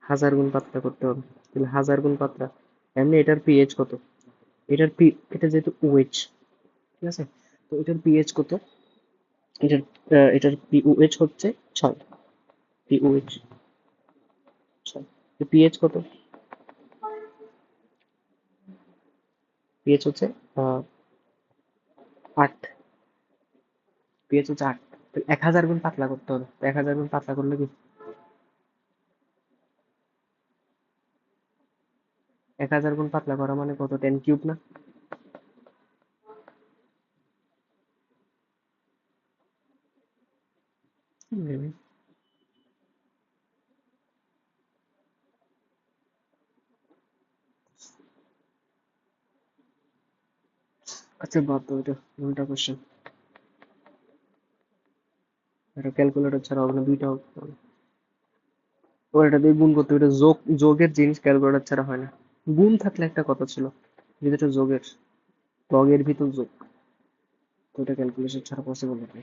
1000 গুণ পাতলা করতে হবে, তাহলে 1000 গুণ পাতলা, এমনি এটার পিএইচ কত, এটা যেহেতু ওএইচ, ঠিক আছে, তো এটার পিএইচ কত, এটার পিওএইচ হচ্ছে 6, পিওএইচ 6, পিএইচ কত, পিএইচ হচ্ছে 8, পিএইচ হচ্ছে 8, 1000 গুণ পাতলা করতে হবে, 1000 গুণ পাতলা করলে কি, 1000 গুণ পাতলা করা মানে কত, 10 কিউব না, আচ্ছা বাদ দাও, এটা উল্টা কোশ্চেন, এটা ক্যালকুলেটর ছাড়া হবে না, দুইটা হবে, ও এটা দিয়ে গুণ করতে হবে, এটা যোগের জিনিস, ক্যালকুলেটর ছাড়া হয় না, গুণ থাকলে একটা কথা ছিল, যদি এটা যোগের, লগের ভিতর যোগ, তো এটা ক্যালকুলেশন ছাড়া পসিবল হবে।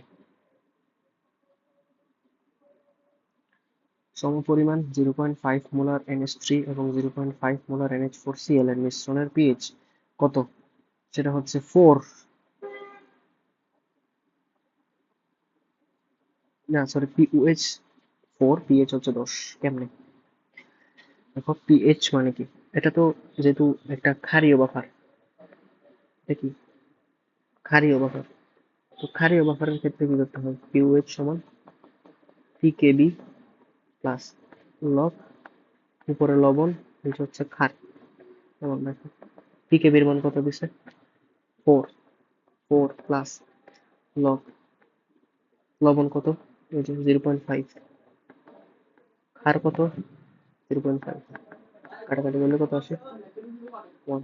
সমপরিমাণ 0.5 মোলার NH3 এবং 0.5 মোলার NH4Cl এর মিশ্রণের পিএইচ কত, সেটা হচ্ছে 4, না সরি, পিওএইচ 4, পিএইচ হচ্ছে 10, কেমনে, দেখো পিএইচ মানে কি, এটা তো যেহেতু একটা ক্ষারীয় বাফার, এটা কি ক্ষারীয় বাফার, তো ক্ষারীয় বাফারের ক্ষেত্রে কি করতে হয়, পিওএইচ সমান পিকেবি প্লাস লব, উপরে লবণ, নিচে হচ্ছে ক্ষার, যেমন দেখো পিকেবির মান কত দিছে, 4, 4 প্লাস লব, লবণ কত, এই যে 0.5, ক্ষার কত 0.5, কাটাকাটি করলে কত আসে 1,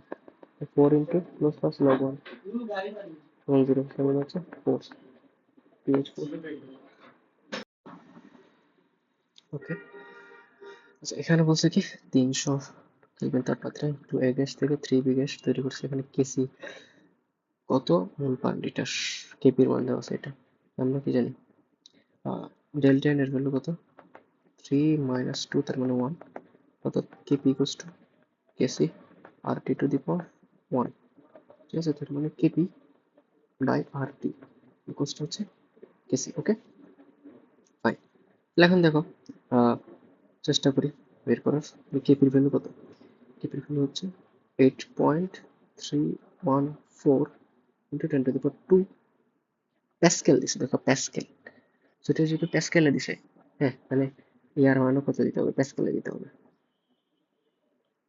4 ইন্টু প্লাস প্লাস লব 1 সমান 0, সেমন হচ্ছে 4, পিএইচ 4। ওকে, আচ্ছা এখানে বলছে কি 300 কেলভিন তাপমাত্রায় 2A গ্যাস থেকে 3B গ্যাস তৈরি করছে, এখানে কেসি কত মোল পার লিটার, কেপির মান দেওয়া আছে, এটা আমরা কি জানি, ডেল্টা এন এর ভ্যালু কত, 3 মাইনাস 2 তার মানে 1, অর্থাৎ K P equals to K C R T to the power 1, ঠিক আছে, তার মানে K P by R T equals to হচ্ছে কেসি। ওকে ফাইন, এখন দেখো চেষ্টা করি বের করার, কেপির ভ্যালু কত, কেপির ভ্যালু হচ্ছে 8.314 into 10 to the power 2 Pascal দিছে, দেখো প্যাসকেল, সেটা যেহেতু প্যাসকেলে দিছে, হ্যাঁ তাহলে ইয়ার মানও কত দিতে হবে, প্যাসকেলে দিতে হবে,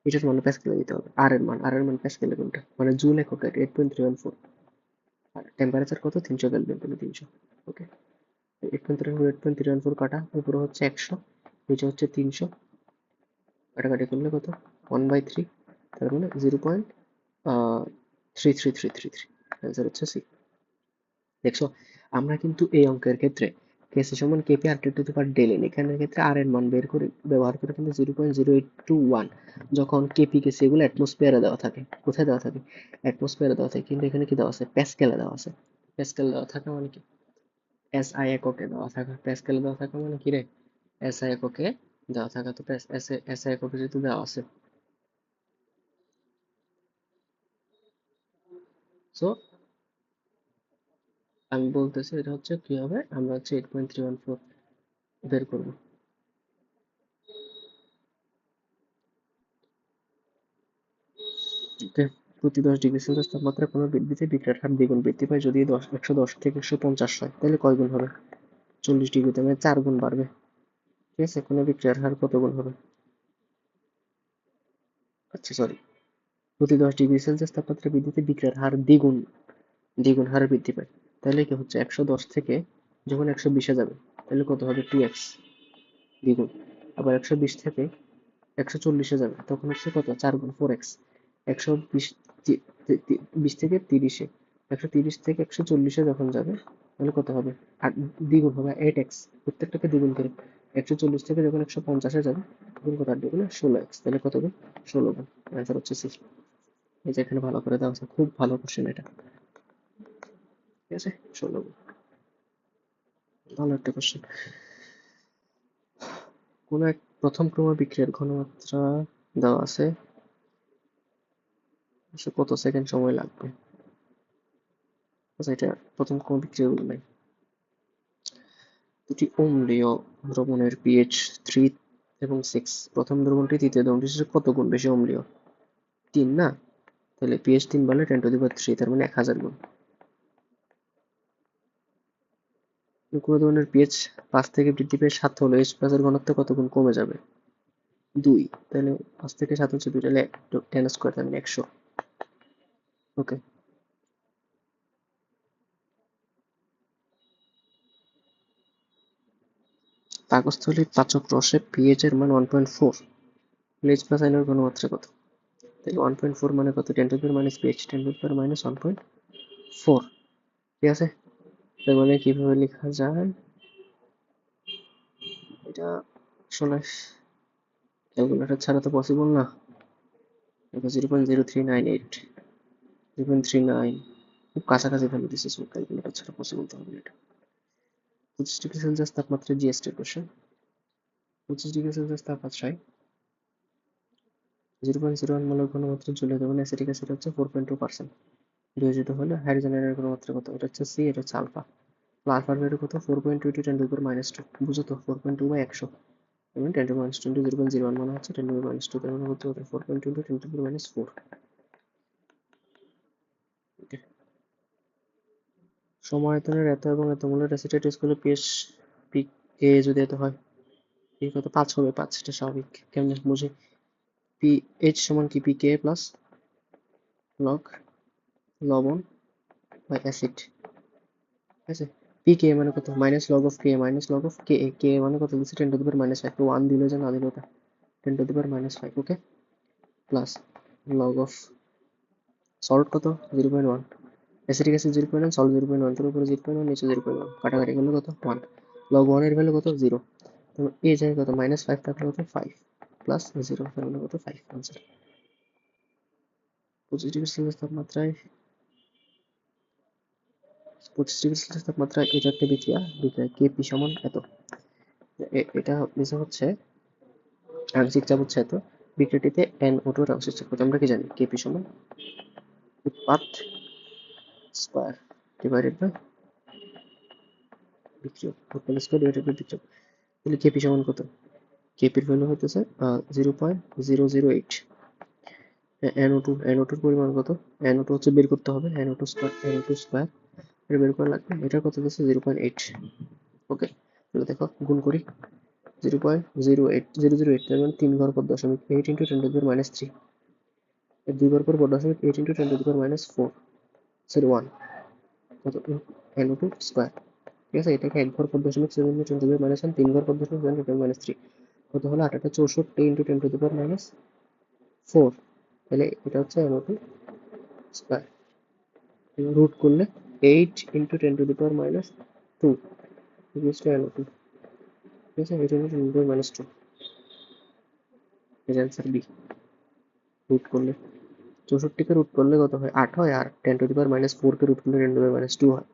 এটার মান প্যাসকেলে দিতে হবে, আর এর মান প্যাসকেলে কোনটা, মানে জুল এককে 8.314, আর টেম্পারেচার কত 300 কেলভিন, তাহলে 300। ওকে, 8.314 কাটা, উপরে হচ্ছে 100, নিচে হচ্ছে 300, কাটাকাটি করলে কত 1/3, তার মানে 0.33333, অ্যান্সার হচ্ছে সি। দেখছো, আমরা কিন্তু এই অঙ্কের ক্ষেত্রে কেসি সমান KP R T to the power del n, এখানের ক্ষেত্রে আর এর মান বের করে ব্যবহার করে কিন্তু 0.0821, যখন কেপি কেসি এগুলো অ্যাটমসফিয়ারে দেওয়া থাকে, কোথায় দেওয়া থাকে, অ্যাটমসফিয়ারে দেওয়া থাকে, কিন্তু এখানে কি দেওয়া আছে, প্যাসকেলে দেওয়া আছে, প্যাসকেল দেওয়া থাকা মানে কি, এসআই এককে দেওয়া থাকা, প্যাসকেলে দেওয়া থাকা মানে কি রে, এসআই এককে দেওয়া থাকা, তো এসআই এককে যেহেতু দেওয়া আছে, সো আমি বলতেছি এটা হচ্ছে কি হবে, আমরা হচ্ছে 8.314 বের করবো। প্রতি 10 ডিগ্রি সেলসিয়াস তাপমাত্রা কোনো বৃদ্ধিতে বিক্রিয়ার হার দ্বিগুণ বৃদ্ধি পায়, যদি 110 থেকে 150 হয়, তাহলে কয় গুণ হবে, 40 ডিগ্রিতে মানে 4 গুণ বাড়বে, ঠিক আছে, কোনো বিক্রিয়ার হার কত গুণ হবে, আচ্ছা সরি, প্রতি 10 ডিগ্রি সেলসিয়াস তাপমাত্রা বৃদ্ধিতে বিক্রিয়ার হার দ্বিগুণ, দ্বিগুণ হারে বৃদ্ধি পায়, তাহলে কি হচ্ছে 110 থেকে যখন 120-এ যাবে, তাহলে কত হবে 2x দ্বিগুণ, আবার 120 থেকে 140-এ যাবে তখন হচ্ছে কত 4 গুণ 4x, 120 20 থেকে 30-এ, 130 থেকে 140-এ যখন যাবে তাহলে কত হবে? দ্বিগুণ হবে, 8x, প্রত্যেকটাকে দ্বিগুণ করে। 140 থেকে যখন 150-এ যাবে তখন কত? 8 দ্বিগুণে 16x, তাহলে কত গুণ? 16 গুণ। অ্যান্সার হচ্ছে সি। এই যে এখানে ভালো করে দেওয়া আছে, খুব ভালো কোশ্চেন এটা, ঠিক আছে? 16 গুণ, ভালো একটা কোশ্চেন। কোন এক প্রথম ক্রম বিক্রিয়ার ঘনমাত্রা দেওয়া আছে, কত সেকেন্ড সময় লাগবে? আচ্ছা, এটা প্রথম ক্রম বিক্রিয়া নাই। দুটি অম্লীয় দ্রবণের পিএইচ 3 এবং 6, প্রথম দ্রবণটি দ্বিতীয় দ্রবণটির চেয়ে কত গুণ বেশি অম্লীয়? 3 না? তাহলে পিএইচ 3 বাড়লে 10⁻³ তার মানে 1000 গুণ। কোনো ধরনের পিএইচ 5 থেকে বৃদ্ধি পেয়ে 7 হলে H+ এর ঘনত্ব কত গুণ কমে যাবে? 2। তাহলে 5 থেকে 7 হচ্ছে 2, তাহলে 10² তার মানে 100। ওকে। পাকস্থলীর পাচক রসে পিএইচ এর মান 1.4, H+ আয়নের ঘনমাত্রা কত? তাহলে 1.4 মানে কত? 10⁻⁻⁻, পিএইচ 10⁻⁻1.4, ঠিক আছে? তার মানে কিভাবে লেখা যায় এটা? আসলে ক্যালকুলেটর ছাড়া তো পসিবল না। 0.0398, 0.39, খুব কাছাকাছি ভ্যালু দিচ্ছে, সো ক্যালকুলেটর ছাড়া পসিবল তো হবে না এটা। 25°C তাপমাত্রায় জিএসটি কোশ্চেন। 25°C তাপমাত্রায় 0.01 মোলার ঘনমাত্রা জলীয় দ্রবণে অ্যাসিটিক অ্যাসিড হচ্ছে 4.2%। বিয়োজিত হলে হাইড্রোজেন আয়নের ঘনমাত্রা কত? এটা হচ্ছে সি, এটা হচ্ছে আলফা। আলফার ভ্যালু কত? 4.2 × 10⁻²। বুঝো তো, 4.2 বাই 100 এবং 10⁻², 0.01 মানে হচ্ছে 10⁻², তার মানে হচ্ছে 4.2 × 10⁻⁴। সমায়তনের এত এবং এত মোলার অ্যাসিটেট করলে পিএইচ পি এ যদি এত হয়, এই কত? 5 হবে, 5, এটা স্বাভাবিক। কেমনে বুঝি? পিএইচ সমান কি? পিকে প্লাস লগ লবণ বাই অ্যাসিড, ঠিক আছে? পিকে মানে কত? Minus log of K, minus log of K. K মানে কত দিচ্ছে? 10⁻⁵, তো 1 দিলে যে না দিলে ওটা 10⁻⁵, ওকে? প্লাস লগ অফ সল্ট কত? 0.1, অ্যাসিটিক অ্যাসিড 0.1, সল্ট 0.1, তোর উপরে 0.1, নিচে 0.1, কাটাকাটি করলে কত? 1। লগ 1 এর ভ্যালু কত? 0। তো এ যায় কত? -5 থাকলে কত? 5 প্লাস 0 তার মানে কত? 5। আনসার। 25°C তাপমাত্রায় 25°C তাপমাত্রায় এটা একটা বিক্রিয়া, কেপি সমান এত। এটা হচ্ছে আংশিক চাপ হচ্ছে এত। বিক্রিয়াটিতে NO2 এর আংশিক চাপ কত? আমরা কি জানি? কেপি সমান উৎপাদ স্কয়ার ডিভাইডেড বাই বিক্রিয়ক, উৎপাদ স্কয়ার ডিভাইডেড বাই বিক্রিয়ক। তাহলে কেপি সমান কত? কেপির ভ্যালু হইতেছে 0.008। NO2 পরিমাণ কত? NO2 হচ্ছে বের করতে হবে, NO2 স্কয়ার এটা বের করা লাগবে। এটা কত দিচ্ছে? 0.8। ওকে, তাহলে দেখো গুণ করি। 0.08008, তার মানে 3 ঘর পর দশমিক 8 × 10⁻³ এর 2 ঘর পর দশমিক 8 × 10⁻⁴, সরি 1, কত? NO2 স্কয়ার, ঠিক আছে? এটাকে 1 ঘর পর দশমিক 7 × 10⁻⁻1, 3 ঘর পর দশমিক 7 × 10⁻³ কত হলো? 8 × 64 × 10⁻⁴, তাহলে এটা হচ্ছে NO2 স্কয়ার। রুট করলে 8 × 10⁻² ইকুয়ালস টু NO2, ঠিক আছে? 8 × 10⁻², এর অ্যান্সার বি। রুট করলে 64 কে রুট করলে কত হয়? 8 হয়, আর 10⁻⁴ কে রুট করলে 10⁻² হয়,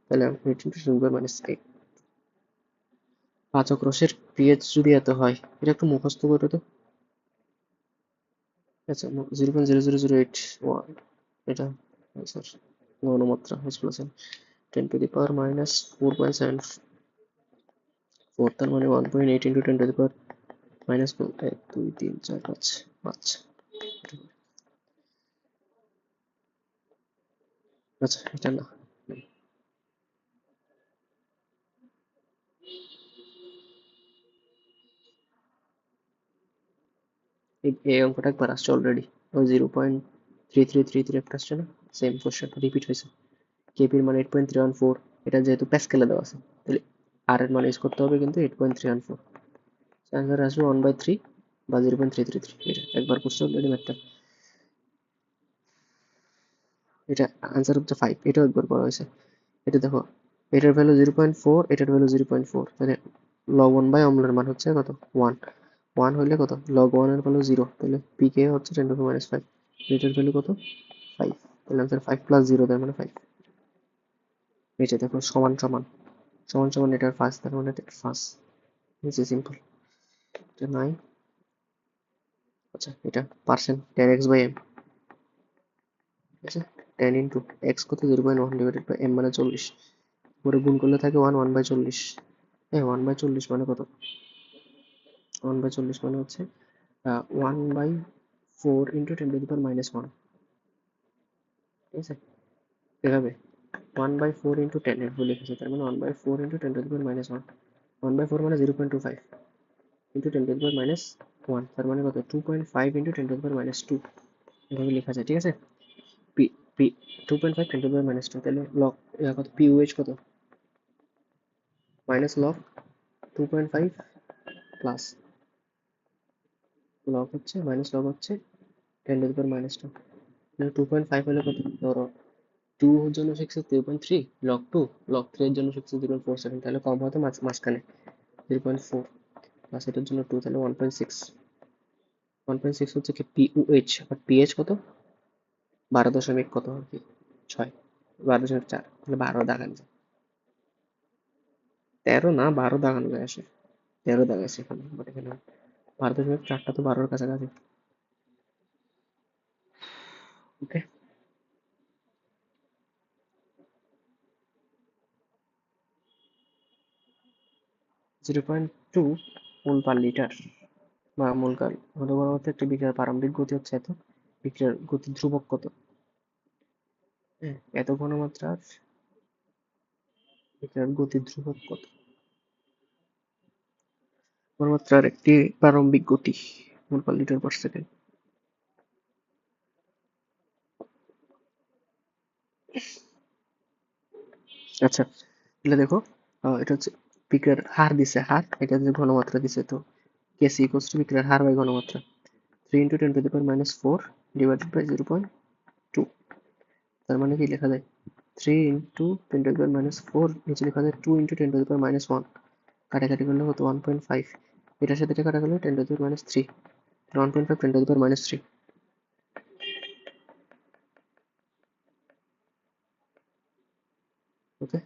তাহলে 8 × 10⁻8। পাচক রসের পিএইচ যদি এত হয়, এটা একটু মুখস্থ করে তো। আচ্ছা, 0.00081, এটা আনসার। ঘনমাত্রা H+, 10⁻⁴.74, তার মানে 1.8 × 10⁻⁻1, 2, 3, 4, 5, 5। আচ্ছা, এটা না, এই অঙ্কটা একবার আসছে অলরেডি, ওই 0.3333 একটা আসছে না, সেম কোশ্চেন রিপিট হয়েছে। কেপির মান 8.314, এটা যেহেতু প্যাসকেলে দেওয়া আছে, তাহলে আর এর মান ইউজ করতে হবে কিন্তু 8.314। অ্যান্সার আসবে 1/3 বা 0.333। এটা একবার করছে অলরেডি ম্যাথটা। এটা আনসার হচ্ছে 5, এটাও একবার করা হয়েছে। এটা দেখো, এটার ভ্যালু 0.4, এটার ভ্যালু 0.4, তাহলে লগ 1 বাই অম্লের মান হচ্ছে কত 1, 1 হইলে কত লগ 1 এর ভ্যালু 0, তাহলে পিকে হচ্ছে 10⁻⁵, এটার ভ্যালু কত 5, তাহলে আনসার 5 প্লাস 0 তার মানে 5। নিচে দেখো সমান সমান, সমান সমান এটার ফার্স্ট, তার মানে এটা ফার্স্ট, নিচে সিম্পল, এটা 9। আচ্ছা এটা পার্সেন্ট 10x/m, ঠিক আছে, 10 ইন্টু এক্স কত 0.1 ডিভাইডেড বাই এম মানে 40, পরে গুণ করলে থাকে 1/40, 1/40 মানে কত, 1/40 মানে হচ্ছে 1/4 ইন্টু 10⁻⁻1, ঠিক আছে, এভাবে 1/4 ইন্টু 10 এর লিখেছে, তার মানে 1/4 ইন্টু 10⁻⁻1, 1/4 মানে 0.25 ইন্টু 10⁻⁻1, তার মানে কত 2.5 ইন্টু 10⁻⁻2, এভাবে লেখা যায়, ঠিক আছে। পি পি 2.5 10⁻⁻2, তাহলে লগ কত পিওএইচ কত মাইনাস লগ 2.5 প্লাস লগ হচ্ছে মাইনাস লগ হচ্ছে 10⁻⁻2, 2.5 হলে কত ধরো 2 এর জন্য শিখছে 3.3, লগ 2, লগ 3 এর জন্য শিখছে 0.47, তাহলে কম হতে মাঝখানে 0.4 প্লাস এটার জন্য 2, তাহলে 1.6, 1.6 হচ্ছে কি পিওএইচ, আর পিএইচ কত 12 দশমিক কত আর কি 6, 12.4, তাহলে 12 দাগানো যায়, 13 না 12 দাগানো যায় আসে, 13 দাগাইছে এখানে, বাট এখানে 12.4টা তো 12-র কাছাকাছি। ওকে, 0.2 মোল পার লিটার বা মোল কাল হতে বলা হচ্ছে একটি বিক্রিয়ার প্রারম্ভিক গতি হচ্ছে এত, বিক্রিয়ার গতি ধ্রুবক কত, হ্যাঁ এত ঘনমাত্রার বিক্রিয়ার গতি ধ্রুবক কত, ঘনমাত্রার একটি প্রারম্ভিক গতি মোল পার লিটার পার সেকেন্ড। আচ্ছা তাহলে দেখো, এটা হচ্ছে বিক্রিয়ার হার দিছে, হার এটা হচ্ছে ঘনমাত্রা দিছে, তো কেসি ইকুয়ালস টু বিক্রিয়ার হার বাই ঘনমাত্রা 3 ইন্টু 10⁻⁻4 ডিভাইডেড বাই 0.2, তার মানে কি লেখা যায় 3 ইন্টু 10⁻⁻4, নিচে লেখা যায় 2 ইন্টু 10⁻⁻1, কাটাকাটি করলে কত 1.5, এটার সাথে এটা কাটা গেলে 10⁻⁻3, 1.5 10⁻⁻3, ওকে।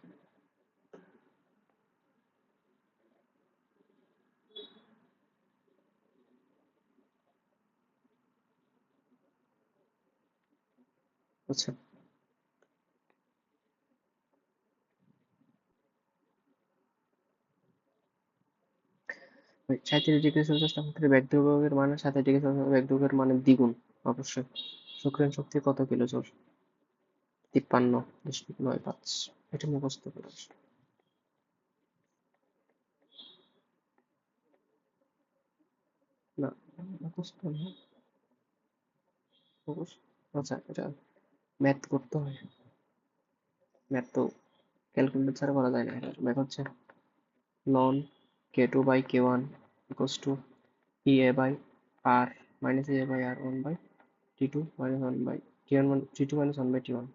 আচ্ছা 37°C তাপমাত্রায় বেগ দ্রবকের মান 27°C বেগ দ্রবকের মানের দ্বিগুণ অবশ্যই, সক্রিয়ণ শক্তি কত কিলো জুল, 53.95, এটা মুখস্থ করে আসো। না মুখস্থ না, মুখস্থ, আচ্ছা এটা ম্যাথ করতে হয়, ম্যাথ তো ক্যালকুলেটর ছাড়া করা যায় না, এটা ম্যাথ হচ্ছে loan k2/k1 equals to EA by R minus EA by R 1 by T2 minus 1 by T1 T2 minus 1 by T1,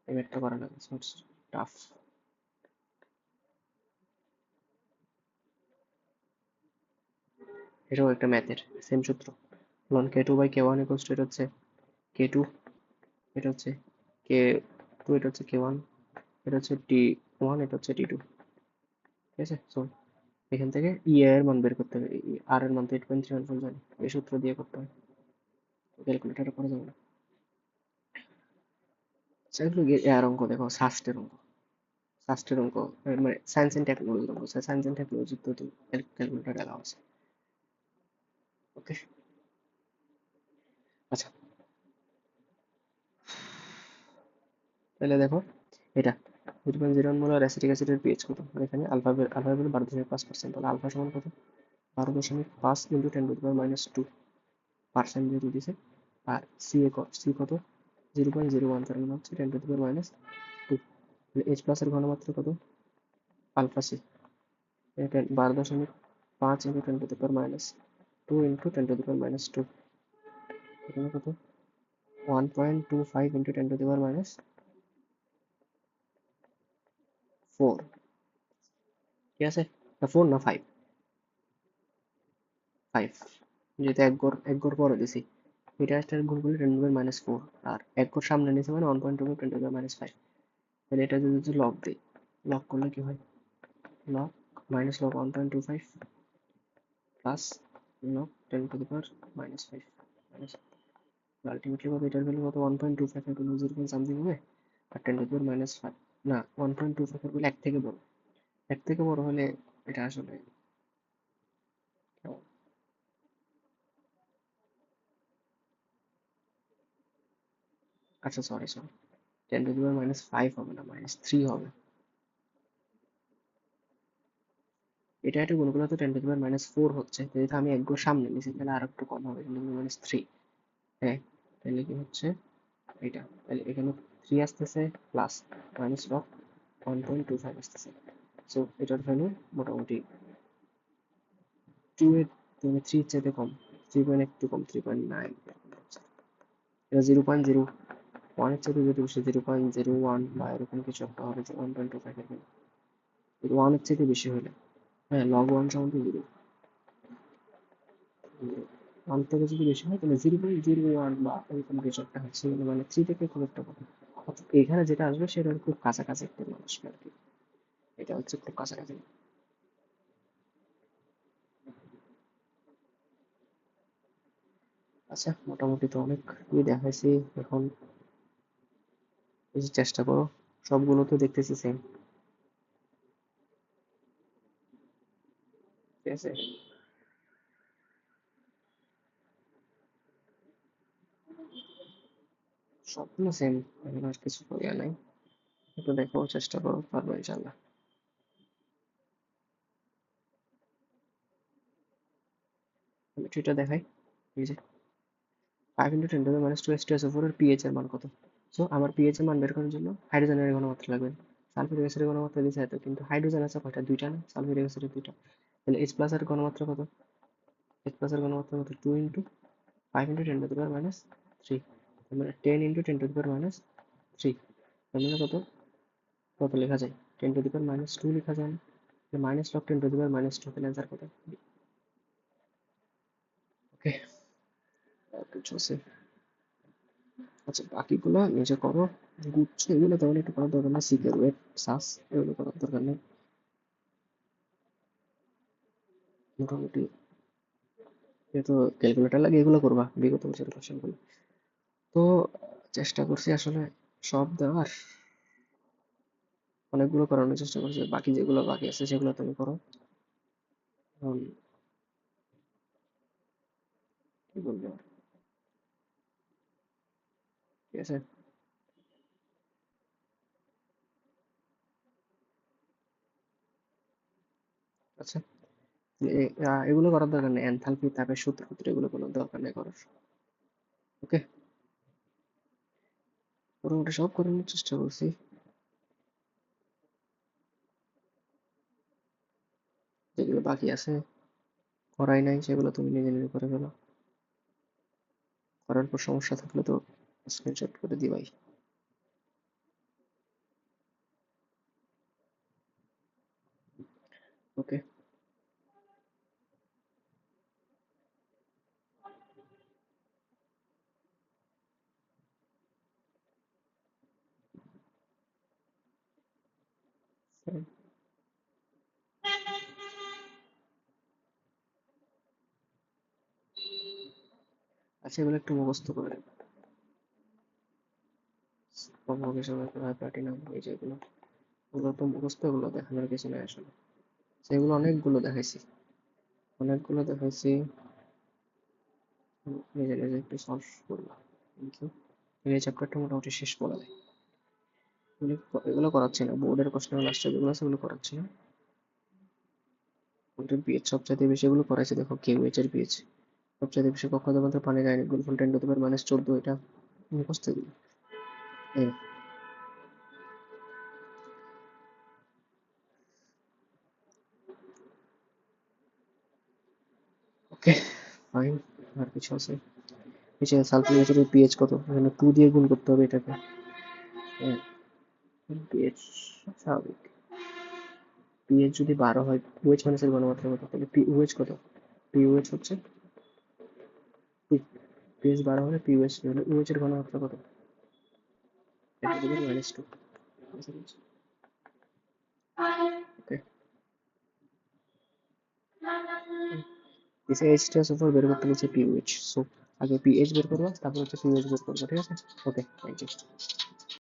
এই ম্যাথটা করা লাগে, সো ইটস টাফ। এটাও একটা ম্যাথের সেম সূত্র, লন k2/k1 equals to এটা হচ্ছে k2, এটা হচ্ছে k2, এটা হচ্ছে k1, এটা হচ্ছে T1, এটা হচ্ছে T2, ঠিক আছে। সো এখান থেকে ই এর মান বের করতে হবে, আর এর মান তো 8.314 জানি, এই সূত্র দিয়ে করতে হয়, ক্যালকুলেটরে করা যাবে না। আচ্ছা এগুলো আর অঙ্ক দেখো, ষষ্ঠের অঙ্ক, ষষ্ঠের অঙ্ক মানে সায়েন্স এন্ড টেকনোলজির অঙ্ক, সায়েন্স এন্ড টেকনোলজি তো ক্যালকুলেটর অ্যালাউ আছে, ওকে। আচ্ছা তাহলে দেখো এটা 0.01 মোলার অ্যাসিটিক অ্যাসিডের পিএইচ কত, আর এখানে আলফা আলফা ভ্যালু 12.5%, তাহলে আলফা সমান কত 12.5 ইন্টু 10⁻² পার্সেন্ট যেহেতু দিছে, আর সি কত 0.01, তার মানে হচ্ছে 10⁻², এইচ প্লাস এর ঘনমাত্রা কত আলফা সি, 12.5 ইন্টু 10⁻² ইন্টু 10⁻², এখানে কত 1.25 into 10 to the power minus 4, ঠিক আছে? 4 না 5, 5 যেহেতু এক ঘর পরে দিছি, এটা একটা গুণ করলে 10 to the power minus 4, আর এক ঘর সামনে নিয়েছে মানে 1.25 10 to the power minus 5। তাহলে এটা যদি লগ দিই, লগ করলে কি হয়? Log minus log 1.25 plus log 10 to the power minus 5 minus, ultimately কত? এটার ভ্যালু কত? 1.25 এর ভ্যালু 0 সামথিং হবে, আর 10 to the power minus 5 না, 1.25 এর ভ্যালু এক থেকে বড়, এক থেকে বড় হলে এটা আসলে কেমন? আচ্ছা sorry sorry, 10 to the power minus 5 হবে না, minus 3 হবে। এটা একটা গুণ করলে তো 10 to the power minus 4 হচ্ছে, যেহেতু আমি এক ঘর সামনে নিয়েছি তাহলে আর একটু কম হবে, 10 to the power minus 3। হ্যাঁ, তাহলে কি হচ্ছে এটা, তাহলে এখানে 3 আসতেছে প্লাস মাইনাস লগ 1.25 আসতেছে। সো এটার ভ্যালু মোটামুটি 2 এর মানে 3 এর চাইতে কম, 3 একটু কম, 3.9। এটা 0.01 এর চাইতে যদি বেশি, 0.01 বা এরকম কিছু একটা হবে, যে 1.25 এর ভ্যালু 1 এর চাইতে বেশি হলে, হ্যাঁ লগ 1 সমান 0, 1 থেকে যদি বেশি হয় তাহলে 0.01 বা এরকম কিছু একটা হচ্ছে, মানে 3 থেকে খুব একটা কম। অর্থাৎ এখানে যেটা আসবে সেটার খুব কাছাকাছি একটা মান আসবে আর কি, এটা হচ্ছে খুব কাছাকাছি। আচ্ছা মোটামুটি তো অনেক দেখাইছি, এখন বেশি চেষ্টা করো, সবগুলো তো দেখতেছি সেম, ঠিক আছে? সবগুলো সেম, এখন আর কিছু করিয়া নাই, একটু দেখো, চেষ্টা করো, পারবো ইনশাল্লাহ। আমি এটা দেখাই, এই যে 5 into 10 to the minus 2 H2SO4 এর পিএইচ এর মান কত? সো আমার পিএইচ এর মান বের করার জন্য হাইড্রোজেনের ঘনমাত্রা লাগবে, সালফিউরিক অ্যাসিডের ঘনমাত্রা দিছে এত, কিন্তু হাইড্রোজেন আছে কয়টা? দুইটা না, সালফিউরিক অ্যাসিডের দুইটা। তাহলে H প্লাস এর ঘনমাত্রা কত? H প্লাস এর ঘনমাত্রা কত? 2 into 5 into 10 to the power minus 3, তার মানে 10 into 10 to the power minus 3, তার মানে কত? কত লেখা যায়? 10 to the power minus 2 লেখা যায় না? Minus log 10 to the power minus 2, তাহলে অ্যান্সার কত? ওকে, আর কিছু আছে? আচ্ছা বাকিগুলো নিজে করো, গুচ্ছ এগুলো তেমন একটু করার দরকার নেই, সিকের ওয়েট সাস এগুলো করার দরকার নেই, মোটামুটি যেহেতু ক্যালকুলেটার লাগে এগুলো করবা বিগত বছরের কোশ্চেনগুলো। তো চেষ্টা করছি আসলে সব দেওয়ার, অনেকগুলো করানোর চেষ্টা করছি, বাকি যেগুলো বাকি আছে সেগুলো তুমি করো। কি বলবো আর, ঠিক আছে? আচ্ছা এগুলো করার দরকার নেই, এনথালপি তাপের সূত্র এগুলো কোনো দরকার নেই করার। ওকে, মোটামুটি সব করানোর চেষ্টা করছি, যেগুলো বাকি আছে করাই নাই সেগুলো তুমি নিজে নিজে করে ফেলো, করার পর সমস্যা থাকলে তো স্ক্রিনশট করে দিবাই। ওকে, আচ্ছা এগুলো একটু মুখস্থ করে প্লাটিনাম, এই যেগুলো, ওগুলো তো মুখস্থ, ওগুলো দেখানোর কিছু নেই আসলে, সেগুলো অনেকগুলো দেখাইছি, অনেকগুলো দেখাইছি, নিজে নিজে একটু সলভ করলাম, কিন্তু এই চ্যাপ্টারটা মোটামুটি শেষ বলা যায়। এগুলো করাচ্ছি না, বোর্ডের কোশ্চেন লাস্টে যেগুলো আছে ওগুলো করাচ্ছি না, ওদের পিএইচ সবচাইতে বেশি এগুলো করাইছে, দেখো কিউএইচ এর পিএইচ সবচাইতে বেশি কক্ষাতে মধ্যে পানির আয়নিক গুণফল 10 টু দি পাওয়ার মাইনাস 14, এটা মুখস্থ এগুলো। ওকে ফাইন, আর কিছু আছে? এছাড়া সালফিউরিক অ্যাসিডের পিএইচ কত? এখানে 2 দিয়ে গুণ করতে হবে এটাকে। পিএইচ স্বাভাবিক। পিএইচ যদি 12 হয়, OH মাইনাসের ঘনমাত্রা কত? তাহলে পিওএইচ কত? পিওএইচ হচ্ছে পিএইচ 12 হলে পিওএইচ হলে OH এর ঘনমাত্রা কত? -2। ওকে, এসে H2SO4 বের করতে বলছে পিওএইচ। সো আগে পিএইচ বের করবো, তারপর হচ্ছে পিওএইচ বের করবো, ঠিক আছে? ওকে, থ্যাংক ইউ।